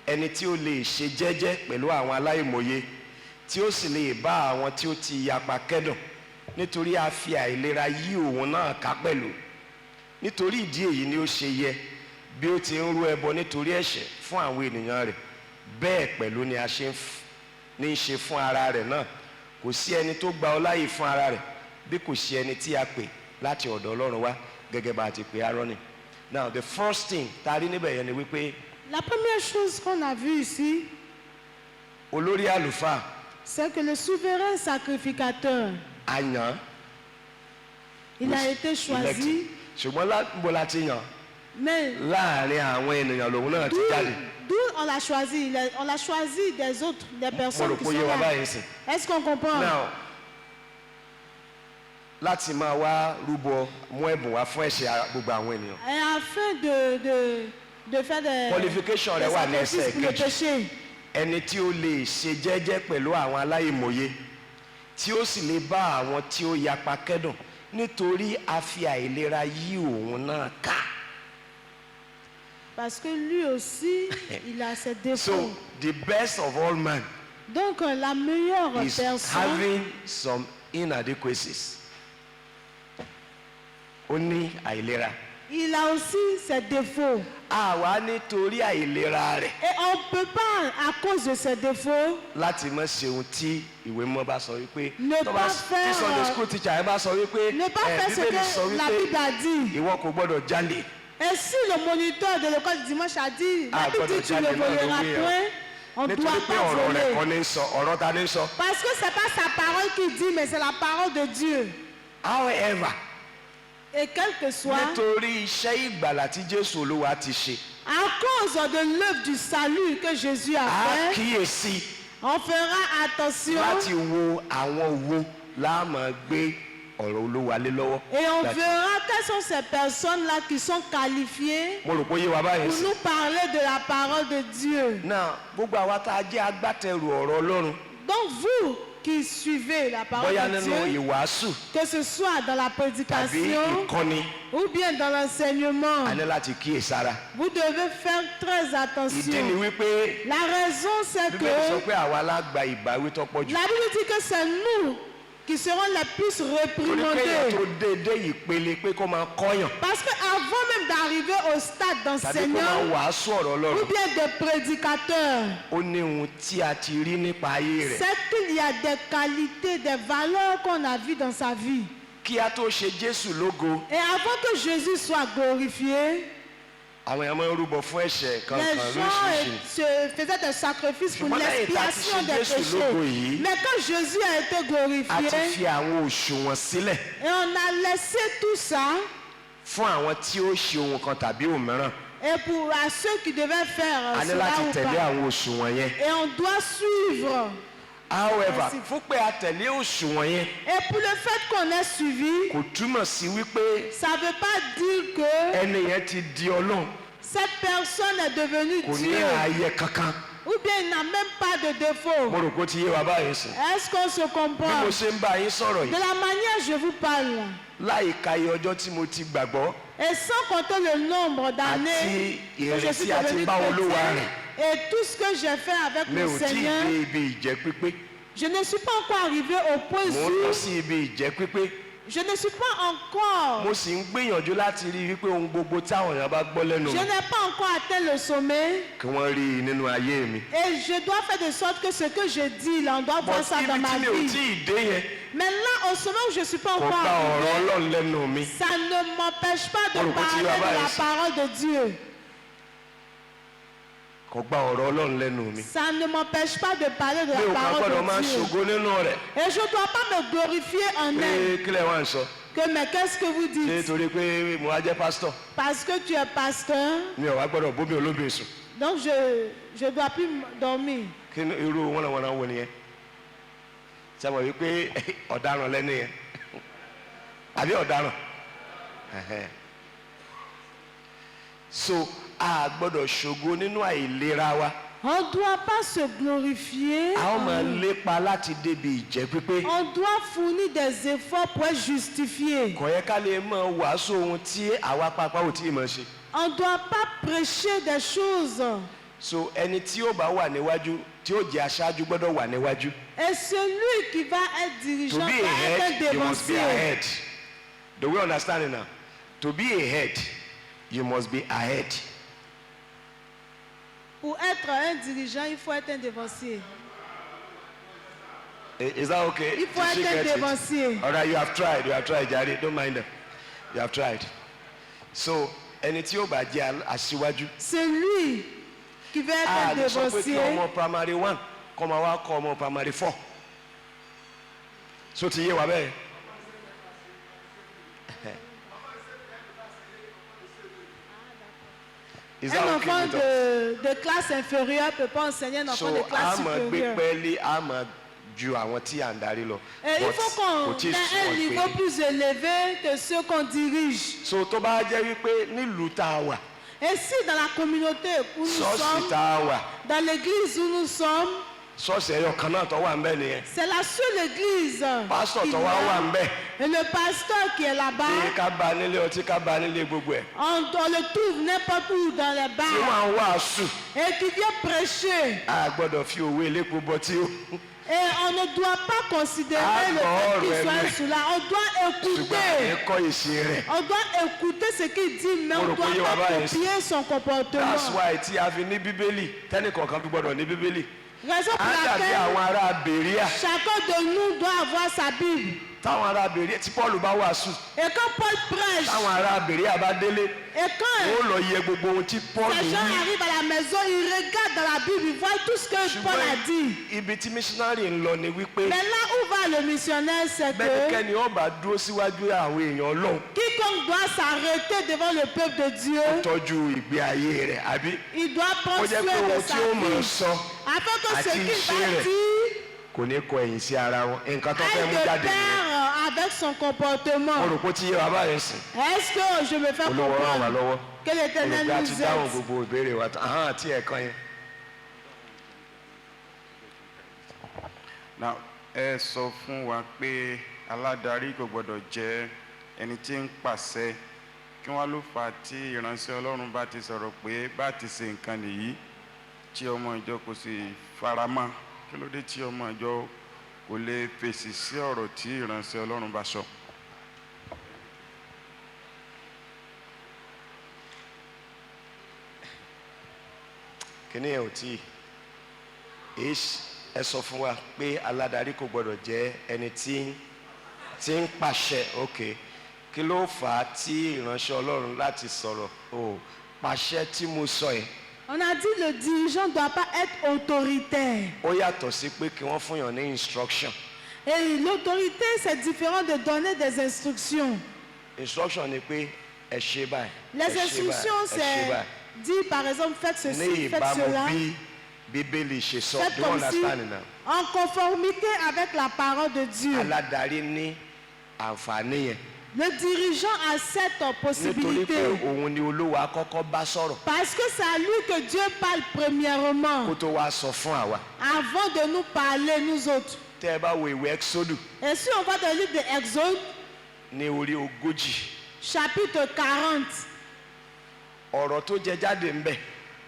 ẹni tí ó lè ṣe jẹ́jẹ́ pẹ̀lú àwọn aláìmọye tí ó sì lè bá àwọn tí ó ti yapa kẹ́dùn nítorí a fi àìlera yí òun náà ká pẹ̀lú. Nítorí ìdí èyí ni ó ṣe yẹ bí ó ti ń rú ẹbọ nítorí ẹ̀ṣẹ̀ fún àwọn ènìyàn rẹ̀, bẹ́ẹ̀ pẹ̀lú ni a ṣe ń ṣe fún ara rẹ̀ náà. Kò sí ẹni tó gba ọlá yìí fún ara rẹ̀ bí kò sí ẹni tí a pè láti ọ̀dọ̀ Ọlọ́run wá gẹ́gẹ́ bá a ti pè Áárónì. Now the first thing tá a rí níbẹ̀ yẹn ni wípé La première chose qu'on a vue ici, olórí àlùfáà c'est que le souverain sacrificateur, a yàn il a été choisi, ṣùgbọ́n lábò láti yàn mais láàrin àwọn ènìyàn lòun náà ti jáde. d'où on l'a choisi? On l'a choisi des autres, des Mo personnes rò qui pé sont yé wa là. báyìí sìn. Est-ce qu'on comprend? Now láti máa wá rúbọ mú ẹ̀bùn wá fún ẹ̀ṣẹ̀ gbogbo àwọn ènìyàn. Et afin de faire des Qualification rẹ̀ wà ní ẹsẹ̀ sacrifices pour le kejì. péché. Ẹni tí ó lè ṣe jẹ́jẹ́ pẹ̀lú àwọn aláìmọye tí ó sì lè bá àwọn tí ó yapa kẹ́dùn nítorí a fi àìlera yí òun náà ká. Parce que lui aussi, il a ses défauts. So the best of all men Donc la meilleure is personne, having some inadequacies. Ó ní àìlera. il a aussi ses défauts. Àwa nítorí àìlera rẹ̀ Et on ne peut pas, à cause de ses défauts, láti má ṣe ohun tí ìwé mímọ́ bá sọ wípé Ne tó pas tí faire, Sunday school teacher ẹ bá sọ wípé ne pas faire ce Bíbélì sọ que la wípé Bible a dit. ìwọ kò gbọ́dọ̀ jalè. Et si le moniteur de l'école du dimanche a dit, Ah, la Bible dit tu ne pardon, voleras oui, point, on ne doit Nítorí pé pas ọ̀rọ̀ rẹ̀ kọ́ voler. ní sọ ọ̀rọ̀ ta ní sọ. Parce que ce n'est pas sa parole qui dit, mais c'est la parole de Dieu. However, Et quel que soit, nítorí iṣẹ́ ìgbàlà tí Jésù Olúwa ti ṣe, à cause de l'œuvre du salut que Jésus a a fait, kíyèsí on fera attention láti wo àwọn wo láàmú gbé ọ̀rọ̀ Olúwa lé lọ́wọ́. et on Láti- verra quelles sont ces personnes-là qui sont qualifiées Mo rò pé ó yé wa báyìí pour sí. nous parler de la parole de Dieu. Náà gbogbo àwa tá a jẹ́ agbátẹrù ọ̀rọ̀ Ọlọ́run Donc vous qui suivez la parole bóyá de nínú Dieu, ìwàásù que ce soit dans la tàbí prédication ìkọ́ni, ou bien dans l'enseignement, a ní láti kíyèsára. vous devez faire très Ìdí ni attention. wípé La raison c'est Bíbélì sọ que pé àwa la gba ìbáwí tó pọ̀ jù. la Bible dit que c'est nous qui serons les plus Torí pé èèyàn réprimandés. tó dédé ìpele pé kó máa kọ́yàn Parce qu'avant même d'arriver au stade tàbí kó máa d'enseignant wàásù ọ̀rọ̀ ou Ọlọ́run, bien de prédicateur, ó ní ohun tí a ti rí nípa ayé rẹ̀. c'est qu'il y a des qualités, des valeurs qu'on a vues dans sa vie. Kí a tó ṣe Jésù lógo, Et avant que Jésus soit glorifié, àwọn èèyàn máa ń rúbọ fún ẹ̀ṣẹ̀ les kankan gens lóríṣiríṣi. se faisaient des sacrifices pour Ṣùgbọ́n lẹ́yìn tá a ti l'expiation ṣe des Jésù lógo péchés. yìí, Mais quand Jésus a été a ti glorifié, fi àwọn òṣùwọ̀n sílẹ̀ et on a laissé tout ça, fún àwọn tí ó ṣe ohun kan tàbí òmíràn. et pour à ceux qui devaient faire A ní cela láti ou tẹ̀lé pas, àwọn òṣùwọ̀n yẹn. et on doit suivre. However, Merci. fún pé a tẹ̀lé òṣùwọ̀n yẹn Et pour le fait qu'on ait suivi, kò túmọ̀ sí wípé ça ne veut pas dire que ẹni yẹn ti di Ọlọ́run, cette personne est devenue kò ní Dieu, ààyè kankan. ou bien il n'a même pas de défaut. Mo rò pé ó ti yé wa báyìí sìn. Est-ce qu'on se Bí comprend? mo ṣe ń bá yín sọ̀rọ̀ De yìí, la manière je vous parle, láìka iye ọjọ́ tí mo ti gbàgbọ́ et sans compter le nombre d'années àti que je ìrìn suis tí a ti devenu bá Olúwa chrétien, rìn, et tout ce que j'ai fait avec mi le ò tí ì Seigneur, dé ibi ìjẹ́ pípé. je ne suis pas encore arrivé au point Mo ń lọ où sí ibi ìjẹ́ pípé. Je ne suis pas encore. mo sì ń gbìyànjú láti rí wípé ohun gbogbo tí àwọn èèyàn bá gbọ́ lẹ́nu Je mi n'ai pas encore atteint le sommet. kí wọ́n rí i nínú ayé mi. Et je dois faire de sorte que ce que je dis, là, on doit voir but ça dans ibi ma tí mi ò tí vie. ì dé yẹn Mais là, au sommet où je ne suis pas kò encore gba ọ̀rọ̀ arrivé, ọlọ́run lẹ́nu mi. ça ne m'empêche pas de Olùkọ́ tí parler wàá de báyìí la sí. parole de Dieu. kò gba ọ̀rọ̀ ọlọ́run lẹ́nu mi. Ça ne m'empêche pas de parler de mi ò la kàn parole gbọ́dọ̀ máa de Dieu. ṣògo nínú rẹ̀ Et je ne dois pas me glorifier en pé elle. kílẹ̀ wá ń sọ. Que, mais qu'est-ce que vous ṣé dites? torí pé mo wá jẹ́ pásítọ̀ Parce que tu es pasteur, mi ò wá gbọ́dọ̀ bómi olóbìn sùn. donc je ne dois plus dormir. kí ni irú wọ́nàwọ́nà wo nìyẹn. ṣé mo wí pé ọ̀daràn lẹ́nu yẹn àbí ọ̀daràn. so a gbọ́dọ̀ ṣògo nínú àìlera wa. On ne doit pas se glorifier. a ó máa lépa láti débi ìjẹ́ pípé. On doit fournir des efforts pour être justifié. kò yẹ ká lè máa wàásù ohun tí àwa pápá ò tí ì máa ṣe. On ne doit pas prêcher des choses. so ẹni tí ó bá wà níwájú tí ó jẹ́ aṣáájú gbọ́dọ̀ wà níwájú. Et celui qui va être to dirigeant be a va être head you must be dévancier. ahead. do we understand it now? to be a head you must be ahead. Pour être un dirigeant, il faut être un dévancier. Is that okay? Il faut Did she être un get it? dévancier. All right, you have tried, Jare, don't mind them. You have tried. So ẹni tí ó bá jẹ́ aṣíwájú. Celui qui va être un lè sọ pé kí dévancier. ọmọ primary 1 kọ́ máa wá kọ́ ọmọ primary 4. so ti yé wa bẹ́ẹ̀. Is that Un okay enfant with us? de classe inférieure ne peut pas enseigner un enfant So de classe a máa gbé supérieure. pẹ́ẹ́lí a máa ju àwọn tí à ń darí lọ. Et il But faut kò qu'on tí ì ait un sún niveau wọn pé. plus élevé que ceux qu'on dirige. So tó bá jẹ́ wípé nílùú tá a wà Et si dans la communauté où nous ṣọ́ọ̀ṣì sommes, tá a wà dans l'église où nous sommes, ṣọ́ọ̀ṣì ẹyọ kan náà tó wà ń bẹ̀ nìyẹn. c'est la seule église. pásítọ̀ qu'il tó y wá wà a. ń bẹ̀. Et le pasteur qui est bí là-bas, ká bá a nílé ọtí ká bá a nílé gbogbo ẹ̀. on le trouve n'importe où dans les tí bars. wọ́n á wàásù Et qui vient prêcher. a gbọ́dọ̀ fi òwe elépo bọ́ tí ó. Et on ne doit pas considérer Ah, le bon, fait qu'il ouais, soit ouais. sous là. On doit ṣùgbọ́n écouter. ẹ̀kọ́ ìṣe rẹ̀. On doit écouter ce qu'il dit, mais Mo on rò ne doit pé yé wa pas báyìí sí. copier son that's comportement. why tí a fi ní bíbélì tẹ́nìkọ̀ọ̀kan fi gbọ́dọ̀ ní bíbélì. Raison pour á dàbí laquelle àwọn ará bèríà chacun de nous doit avoir sa Bible. táwọn ará bèríà tí Paul bá wàásù Et quand Paul prêche, táwọn ará bèríà bá délé et quand ó lọ yẹ gbogbo ohun tí Paul ces gens wí. arrivent à la maison, ils regardent dans la Bible, ils voient tout ce que Paul a dit. ibi tí missionary ń lọ ni wípé Mais là où va le missionnaire, c'est que bẹ́nikẹ́ni ó bá dúró síwájú àwọn èèyàn Ọlọ́run quiconque doit s'arrêter devant le peuple de Dieu, tọ́jú ìgbé ayé rẹ̀ àbí il doit ó prendre jẹ́ soin pé de ohun sa tí ó mọ̀ ọ́ vie. sọ Afin que ce àti qu'il ìṣe va rẹ̀ dire kò ní kọ ẹ̀yìn sí ara wọn nǹkan tó fẹ́ aille mú de jáde nìyẹn. pair avec son comportement. mo rò pé ó ti yé wa báyìí sìn Est-ce que je me fais Olúwa ràn wá comprendre lọ́wọ́ que l'Éternel olùgbé àti nous dáhùn aide? gbogbo ìbéèrè wa tán ahọ́n àti ẹ̀kan yẹn. Now, ẹ sọ fún wa pé aládarí kò gbọdọ̀ jẹ́ ẹni tí ń pàṣẹ kí wọ́n ló fà á tí ìránṣẹ́ Ọlọ́run bá ti sọ̀rọ̀ pé bá ti ṣe nǹkan nìyí tí ọmọ ìjọ kò sì faramọ́ kí ló dé tí ọmọ ìjọ kò lè fèsì sí ọ̀rọ̀ tí ìránṣẹ́ Ọlọ́run bá sọ. kíní ẹ̀ ò tí ẹ sọ fún wa pé aládarí kò gbọdọ̀ jẹ́ ẹni tí ń pàṣẹ ok kí ló fà á tí ìránṣẹ́ Ọlọ́run láti sọ̀rọ̀ o pàṣẹ tí mo sọ yẹn On a dit le dirigeant ne doit pas être autoritaire. ó yàtọ̀ sí pé kí wọ́n fún yàn ní instruction Et l'autorité, c'est différent de donner des instructions. instruction ni pé ẹ ṣe báyìí Les ẹ ṣe instructions, báyìí, ẹ ṣe c'est báyìí. dire par exemple, faites ní ceci, faites ìbámu cela. bí bíbélì ṣe sọ Faites do you comme si, understand it now? en conformité avec la parole de Dieu. aládarí ní àǹfààní yẹn Le dirigeant a cette nítorí possibilité. pé òun ni olówó àkọ́kọ́ bá sọ̀rọ̀ Parce que c'est à lui que Dieu parle premièrement, kó tó wá sọ fún àwa. avant de nous parler, nous autres. tẹ́ ẹ bá wo ìwé Exodus Et si on va dans le livre de Exode, ní orí 40 chapitre 40, ọ̀rọ̀ tó jẹ jáde ń bẹ̀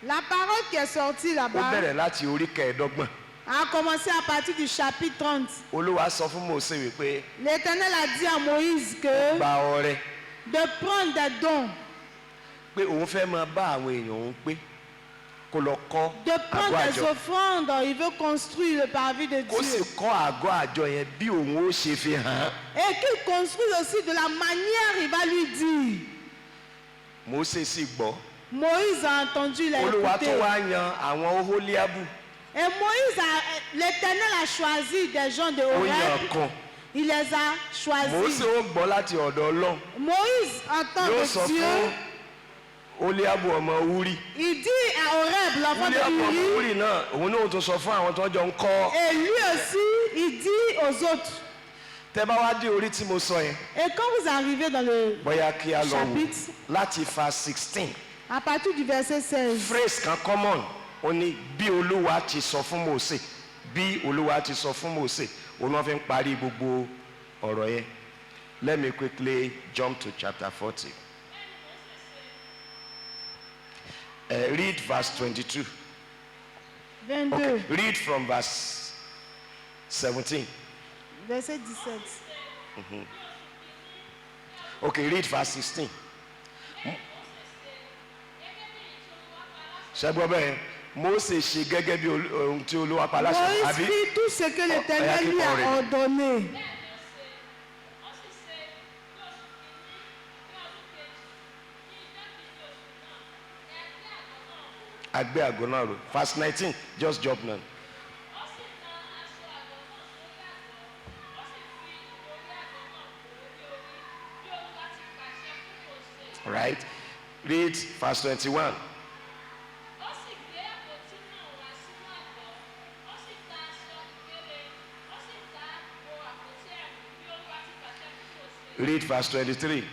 la parole qui est sortie ó là-bas, bẹ̀rẹ̀ láti orí 25. A commencé à partir du chapitre 30. olúwa sọ fún Mósè wípé L'Éternel a dit à Moïse que gba ọrẹ de prendre des dons, pé òun fẹ́ máa bá àwọn èèyàn òun pé kó lọ kọ́ de prendre àgọ́ des àjọ offrandes. Il veut construire le parvis de kó sì Dieu. kọ́ àgọ́ àjọ yẹn bí òun ó ṣe fi hàn án. Et qu'il construise aussi de la manière, il va lui dire. Mósè sì gbọ́. Moïse a entendu, il a olúwa écouté. tó wá yan àwọn Oholiabu Et Moïse, l'Éternel a choisi des gens de ó yan Horeb. kan. Il les a choisis. Mósè ó gbọ́ láti ọ̀dọ̀ Ọlọ́run Moïse entend yóò de sọ Dieu. fún Oholiabu ọmọ Uri. Il dit à Horeb, l'enfant Oholiabu de ọmọ Uri. Uri náà òun náà tó sọ fún àwọn tó jọ ń kọ́. Et lui aussi, il dit aux autres. tẹ́ bá wá dé orí tí mo sọ yẹn Et quand vous arrivez dans le bóyá kí a lọ wò chapitre, láti verse 16 à partir du verset 16, phrase kan common ó ní bí olúwa ti sọ fún Mósè bí olúwa ti sọ fún Mósè òun náà fi ń parí gbogbo ọ̀rọ̀ yẹn. Let me quickly jump to chapter 40. Read verse 22. 22, Okay. Read from verse 17. verset 17. Okay, read verse 16. ṣẹ́gbọ́n bẹ́ẹ̀ Mósè ṣe gẹ́gẹ́ bí ohun tí olúwa pa láṣẹ Moïse àbí fit tout ce que l'Éternel lui Ọ̀rẹ́. a ordonné. àgbẹ̀ àgọ́ náà rò verse 19 just jump now. Right, read verse 21. Read verse 23.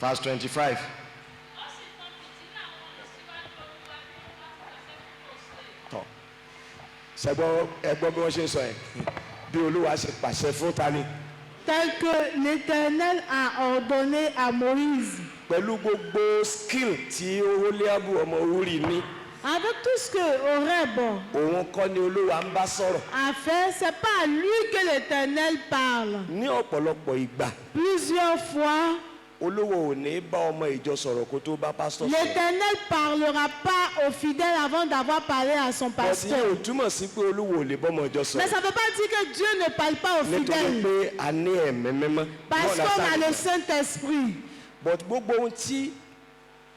Verse 25. Tọ́ ṣẹ́gbọ́n ẹgbọ́n bí wọ́n ṣe ń sọ yẹn bí olúwa ṣe pàṣẹ fún tani Tel que l'Éternel a ordonné à Moïse. pẹ̀lú gbogbo skill tí Oholiabu ọmọ Uri ní Avec tout ce que Horeb òun kọ́ ni olúwa ń bá sọ̀rọ̀ a fait, c'est pas à lui que l'Éternel parle. ní ọ̀pọ̀lọpọ̀ ìgbà Plusieurs fois, olówó ò ní bá ọmọ ìjọ sọ̀rọ̀ kó tó bá pásítọ̀ sọ̀rọ̀. l'Éternel parlera pas aux fidèles avant d'avoir parlé à son bọ́sí pasteur. yẹn ò túmọ̀ sí pé olówó ò lè bọ́mọ ìjọ Mais sọ̀rọ̀ ça ne veut pas dire que Dieu ne parle pas aux nítorí fidèles. pé a ní ẹ̀mí mímọ́. Parce You qu'on a understand? le Saint-Esprit. But gbogbo ohun tí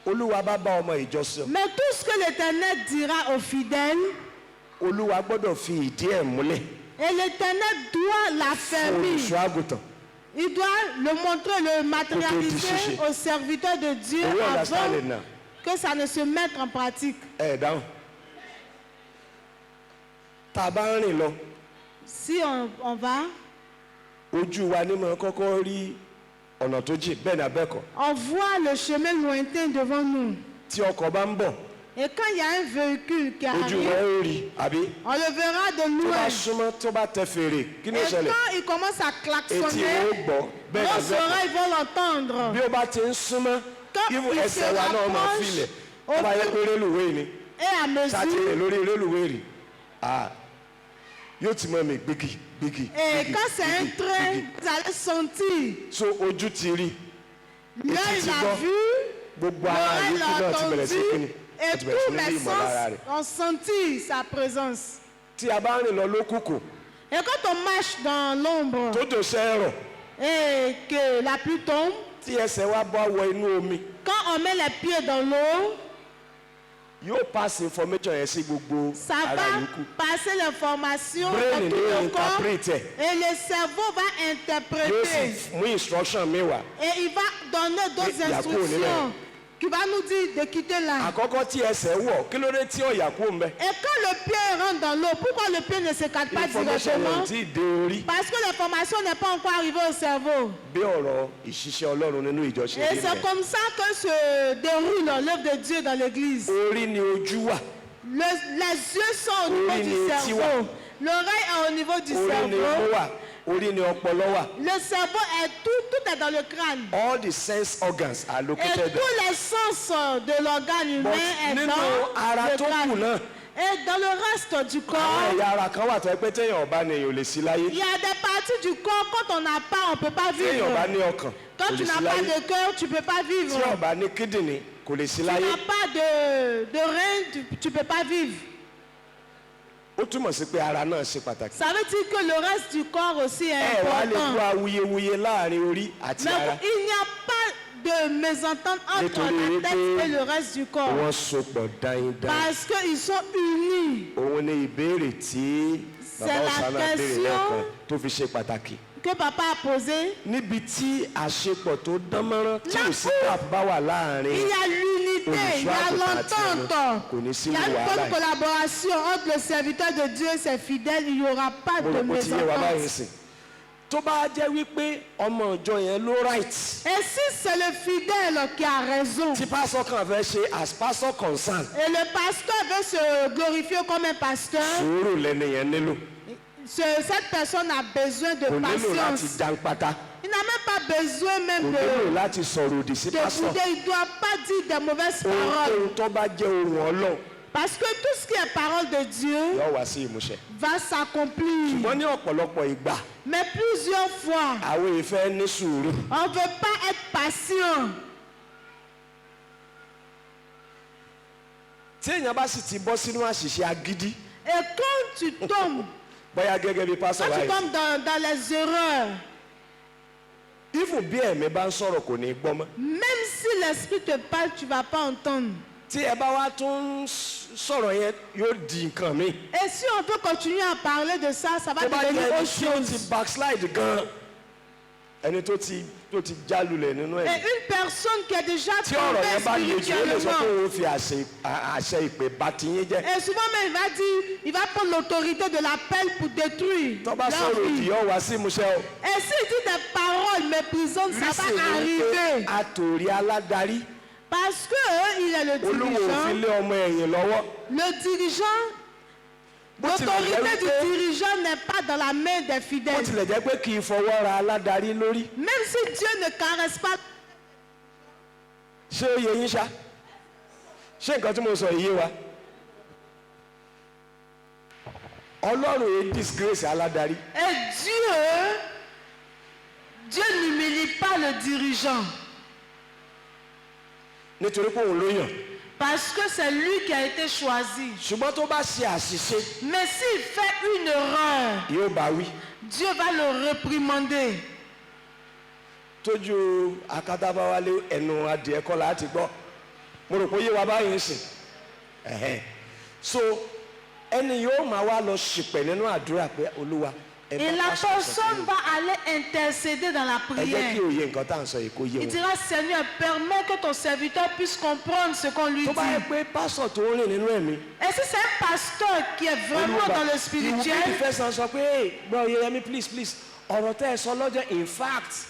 olúwa bá bá ọmọ ìjọ sọ Mais tout ce que l'Éternel dira aux fidèles, olúwa gbọ́dọ̀ fi ìdí ẹ̀ múlẹ̀ et l'Éternel doit fún l'affermir. olùṣọ́ àgùntàn. Il doit le montrer, le matérialiser aux serviteurs de Dieu We understand it avant now. que ça ne se mette en pratique. ẹ dáhùn tá a bá ń rìn lọ Si on va, ojú wa ní mọ kọ́kọ́ rí ọ̀nà tó jìn bẹ́ẹ̀ ni abẹ́kọ̀ on voit le chemin lointain devant nous. tí ọkọ̀ bá ń bọ̀ Et quand il y a un véhicule qui ojú wa arrive, ń rí àbí on le verra de tó bá loin. súnmọ́ tó bá tẹ fèrè kí ni ó Et ṣẹlẹ̀ quand il commence à etí klaxonner, ó gbọ́ bẹ́ẹ̀ ni nos abẹ́kọ̀ oreilles vont l'entendre. bí ó bá ti ń súnmọ́ Quand kí il ẹsẹ̀ se wa náà máa rapproche, filẹ̀ au tó bá yẹ fur- pé rélùwéè ni Et à ṣáàtì rẹ̀ mesure, lórí rélùwéè rí yóò ti mọ̀ mi gbígi gbígi et gbígi, quand c'est un gbígi, train, gbígi. vous allez sentir. so ojú ti rí L'œil ti l'a gbọ́. vu, gbogbo ara l'oreille yòókù l'a náà ti bẹ̀rẹ̀ sí kíni entendu, et ó ti bẹ̀rẹ̀ sí tous ní rí les ìmọ̀lára sens rẹ̀ ont senti sa présence. tí a bá ń rìn lọ lókùnkùn Et quand on marche dans l'ombre tó dò sẹ́rọ̀ et que la pluie tombe, tí ẹsẹ̀ wa bá wọ inú omi quand on met les pieds dans l'eau, yóò pass information yẹn sí gbogbo ça ara va yòókù passer l'information brain dans ni tout yóò le corps interpret ẹ̀ et le cerveau va yóò interpréter sì mú instruction mi wá et il va donner d'autres Il y a quoi, on est là? instructions qui va nous dire de quitter là. àkọ́kọ́ tí ẹsẹ̀ wọ̀ kí ló dé tí ọ̀yà kú ń bẹ Et quand le pied rentre dans l'eau, pourquoi le pied ne s'écarte pas information yẹn directement? ò tí ì dé orí Parce que l'information n'est pas encore arrivée au cerveau. bí ọ̀rọ̀ ìṣiṣẹ́ Ọlọ́run nínú ìjọ ṣe Et rí c'est nìyẹn. comme ça que se déroule l'œuvre de Dieu dans l'église. orí ni ojú wà Les yeux sont au niveau Orí ni du etí wà. cerveau. L'oreille est au niveau du orí ni imú cerveau. wà orí ni ọpọlọ wà. Le cerveau est tout est dans le crâne. All the sense organs are Et located there. tous les sens de l'organe humain est nínú dans ara le tó kù crâne. náà, Et dans le reste du àwọn corps, ẹ̀yà ara kan wà tó ẹ pé téèyàn ọba ni èèyàn ò lè sí láyé. il y a des parties du corps, quand on n'a pas, on ne peut pas téèyàn ọba vivre. ní ọkàn kò Quand lè tu sí n'as pas láyé. de cœur, tu ne peux pas vivre. tí ọba ní kíndìnrín kò lè sí Tu láyé. n'as pas de rein, tu ne peux pas vivre. ó túmọ̀ sí pé ara náà ṣe pàtàkì. Ça veut dire que le reste du corps aussi est ẹ wá lè important. kó awuyewuye láàrin orí àti Mais ara. il n'y a pas de mésentente entre Nítorí la tête wípé et le reste du corps. wọ́n sopọ̀ dáindáin. Parce qu'ils sont unis. òun ni ìbéèrè tí C'est bàbá la ọ̀sánà béèrè question lẹ́ẹ̀kan tó fi ṣe pàtàkì. Que papa a posé. níbi tí àṣepọ̀ tó dán mọ́rán tí Là ò sí où tap bá wà láàrin Il y a l'unité, il y a l'entente. kò ní sí Il y a une wàhálà bonne yìí. collaboration entre le serviteur de Dieu et ses fidèles. Il n'y aura pas mo de rò pé ó ti yé wa báyìí mésentente. sìn. tó bá jẹ́ wípé ọmọ ìjọ yẹn ló right. Et si c'est le fidèle qui a raison, tí pásọ kan fẹ́ ṣe as pastor concern. et le pasteur veut se glorifier comme un pasteur, sùúrù lẹni yẹn nílò. cette personne a besoin de kò nílò láti patience. jàǹpátá. Il n'a même pas besoin kò même nílò de láti sọ̀rọ̀ òdì sí pásọ. bouder. Il ne doit pas dire des mauvaises paroles. ohun tó bá jẹ́ ohun ọlọ́run Parce que tout ce qui est parole de Dieu yóò wá sí ìmúṣẹ. va s'accomplir. ṣùgbọ́n ní ọ̀pọ̀lọpọ̀ ìgbà Mais plusieurs fois, àwọn ìfẹ́ ní sùúrù. on ne veut pas être patient. tí èèyàn bá sì ti bọ́ sínú àṣìṣe agídí Et quand tu tombes, bóyá gẹ́gẹ́ bí pásọ quand tu láì tombes dans les erreurs, even bí ẹ̀mí bá ń sọ̀rọ̀ kò ní gbọ́ mọ́. même si l'esprit te parle, tu ne vas pas entendre. tí ẹ bá wá tún sọ̀rọ̀ yẹn yóò di nǹkan mi. Et si on veut continuer à parler de ça, ça va tó bá jẹ́ devenir ẹni autre tí ó ti chose. backslide gan ẹni tó ti jálulẹ̀ nínú Et ẹ̀. une personne qui est déjà tí ọ̀rọ̀ tombée yẹn bá le jù ó lè sọ pé spirituellement, òun fi àṣẹ ìpè bá ti yín jẹ́. et souvent même il va dire, il va prendre l'autorité de l'appel pour détruire tó bá leur sọ̀rọ̀ òdì vie. yóò wá sí ìmúṣẹ o. Et s'il dit des paroles méprisantes, ça lísìn va ní pé arriver. àtòrí aládarí Parce que il est le olúwo òfin dirigeant. lé ọmọ ẹ̀yìn lọ́wọ́. Le dirigeant, Bó tilẹ̀ jẹ́ l'autorité du wípé- dirigeant n'est pas dans la main des bó fidèles. tilẹ̀ jẹ́ pé kì í fọwọ́ ra aládarí lórí. Même si Dieu ne caresse pas, ṣé ó yẹ yín ṣá ṣé nǹkan tí mo sọ yìí yé wa. ọlọ́run yẹn disgrace aládarí. et Dieu n'humilie pas le dirigeant. nítorí pé òun ló yàn. Parce que c'est lui qui a été choisi. ṣùgbọ́n tó bá ṣe àṣìṣe Mais s'il fait une erreur, yóò bá wí. Dieu va le réprimander. tójú akatabawalé ẹnu adìẹ kọ́ láti gbọ́ mo rò pé yé wa báyìí ń sìn. so ẹni yóò máa wá lọ ṣìpẹ̀ nínú àdúrà pé olúwa ẹ Et bá la pásítọ̀ personne sọ̀rọ̀. va aller intercéder dans la ẹ jẹ́ kí prière. òye nǹkan tá à ń sọ yìí kó yé Il wọn. dira, Seigneur, permets que ton serviteur puisse comprendre ce qu'on lui tó bá yẹ dit. pé pásítọ̀ tó ń rìn nínú ẹ̀mí. Et si c'est un pasteur qui est vraiment dans le spirituel, ìwúrí ìfẹ́ san sọ pé hey bro Yeyemi please ọ̀rọ̀ tẹ́ ẹ sọ lọ́jọ́ in fact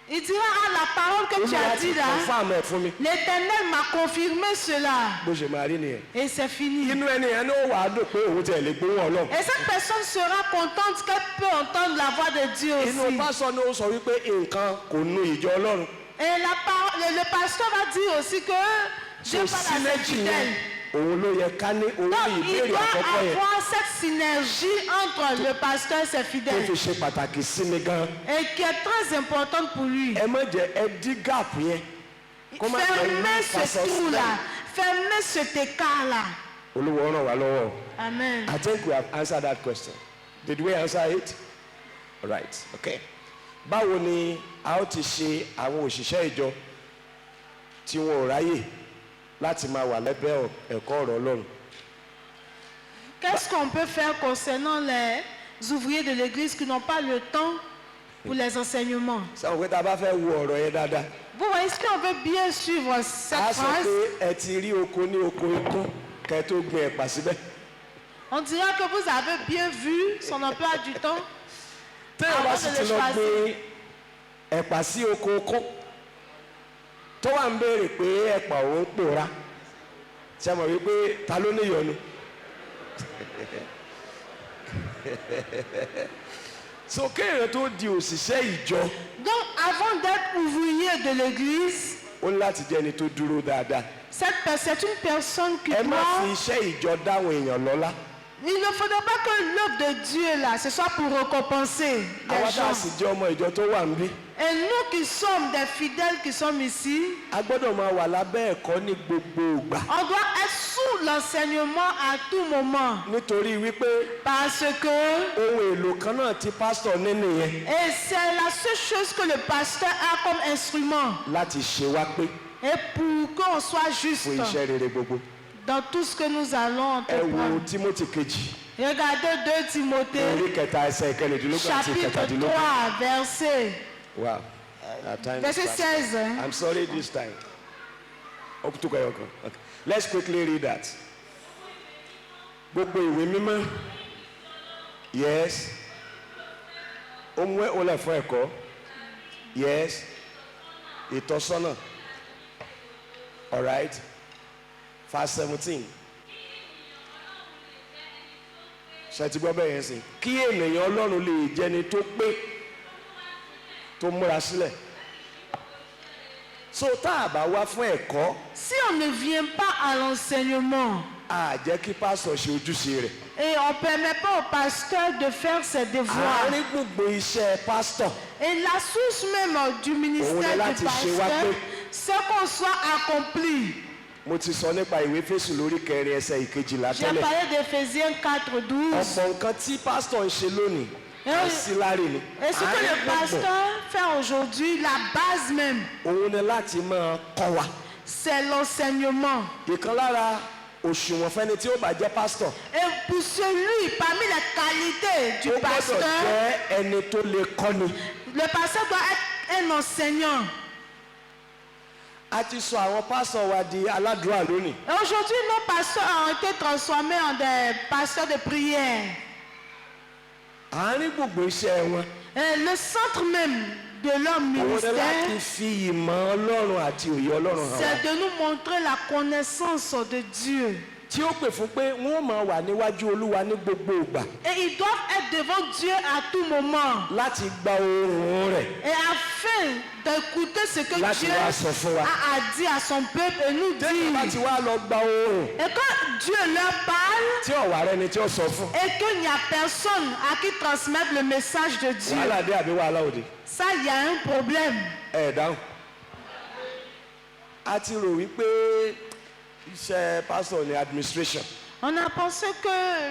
il dira, ah, la parole que tu olúwa as ti dit là, confirm ẹ̀ fún mi. l'Éternel m'a confirmé cela. bó ṣe máa rí nìyẹn. Et c'est fini. inú ẹni yẹn ló wà á dùn pé òun tẹ̀ lè gbóhùn ọlọ́run. Et cette personne sera contente qu'elle peut entendre la voix de Dieu inú aussi. pásọ ni ó sọ wípé nǹkan kò nu ìjọ ọlọ́run. Et le pasteur va dire aussi que Dieu so parle à ses synergy yẹn fidèles. òun ló yẹ ká ní òun Donc ní il ìbéèrè doit àkọ́kọ́ yẹn avoir cette synergie entre le pasteur et ses tó fidèles fi ṣe pàtàkì sí mi gan. et qui est très importante pour lui. ẹ má jẹ ẹ dí gap yẹn. kó má jẹ Fermez ní ce pásọ trou-là, sílẹ̀. fermez cet écart-là. olúwo ràn wá lọ́wọ́. Amen. I think we have answered that question. Did we answer it? All right. Okay. Báwo ni a ó ti ṣe àwọn òṣìṣẹ́ ìjọ tí wọn ò ráyè láti máa wà lẹ́bẹ̀ẹ́ ẹ̀kọ́ ọ̀rọ̀ Ọlọ́run? Qu'est-ce qu'on peut faire concernant les ouvriers de l'église qui n'ont pas le temps pour les enseignements? Sáwọn pé tá a bá fẹ́ wo ọ̀rọ̀ yẹn dáadáa. Vous voyez, est-ce qu'on veut bien suivre cette A sọ phrase? pé ẹ ti rí oko ní oko ikún kẹ́ ẹ tó gbin ẹ̀pà síbẹ̀. On dira que vous avez bien vu son emploi du temps. Téèyàn bá Avant sì de ti le lọ choisir. gbin ẹ̀pà sí oko ikún tó wà ń béèrè pé ẹ̀pà òun pòórá. Ṣé ẹ mọ̀ wípé ta ló níyọnu? so kéèyàn tó di òṣìṣẹ́ ìjọ. Donc avant d'être ouvrier de l'église, ó ní láti jẹ́ ẹni tó dúró dáadáa. c'est une personne qui ẹ má fi doit... iṣẹ́ ìjọ dáwọn èèyàn lọ́lá. Il ne faudrait pas que l'œuvre de Dieu là, ce soit pour récompenser les àwa tá a gens. sì jẹ́ ọmọ ìjọ tó wà níbí. Et nous qui sommes des fidèles qui sommes ici, a gbọ́dọ̀ máa wà lábẹ́ ẹ̀kọ́ ní gbogbo ìgbà. on doit être sous l'enseignement à tout moment. nítorí wípé Parce que, ohun èlò kan náà tí pásítọ̀ ní nìyẹn. et c'est la seule chose que le pasteur a comme instrument, láti ṣe wá pé et pour qu'on soit juste fún iṣẹ́ rere gbogbo. dans tout ce que nous allons ẹ wo entreprendre. Tímótì kejì. Regardez 2 Timothée, orí kẹta ẹsẹ̀ ìkẹrìndínlógún àti chapitre ìkẹtàdínlógún. 3, verset, wow our time is verset fast. 16. Hein? I'm sorry this time. Okay. Let's quickly read that. Gbogbo ìwé mímọ́. Yes. Ohun olè fún ẹ̀kọ́. Yes. Ìtọ́sọ́nà. All right. Verse 17. Ṣé ti gbọ́ bẹ́ẹ̀ yẹn sìn? Kí ènìyàn Ọlọ́run lè jẹni tó pé tó múra sílẹ̀. So tá a bá wá fún ẹ̀kọ́. Si on ne vient pas à l'enseignement, a jẹ́ kí pásítọ̀ ṣe ojúṣe rẹ̀. et on ne permet pas au pasteur de faire ses devoirs. àárín gbogbo iṣẹ́ pásítọ̀. Et la source même du ministère Òun ni du láti ṣe wá pasteur, pé. c'est qu'on soit accompli. mo ti sọ nípa ìwé Éfésù lórí 4 ẹsẹ̀ 12 J'ai tẹ́lẹ̀. parlé d'Éphésiens 4:12. ọ̀pọ̀ nǹkan tí pásítọ̀ ń ṣe lónìí Et àṣìláre ni. et ce que Àárín le gbogbo pasteur fait aujourd'hui, la base même, òun ni láti máa kọ́ wa. c'est l'enseignement. ìkan lára òṣùwọ̀n fẹ́ni tí ó bá jẹ́ pásítọ̀. Et pour celui, parmi les qualités du ó gbọ́dọ̀ pasteur, jẹ́ ẹni tó lè kọ́ni. le pasteur doit être un enseignant. a ti sọ àwọn pásítọ̀ wa di aládùúrà lónìí. Et aujourd'hui, nos pasteurs ont été transformés en des pasteurs de prière. àárín gbogbo iṣẹ́ wọn. Et le centre même de leur òun ni ministère, láti fi ìmọ̀ Ọlọ́run àti òye Ọlọ́run hàn wá. c'est de nous montrer la connaissance de Dieu. tí ó pè fún pé wọ́n máa wà níwájú Olúwa ní gbogbo ìgbà. Et ils doivent être devant Dieu à tout moment. láti gba ohùn rẹ̀. Et afin d'écouter ce que Láti Dieu wá sọ fún wa. a dit à son peuple et nous tẹ́lẹ̀ bá ti dit. wá lọ gba ohùn. Et quand Dieu leur parle, tí ọ̀wà rẹ ni tí ó sọ fún. et qu'il n'y a personne à qui transmettre le message de Dieu, wàhálà dé àbí wàhálà òde. ça, il y a un problème. ẹ dáhùn. a ti rò wípé iṣẹ́ pásítọ̀ ni administration. On a pensé que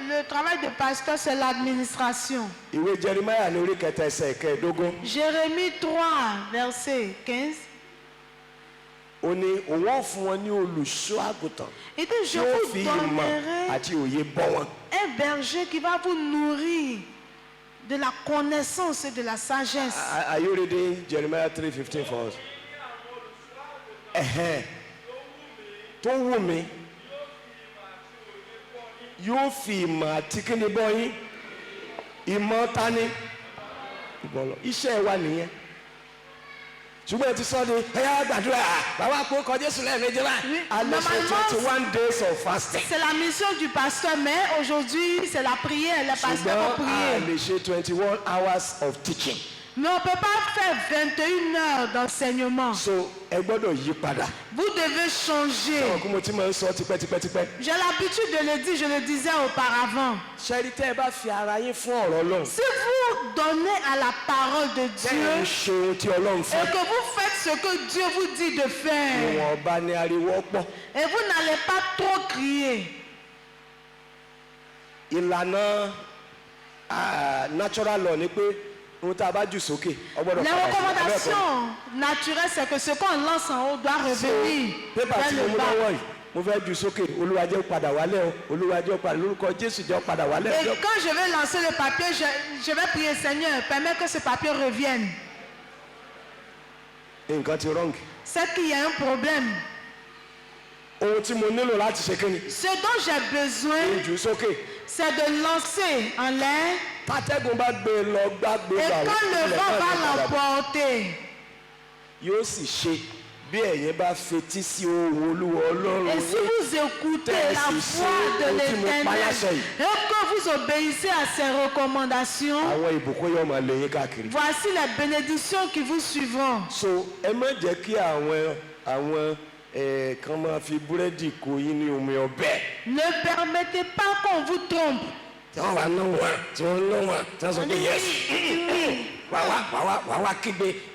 le travail de pasteur, c'est l'administration. ìwé Jeremiah ní orí 4 ẹsẹ̀ 15. Jérémie 3, verset 15. ó ní òun ó fún wọn ní olùṣọ́ àgùntàn. Il dit, je tí ó vous fi ìmọ̀ donnerai àti òye bọ́ wọn. un berger qui va vous nourrir de la connaissance et de la sagesse. Are you reading Jeremiah 3:15 for us? Ẹ̀hẹ́n. tó wù mí yóò fi ìmọ̀ àti kíni bọ́ yín. ìmọ̀ tani. ìgbọ̀nlọ iṣẹ́ wa nìyẹn. ṣùgbọ́n ẹ ti sọ ni ẹ̀yà gbàdúrà bàbá kó kọjá sílẹ̀ méjì báyìí. alẹ́ ṣe 21 days of fasting. C'est la mission du pasteur, mais aujourd'hui, c'est la prière. Les pasteurs vont ṣùgbọ́n a prier. lè ṣe 21 hours of teaching. Mais on ne peut pas faire 21 heures d'enseignement. so ẹ gbọ́dọ̀ yí padà. Vous devez changer. ọkùnrin mo ti máa ń sọ tipẹ́tipẹ́tipẹ́. J'ai l'habitude de le dire, je le disais auparavant. ṣẹ́rí tẹ́ ẹ bá fi ara yín fún ọ̀rọ̀ Ọlọ́run. Si vous donnez à la parole de tẹ́ ẹ ń Dieu ṣe ohun tí Ọlọ́run et fẹ́. que vous faites ce que Dieu vous dit de faire, ìwọ̀n ọba ni ariwo pọ̀. et vous n'allez pas trop crier. ìlànà natural law ni pé ohun tá a bá jù sókè ọgbọ́dọ̀ Les padà sí. recommandations naturelles, c'est que ce qu'on lance en haut doit revenir pépà vers tí mo le mú bas. lọ́wọ́ yìí mo fẹ́ jù sókè Olúwa jẹ́ ó padà wálẹ̀ o Olúwa jẹ́ ó padà lórúkọ Jésù jẹ́ ó padà wálẹ̀ Et o. quand je vais lancer le papier, je vais prier, Seigneur, permets que ce papier revienne. nǹkan ti wrong. C'est qu'il y a un problème. ohun tí mo nílò láti ṣe kí ni. Ce dont j'ai besoin, jù sókè. c'est de lancer en l'air. tátẹ́gùn bá gbé e lọ gbàgbé Et bá quand le ilẹ̀ vent náà ní va padà bọ̀. l'emporter, yóò sì ṣe bí ẹ̀yin bá fetí sí ohùn Olúwa Ọlọ́run Et si vous écoutez la voix de l'Éternel et que vous obéissez à ses recommandations, àwọn ìbùkún yóò máa lé yín káàkiri. voici les bénédictions qui vous suivront. So ẹ má jẹ́ kí àwọn kan máa fi búrẹ́dì kó yín ní omi ọbẹ̀. Ne permettez pas qu'on vous trompe. tí wọ́n wá náà wá tí wọ́n náà wá tí wọ́n sọ pé yes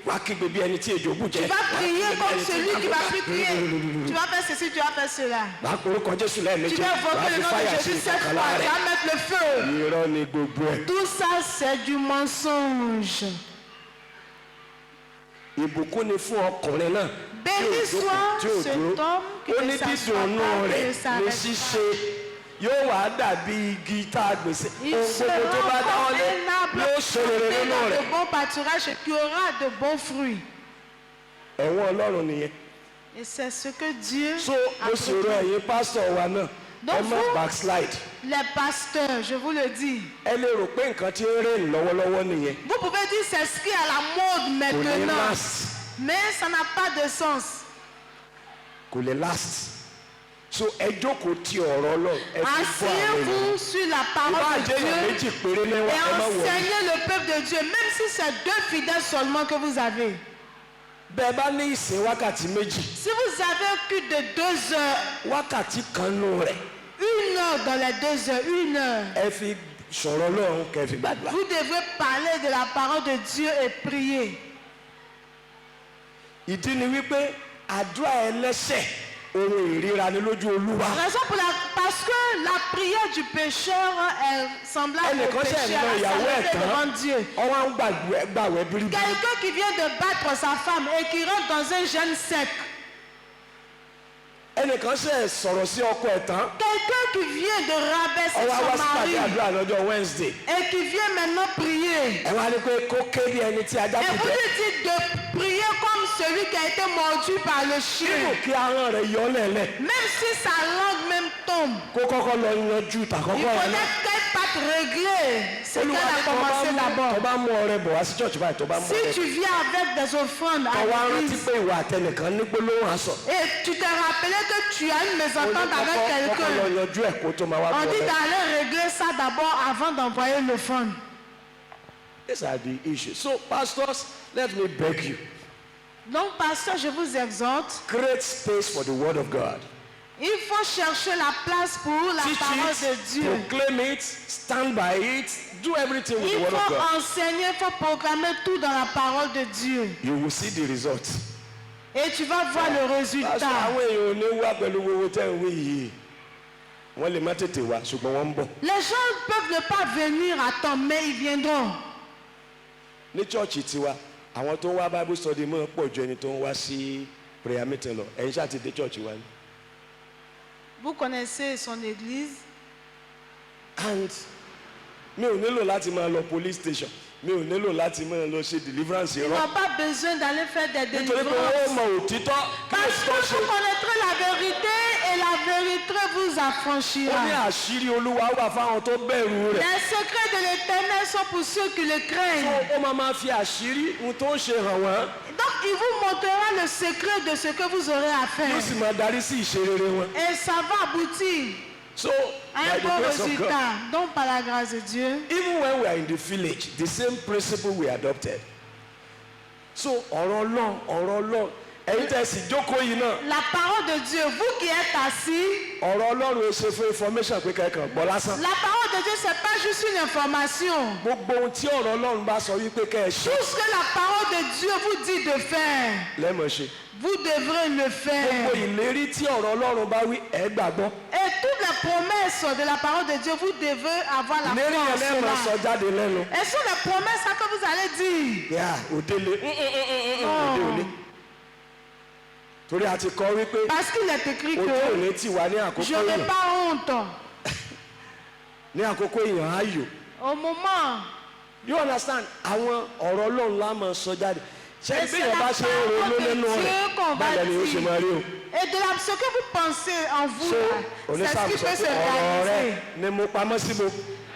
wà kígbe bí ẹni tí ejò bù jẹ. Tu vas prier comme celui qui va plus prier. Tu vas faire ceci, tu vas faire cela. wà á korúkọ Jésù lẹ́ẹ̀mejì. Tu vas invoquer le nom de Jésus cette fois. Tu vas mettre le feu. irọ́ ni gbogbo ẹ̀. Tout ça, c'est du mensonge. ìbùkún ni fún ọkùnrin náà. Béni soit cet homme qui ó ne ní s'assoit dídùnnú pas et rẹ̀ ne ní s'arrête ṣíṣe pas. yóò wá dàbí igi tá a gbèsè. Il ohun sera gbogbo tó bá dáwọ́ lé comme un arbre yóò ṣe rere planté nínú dans rẹ̀. de bons pâturages et qui aura de bons fruits. ẹ̀wọ̀n Ọlọ́run nìyẹn. Et c'est ce que Dieu so a mo sì rọ ẹ̀yin pásítọ̀ wa náà ẹ má backslide. Les pasteurs, je vous le dis. ẹ lè rò pé nǹkan tí ń rìn lọ́wọ́lọ́wọ́ nìyẹn. Vous pouvez dire c'est ce qui est à la mode kò ní maintenant. last. Mais ça n'a pas de sens. kò lè last. so ẹ jókòó ti ọ̀rọ̀ Ọlọ́run ẹ fi bọ́ àwọn Asseyez-vous sur la parole de Dieu et enseignez le peuple de Dieu, même si c'est 2 fidèles seulement que vous avez. bẹ́ẹ̀ bá ní ìsìn wákàtí méjì. Si vous avez plus de 2 heures, wákàtí kan nù rẹ̀. 1 heure dans les 2 heures, 1 heure. ẹ fi sọ̀rọ̀ Ọlọ́run kẹ́ fi gbàdúrà. Vous devrez parler de la parole de Dieu et prier. ìdí ni wípé àdúrà ẹlẹ́ṣẹ̀ ohun ìríra ni lójú Olúwa. Raison parce que la prière du pécheur est semblable au péché, à la sainteté devant Dieu. ọwọ́ ń gbàwẹ̀ bíríbírí. Quelqu'un qui vient de battre sa femme et qui rentre dans un jeûne sec. ẹnìkan ṣe sọ̀rọ̀ sí ọkọ ẹ̀ tán. Quelqu'un qui vient de rabaisser ọwọ́ wá son sí mari pàdé àdúrà lọ́jọ́ Wednesday. et qui vient maintenant prier. ẹ wá ní pé kó ké bí ẹni tí ajá Et kù vous jẹ. lui dites de prier comme celui qui a été mordu par le chien. nínú kí ahọ́n rẹ̀ yọ lẹ́lẹ̀. Même si sa langue même tombe. kó kọ́kọ́ lọ yanjú Il tàkọ́kọ́ yẹn náà. faudrait qu'elle parte régler ce qu'elle a commencé d'abord. tó bá mú ọrẹ bọ̀ wá sí church báyìí tó bá mú ọrẹ. Si tu viens avec des offrandes à ọwọ́ rántí l'église pé ìwà àtẹnìkan ní gbólóhùn aṣọ. et tu te rappelais que tu as une mésentente avec kọ́kọ́ lọ quelqu'un, yanjú ẹ̀ kó tó máa wá on bọ̀ dit rẹ. d'aller régler ça d'abord avant d'envoyer l'offrande. These are the issues. So pastors, let me beg you. Donc, pasteur, je vous exhorte, Create space for the word of God. il faut chercher la place pour la parole de Teach Dieu. it, proclaim it, stand by it, do everything with the Il word of faut God. enseigner, il faut proclamer tout dans la parole de Dieu. You will see the results. Et tu vas voir le Pastor, résultat. àwọn èèyàn ò ní wá pẹ̀lú owó tẹ́ ń wí yìí. Wọ́n lè má tètè wá ṣùgbọ́n wọ́n ń bọ̀. Les gens peuvent ne pas venir à temps, mais ils viendront. Ní chọ́ọ̀chì tiwa, àwọn tó ń wá Bible study mọ́ pọ̀ ju ẹni tó ń wá sí prayer meeting lọ. Ẹ̀yin ṣáà ti dé chọ́ọ̀chì wa ni. Vous connaissez son église. And mi ò nílò láti máa lọ police station. Mi ò nílò láti máa lọ ṣe deliverance Ils irọ́. n'ont pas besoin d'aller faire des Nítorí pé délivrances. wọ́n mọ òtítọ́ kí Parce èso que ṣe. vous connaîtrez la vérité et la vérité vous Ó ní affranchira. àṣírí Olúwa wà fáwọn tó bẹ̀rù rẹ̀. Les secrets de l'éternel sont pour ceux qui le craignent. Ó máa fi àṣírí ohun tó ń ṣe hàn wọ́n. Donc il vous montrera le secret de ce que vous aurez à Yóò faire. sì máa darí sí ìṣerere wọn. Et ça va aboutir So, à by un the bon grace of God, résultat. Donc par la grâce de Dieu. even when we are in the village, the same principle we adopted. So, ọ̀rọ̀ Ọlọ́run, ẹ̀yin tẹ́ sì jókòó yìí náà. La parole de Dieu, vous qui êtes assis, Ọ̀rọ̀ Ọlọ́run ẹ ṣe fún information pé kẹ́kàn gbọ́ lásán. la parole de Dieu, c'est pas juste une information. Gbogbo ohun tí ọ̀rọ̀ Ọlọ́run bá sọ wípé kẹ́ ẹ ṣe, Tout ce que la parole de Dieu vous dit de faire, lẹ́mọ̀ ṣe. vous devrez le faire. Gbogbo ìlérí tí ọ̀rọ̀ Ọlọ́run bá wí, ẹ gbàgbọ́. Et toutes les promesses de la parole de Dieu, vous devez avoir la Ìlérí foi en yẹn lẹ́mọ̀ sọ cela. jáde lẹ́nu. Et sur les promesses que vous allez dire. Yà òdele, òde òní. Torí a ti kọ́ wípé Parce qu'il est écrit ojú que òní ti wà ní àkókò je n'ai èèyàn. pas honte. Ní àkókò èèyàn ayò. Au moment, You understand? Àwọn ọ̀rọ̀ Ọlọ́run la máa sọ jáde. Ṣé Et bí c'est èèyàn la bá ṣe ń ronú parole de nínú Dieu rẹ̀ qu'on va báyìí ni ó ṣe dire. máa rí o. et de ce que vous pensez en vous, So là, c'est ce onísàmù qui sọ peut pé se ọ̀rọ̀ rẹ̀ réaliser. ni mo pamọ́ síbo.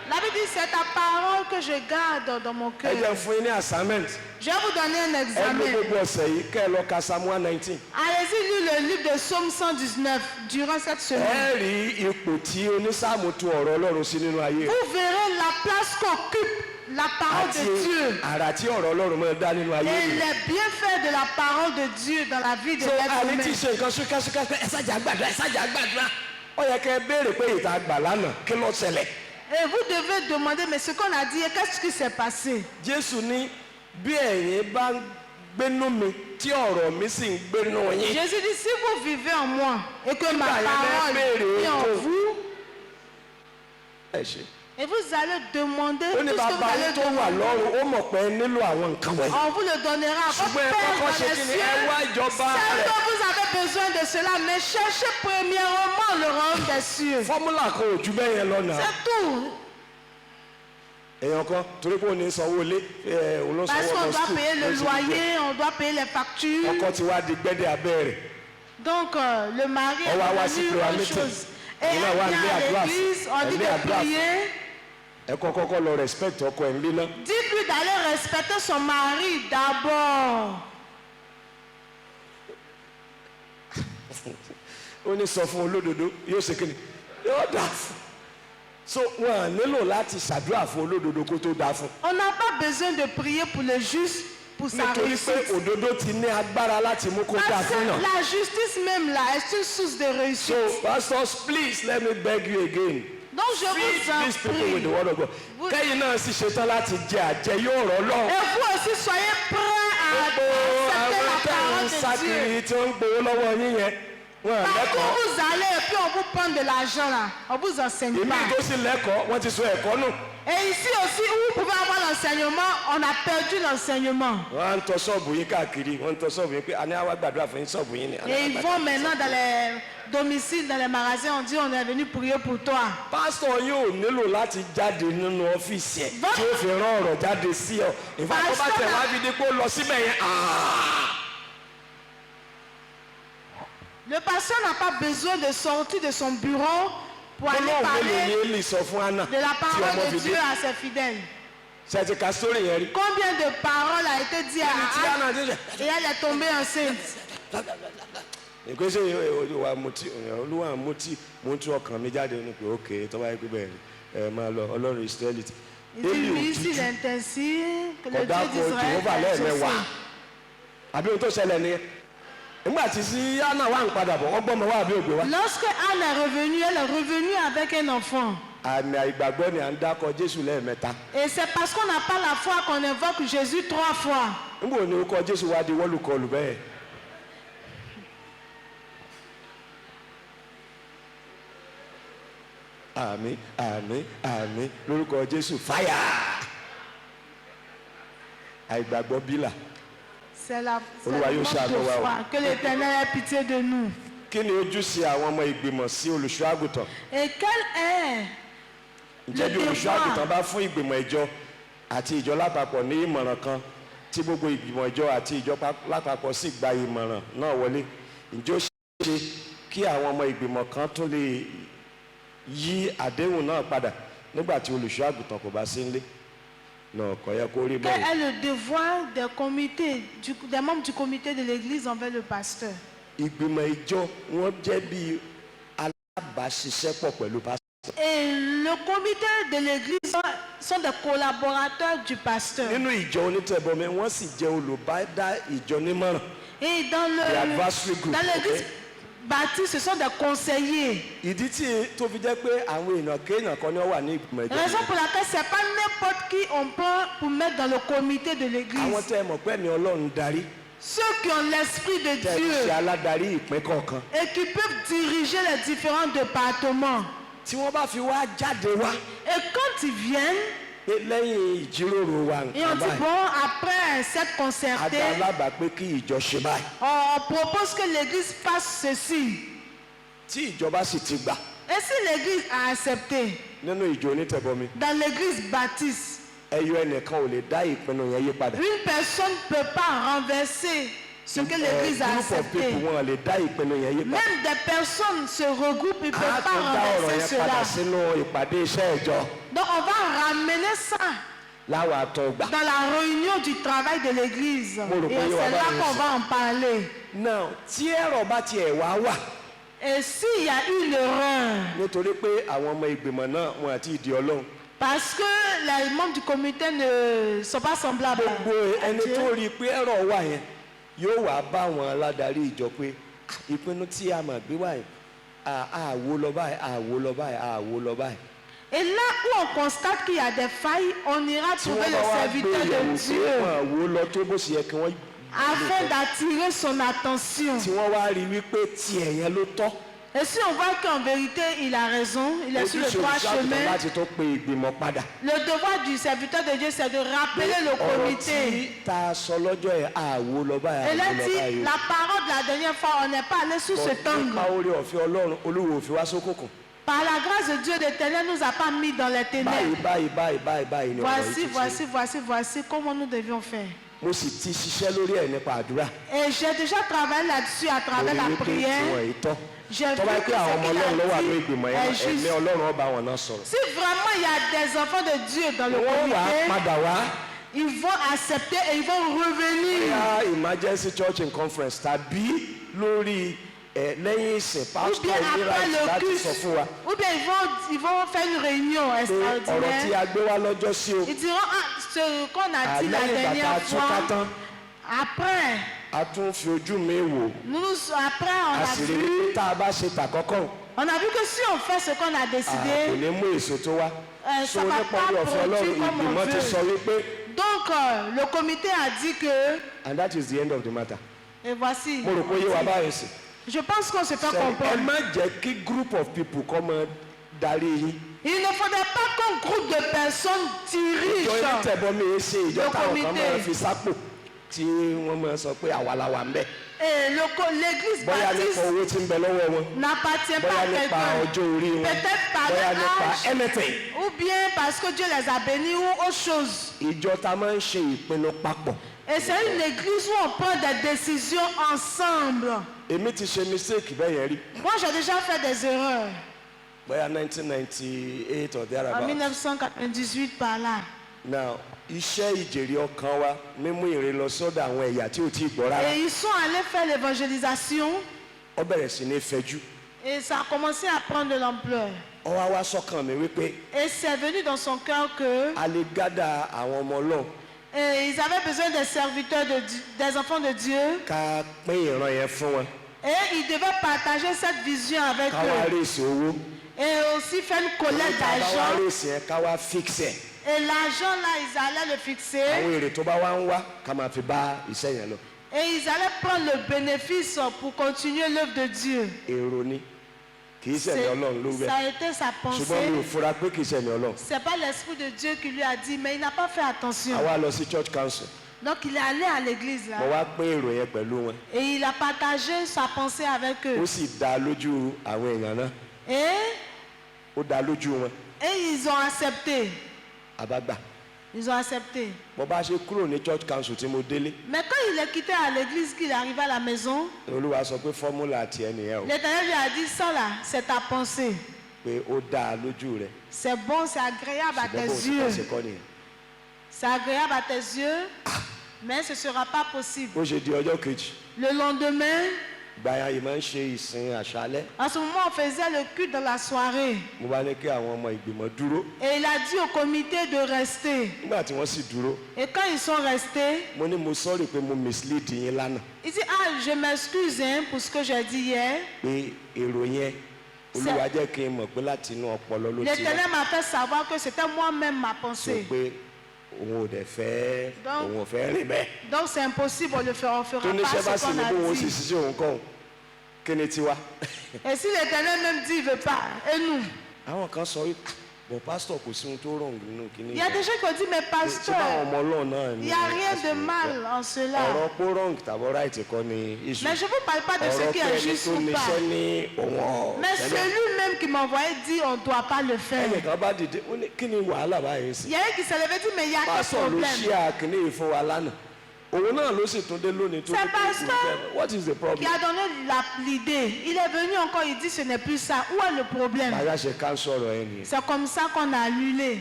La Bible dit c'est ta parole que je garde dans mon cœur. ẹ jẹ́ fún yín ní assignment. Je vais vous donner un ẹ examen. ló gbogbo ọ̀sẹ̀ yìí kẹ́ ẹ lọ ka Psalm 119. Allez-y lire le livre de Psaume 119 durant cette semaine. ẹ rí ipò tí onísáàmù tu ọ̀rọ̀ Ọlọ́run sí nínú ayé. Vous verrez la place qu'occupe la parole de Dieu. àrà tí ọ̀rọ̀ Ọlọ́run máa dá nínú ayé. Et les bienfaits de la parole de Dieu dans la vie de l'être àní tí humain. ṣe nǹkan súkásúká pé ẹ ṣáàjà gbàdúrà ẹ ṣáàjà gbàdúrà ó yẹ kẹ́ ẹ béèrè pé ìta àgbà lánàá kí ló ṣẹlẹ̀. Et vous devez demander, mais ce qu'on a dit, qu'est-ce qui s'est passé? Jésù ní bí ẹ̀yin bá ń gbénú mi tí ọ̀rọ̀ mi sì ń gbénú yín. Jésus dit, si vous vivez en moi et que ma Nígbà yẹn parole lẹ́ béèrè est en ohun. vous, ẹ ṣe. et vous allez demander ó tout ní ce que vous bàbá allez yín tó wà demander. lọ́run ó mọ̀ pé ẹ nílò àwọn nǹkan wọ̀nyí. On vous le donnera. Votre ṣùgbọ́n ẹ Père kọ́kọ́ dans ṣe les kí ni cieux, ẹ wá ìjọba c'est rẹ̀. que vous avez besoin de cela, mais cherchez premièrement le royaume des cieux. fọ́múlà kan ò ju bẹ́ẹ̀ yẹn lọ nà. C'est tout. èèyàn kan torí pé òun ní sanwó ilé òun ló Parce sanwó qu'on lọ doit skul payer le loyer, on doit payer les factures. ọkọ ti wá di gbẹ́dẹ̀ abẹ́ rẹ̀. Donc le mari On va est voir si devenu prayer autre meeting. chose. Et On va elle voir vient les à adresses. l'église, on dit Les de adresses. prier. ẹ kọ́kọ́ lọ respect ọkọ ẹ̀ ń lé náà. Dites-lui d'aller respecter son mari d'abord. ó ní sọ fún olódodo yóò ṣe kí ni yóò dà fún. so wọn à nílò láti ṣàdúrà fún olódodo kó tó dà fún. On n'a pas besoin de prier pour le juste, pour sa nítorí pé réussite. òdodo ti ní agbára láti mú kó dà Parce fún que yàn. la justice même là est une source de réussite. so pastors please let me beg you again. Donc je feed vous en these people with the prie. word of God. Vous- kẹ́yìn náà sì ṣetán láti jẹ àjẹ yóò rọ̀ lọ́wọ́. Et vous aussi soyez prêts à gbogbo accepter àwọn la tẹ̀ ń parole de Dieu. sákiri tí ó ń gbowó lọ́wọ́ yín yẹn wọn à Partout lẹ́kọ̀ọ́. où vous allez et puis on vous prend de l'argent là, on vous enseigne èmi pas. tó sì lẹ́kọ̀ọ́ wọ́n ti sọ ẹ̀kọ́ nù. Et ici aussi où vous pouvez avoir l'enseignement, on a perdu l'enseignement. wọ́n á ń tọ́ ṣọ́ọ̀bù yín káàkiri wọ́n ń tọ́ ṣọ́ọ̀bù yín pé àní àwa gbàdúrà fún yín ṣọ́ọ̀bù yín ni. Et ils vont maintenant dans les domiciles, dans les magasins, on dit on est venu prier pour toi. pásítọ̀ yóò nílò láti jáde nínú ọ́fíìsì ẹ̀ tí ó fi rán ọ̀rọ̀ jáde sí ọ. ìfà tó bá tẹ̀ wá fi di pé ó lọ síbẹ̀ yẹn. Le pasteur n'a pas besoin de sortir de son bureau pour aller olóhùn mélòó ni parler Élì sọ fún Anna de la tí ọmọ parole fi de dé. Dieu à ses fidèles. ṣe ti ka sórí yẹn rí. Combien de paroles a été dit à tí Anne Anna ti sẹ. et elle est tombée enceinte. ìgbésẹ̀ olúwa olúwa mo tú ọkàn mi jáde ní pé ok tó bá yẹ pé bẹ́ẹ̀ ni ẹ máa lọ ọlọ́run Israẹli. Il dit lui s'il est ainsi que le kódà Dieu kò d'Israël Jèhófà est lẹ́ẹ̀mẹ́wàá ceci. àbí ohun tó ṣẹlẹ̀ nìyẹn. nígbà tí sí Anna wà ń padà bọ̀ wọ́n gbọ́ ọmọ wa àbí ògbé wa. Lorsque Anne est revenue, elle est revenue avec un enfant. àmì àìgbàgbọ́ ni à ń dákọ Jésù lẹ́ẹ̀mẹ́ta. Et c'est parce qu'on n'a pas la foi qu'on invoque Jésus 3 fois. níbo ni orúkọ Jésù wá di wọ́lùkọlù bẹ́ẹ̀. àmín àmín àmín lórúkọ Jésù fáyà. àìgbàgbọ́ bílà. C'est la Olúwa yóò c'est le ṣàánú manque de wa o. foi. Que l'Éternel ait pitié de nous. kí ni ojúṣe àwọn ọmọ ìgbìmọ̀ sí olùṣọ́ àgùntàn. Et quel est ǹjẹ́ bí le olùṣọ́ devoir? àgùntàn bá fún ìgbìmọ̀ ìjọ àti ìjọ lápapọ̀ ní ìmọ̀ràn kan tí gbogbo ìgbìmọ̀ ìjọ àti ìjọ lápapọ̀ sì gba ìmọ̀ràn náà wọlé ǹjẹ́ ó ṣe kí àwọn ọmọ ìgbìmọ̀ kan tún lè yí àdéhùn náà padà nígbà tí olùṣọ́ àgùntàn kò bá sí nílé náà kò yẹ kó rí Quel bẹ́ẹ̀. est le devoir des comités, des membres du comité de l'église envers le pasteur? ìgbìmọ̀ ìjọ wọ́n jẹ́ bí alábàáṣiṣẹ́pọ̀ pẹ̀lú pásítọ̀. Et le comité de l'église sont des collaborateurs du pasteur. nínú ìjọ onítẹ̀bọmi wọ́n sì jẹ́ olùbádá ìjọ nímọ̀ràn. Et dans The advisory group, dans l'église okay. baptiste, ce sont des conseillers. ìdí tí tó fi jẹ́ pé àwọn èèyàn kéèyàn kan ní wọ́n wà ní ìgbìmọ̀ ìjọ. Raison pour laquelle c'est pas n'importe qui on peut pour mettre dans le comité de àwọn l'église. tẹ́ ẹ mọ̀ pé ní Ọlọ́run darí Ceux qui ont l'esprit de tẹ́ ẹ Dieu ṣe aládarí ìpín kọ̀ọ̀kan. et qui peuvent diriger les différents départements. tí wọ́n bá fi wá jáde wá Et quand ils viennent, pé lẹ́yìn ìjíròrò wa et on nǹkan dit báyìí bon, après cette concertée, adá alábàá pé kí ìjọ ṣe báyìí. on propose que l'église fasse ceci. tí ìjọba sì ti gbà Et si l'église a accepté, nínú ìjọ onítẹ̀bọmi dans l'église baptiste, ẹyọ ẹnìkan ò lè dá ìpinnu yẹn yí padà. une personne ne peut pas renverser ce que l'église a group of accepté. people wọn lè dá ìpinnu yẹn yí padà. Même des personnes se regroupent, ils ne a peuvent tún pas dá ọ̀rọ̀ renverser yẹn padà cela. sínú ìpàdé iṣẹ́ ìjọ. Donc on va ramener ça láwọn àtọgbà. dans la réunion du travail de l'église. Mo rò Et pé yóò wá c'est là báyìí qu'on sí. va en parler. now tí ẹ̀rọ bá tiẹ̀ wá wà Et s'il y a eu l'erreur, nítorí pé àwọn ọmọ ìgbìmọ̀ náà wọn àti ìdí ọlọ́run parce que les membres du comité ne sont pas semblables gbogbo à ẹni Dieu, tó rí i pé ẹ̀rọ wà yẹn yóò wá bá àwọn aládarí ìjọ pé ìpinnu tí a mà gbé wáyé àwo lọ báyìí àwo lọ báyìí àwo lọ báyìí. et là où on constate qu'il y a des failles, on ira tí trouver wọ́n le bá wá gbé serviteur ìyẹ̀wò de pé Dieu wọn àwo lọ tó bó ṣe yẹ kí wọ́n afin d'attirer son attention. tí wọ́n wá rí i wípé tiẹ̀ yẹn ló tọ́. Et si on voit qu'en vérité il a raison, il est sur le ojúṣe droit olùṣọ́ àgùntàn chemin, láti tó pe ìgbìmọ̀ padà. le devoir du serviteur de Dieu c'est de rappeler le ọ̀rọ̀ comité. tí tá a sọ lọ́jọ́ yẹn àwo lọ báyìí Et là àwo lọ dit, báyìí. la parole de la dernière fois, on n'est pas allé sous cet angle. nípa orí ọ̀fẹ́ ọlọ́run olúwo òfin wá sókòkò. Par la grâce de Dieu, l'Éternel nous a pas mis dans les ténèbres. báyìí ni ọ̀rọ̀ yìí ti ṣe. Voici comment nous devions faire. mo sì ti ṣiṣẹ́ lórí ẹ̀ nípa àdúrà. Et j'ai déjà travaillé là-dessus à travers la Mo rí wípé prière. tiwọn yìí tọ́. J'ai vu tó bá yẹ que pé àwọn ce ọmọ qu'il ọlọ́run ló wà ní a ìgbìmọ̀ dit yẹn est ẹ̀mí juste. ọlọ́run ọba wọn náà sọ̀rọ̀. Si vraiment il y a des enfants de Dieu dans le wọ́n wà á comité, padà wá. ils vont accepter et ils vont revenir. bóyá emergency church and conference tàbí lórí lẹ́yìn ìsìn Ou pastor bien ní après right le láti culte, sọ fún wa ou bien ils vont faire une réunion pé ọ̀rọ̀ tí extraordinaire. a gbé wá lọ́jọ́ sí o Ils diront, ah, ce qu'on a dit la lẹ́yìn ìgbà tá a dernière tún ká fois, tán après, a tún fi ojú mi wò après on a a sì rí vu, i tá a bá ṣe tàkọ́kọ́ on a vu que si on fait ce qu'on a kò décidé, ní mú èso tó wá so ça va nípa pas orí ọ̀fẹ́ ọlọ́run produire comme on ìgbìmọ̀ ti veut. sọ wípé Donc, le comité a dit que, and that is the end of the matter. et voici, mo rò pé yé wa báyìí sí. je pense qu'on se fait ẹ comprendre. má jẹ́ kí group of people kọ́ mọ darí yín. Il ne faudrait pas qu'un groupe de personnes ìjọ dirige. onítẹ̀bọmi yìí ṣe ìjọ Le táwọn kan comité. máa fi sápò tí wọ́n máa sọ pé àwa la wà ń bẹ̀. Et l'église bóyá nípa baptiste owó tí ń bẹ lọ́wọ́ wọn n'appartient pas bóyá à nípa quelqu'un. ọjọ́ orí wọn Peut-être par bóyá leur nípa âge, anything. ou bien parce que Dieu les a bénis ou autre chose. ìjọ ta máa ń ṣe ìpinnu papọ̀. Et c'est une église où on prend des décisions ensemble. èmi ti ṣe mistake bẹ́ẹ̀ yẹn rí Moi, j'ai déjà fait des erreurs. bóyá 1998 or En thereabout. 1998 par là. now iṣẹ́ ìjèrè ọkàn wa mímú ìrè lọ sọ́dọ̀ àwọn ẹ̀yà tí ò tí ì gbọ́ rárá Et ils sont allés faire l'évangélisation ó bẹ̀rẹ̀ sí ní fẹjú. et ça a commencé à prendre de l'ampleur. ó wá wá sọ́kàn mi wípé Et c'est venu dans son cœur que a lè gádà àwọn ọmọ ọlọ́run ils avaient besoin des serviteurs, des enfants de Dieu. ká pín ìran yẹn fún wọn Et ils devaient partager cette vision avec ká wá eux. rèsì owó Et aussi faire une collecte ká wá d'argent. rèsì yẹn ká wá fix ẹ̀ Et l'argent là, ils allaient le fixer. àwọn èrè tó bá wá ń wá ká máa fi bá iṣẹ́ yẹn lọ. Et ils allaient prendre le bénéfice pour continuer l'œuvre de Dieu. èrò ni kì í ṣẹ̀mí ọlọ́run ló Ça wẹ̀ a été sa ṣùgbọ́n mi ò pensée. fura pé kì í ṣẹ̀mí ọlọ́run. C'est pas l'esprit de Dieu qui lui a dit, mais il n'a pas fait attention. àwa lọ sí church council Donc il est allé à l'église là. mo wá pín èrò yẹn pẹ̀lú wọn Et il a partagé sa pensée avec eux. ó sì dá lójú àwọn èèyàn náà ó dá lójú wọn Et ils ont accepté. àbágbà Ils ont accepté. bó bá ṣe kúrò ní church council tí mo délé Mais quand il est quitté à l'église, qu'il est arrivé à la maison, olúwa sọ pé fọ́múlà tiẹ̀ nìyẹn o l'Éternel lui a dit, ça là, c'est ta pensée. pé ó dá lójú rẹ̀ C'est bon, c'est agréable à ṣùgbọ́n bó tes ti yeux. kọ́ ṣe kọ́ nìyẹn. C'est agréable à tes yeux, mais ce ne sera pas possible. bó ṣe di ọjọ́ kejì Le lendemain, gbàyàn yìí máa ń ṣe ìsìn àṣálẹ́ en ce moment, on faisait le culte dans la soirée. mo bá ní kí àwọn ọmọ ìgbìmọ̀ dúró Et il a dit au comité de rester. nígbà tí wọ́n sì dúró Et quand ils sont restés, mo ní mo sọ́ọ̀rì pé mo mislead yín lánàá il dit, ah, je m'excuse hein, pour ce que j'ai dit hier. pé èrò yẹn olúwa jẹ́ kí n mọ̀ pé láti inú ọpọlọ ló ti wá L'Éternel m'a fait savoir que c'était moi-même ma sọ pensée. pé òun ò dẹ̀ fẹ́ Donc- òun ò fẹ́ rìn bẹ́ẹ̀ Donc c'est impossible, on ne fera tó pas níṣẹ́ bá ce sì qu'on ní bó a òun sì dit. ṣiṣẹ́ òun kọ́ òun kí ni tiwa. Et si l'Éternel même dit, il ne veut pas, et nous? àwọn kan sọ wípé bọ̀ pásítọ̀ kò sí ohun tó rọ̀ nínú kíní Il y a des gens qui ont dit, mais ṣé báwọn pasteur, ọmọ ọlọ́run náà il ni n'y a rien de àṣírí mal ìfẹ́. en cela. ọ̀rọ̀ pé wrong tàbí right kọ́ ni issue Mais je ne vous parle pas de ce ọ̀rọ̀ qui pé est ẹni juste tó ou níṣẹ́ pas. ní òun ọ̀ Mais celui-même qui m'a envoyé dit, on ne doit pas le faire. ẹnìkan bá dìde ó ní kí ni wàhálà báyìí sí Il y a un qui s'est levé et dit, mais il y a quel pásítọ̀ ló ṣí problème? àkíní yìí fún wa lánàá òun náà ló sì tún dé lónìí tó C'est ní parce kí que- what is the Qui problem. a donné l'idée. Il est venu encore, il dit ce n'est plus ça. Où est le problème? bàyá ṣe ká ń sọ̀rọ̀ ẹ nìyẹn. C'est comme ça qu'on a annulé.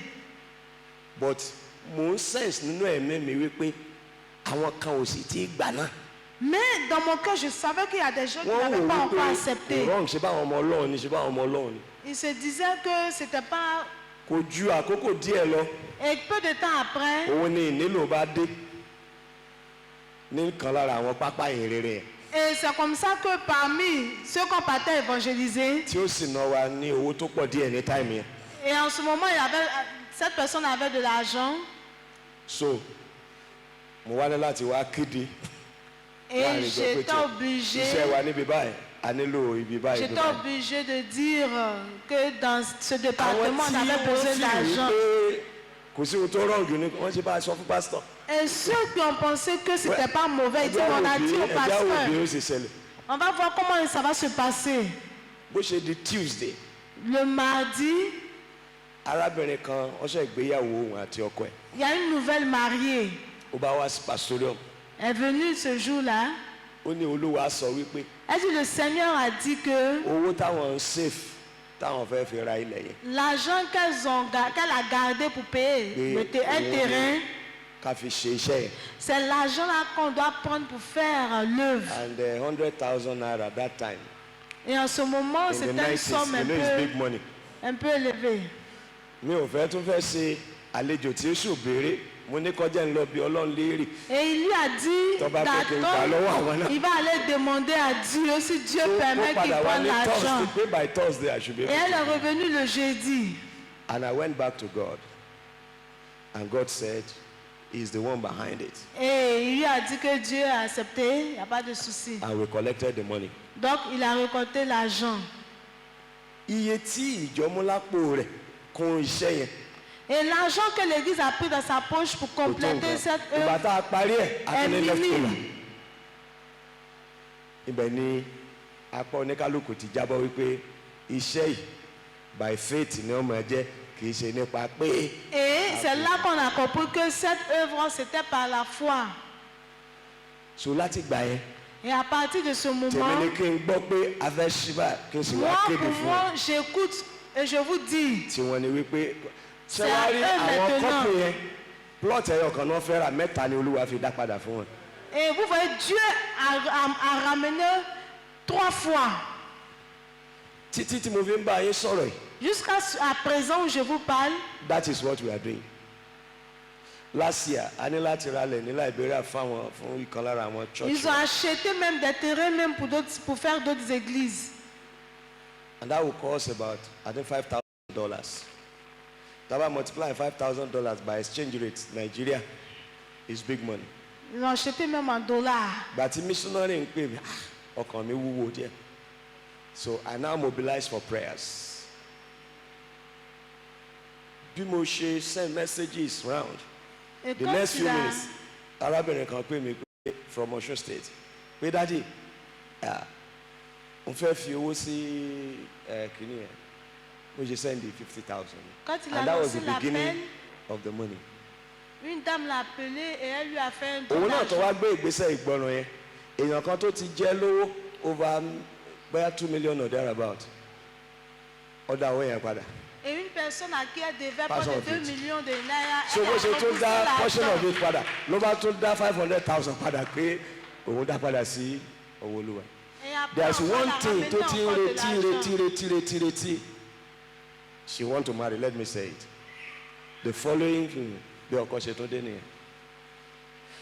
but mo ń sense nínú ẹ̀mí mi wípé àwọn kan ò sì tí ì gbà náà. Mais dans mon cœur, je savais qu'il y a des gens qui wọ́n n'avaient pas wò encore wípé accepté. kò wrong ṣe báwọn ọmọ ọlọ́run ni ṣe báwọn ọmọ ọlọ́run ni. Ils se disaient que c'était pas. kò ju àkókò díẹ̀ lọ Et peu de temps après, òun ni ìnílò bá dé ní kan lára àwọn pápá ìrere ẹ̀ et c'est comme ça que parmi ceux qu'on partait évangéliser, tí ó sì ná wa ní owó tó pọ̀ díẹ̀ ní táìmù yẹn. et en ce moment, cette personne avait de l'argent, so mo wá ní láti wá kéde et láàrin ìjọ pé j'étais tí obligée. iṣẹ́ wa níbi báyìí a nílò ibi báyìí. J'étais obligée de dire que dans ce département, on avait besoin d'argent. kò sí ohun tó rọ̀ǹgì ni wọ́n ṣe bá a sọ fún pásítọ̀. Et ceux qui ont pensé que ce n'était pas mauvais, ils disent, on a dit au ẹja pasteur, òbí ó sì ṣẹlẹ̀ on va voir comment ça va se passer. bó ṣe di Tuesday Le mardi, arábìnrin kan ọṣẹ ìgbéyàwó òun àti ọkọ ẹ̀ il y a une nouvelle mariée. ó bá wá sí pastorium Elle est venue ce jour-là. ó ní olúwa sọ wípé Elle dit, le Seigneur a dit que owó táwọn ń save táwọn fẹ́ fi ra ilẹ̀ yẹn l'argent qu'elle a gardé pour payer un terrain, ká fi ṣe iṣẹ́ yẹn c'est l'argent-là qu'on doit prendre pour faire l'œuvre. and 100,000 naira that time Et en ce moment, in c'est the une 90s somme you know it's big money. un peu élevée. mi ò fẹ́ tún fẹ́ ṣe àlejò tí ó ṣù béèrè mo ní kọjá ń lọ bí ọlọ́run léèrè Et il lui a dit Tó bá fẹ́ kí n gbà lọ́wọ́ àwọn náà. il va aller demander à Dieu si Dieu permet qu'il padà wá prenne ní l'argent. Thursday pé by Thursday I should be Et able elle to. est revenue le jeudi. And I went back to God and God said he's the one behind it Et il lui a dit que Dieu a accepté, il n'y a pas de souci. and we collected the money. Donc il a récolté l'argent. iye tí ìjọ mú lápò rẹ̀ kún iṣẹ́ yẹn Et l'argent que l'Église a pris dans sa poche pour kò tó compléter nǹkan cette ìgbà œuvre tá a parí ẹ̀ a est tún ní left over minime. ibẹ̀ ni apá oníkálukú ti jábọ́ wípé iṣẹ́ yìí by faith ni ó máa jẹ́ kì í ṣe nípa pé Et c'est là qu'on a compris que cette œuvre, c'était par la foi. so láti gbà yẹn Et à partir de ce tèmi moment, ni kí n gbọ́ pé a fẹ́ ṣí báyìí kí n sì wá moi, kéde pour fún moi, wọn j'écoute et je vous dis, tí wọ́n ní wípé C'est ṣé wàá rí à eux àwọn maintenant. kọ́pù yẹn plot ẹyọ kan náà fẹ́ ra mẹ́ta ni olúwa fi dá padà fún wọn. et vous voyez, Dieu a ramené 3 fois. títí tí mo fi ń bá yín sọ̀rọ̀ yìí Jusqu'à présent où je vous parle, that is what we are doing. last year a ní láti ralẹ̀ ní Liberia fún ìkan lára àwọn church ils ont acheté même des terrains même pour faire d'autres églises. and that will cost about I think $5,000. Taba multiply $5,000 by exchange rate Nigeria is big money. Ils ont acheté même en dollars. But missionary ń pè mí ọkàn mi wúwo díẹ̀ so I now mobilize for prayers. bí mo ṣe send messages round Et the quand next few il a- minutes arábìnrin kan pè mí pé from Osun State pé dádì n fẹ́ fi owó sí kìíní yẹn mo ṣe send the 50,000 Quand il a and that was lancé the l'appel, beginning of the money. une dame l'a appelé et elle lui a fait un òun don náà tó d'argent. wá gbé ìgbésẹ̀ ìgbọràn yẹn èèyàn kan tó ti jẹ́ lówó over bóyá 2 million or thereabout ọ̀dà owó yẹn padà. Et une personne à qui elle devait Pass près de on 2 it. millions de naira, so elle bó a ṣe tún repoussé dá portion of l'argent. it padà ló bá tún dá 500,000 padà pé òun dá padà sí owó olúwa. Et après, there is on va one la thing ramener tó ti ń encore de retí l'argent. retí she want to marry let me say it the following thing bí ọkọ ṣe tún dé nìyẹn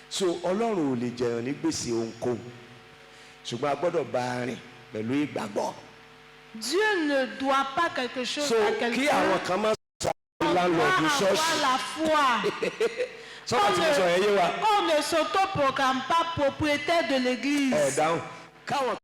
so ọlọ́run ò lè jẹun ní gbèsè ohunkóhun ṣùgbọ́n a gbọ́dọ̀ bá a rìn pẹ̀lú ìgbàgbọ́. Dieu ne doit pas quelque chose so à kí quelqu'un. àwọn kan máa sọ àwọn landlord Avoir ṣọ́ọ̀ṣì la foi. sọ́kà tí mo sọ yẹn yé wa On ne s'autoproclame pas propriétaire de l'église. ẹ̀ dáhùn káwọn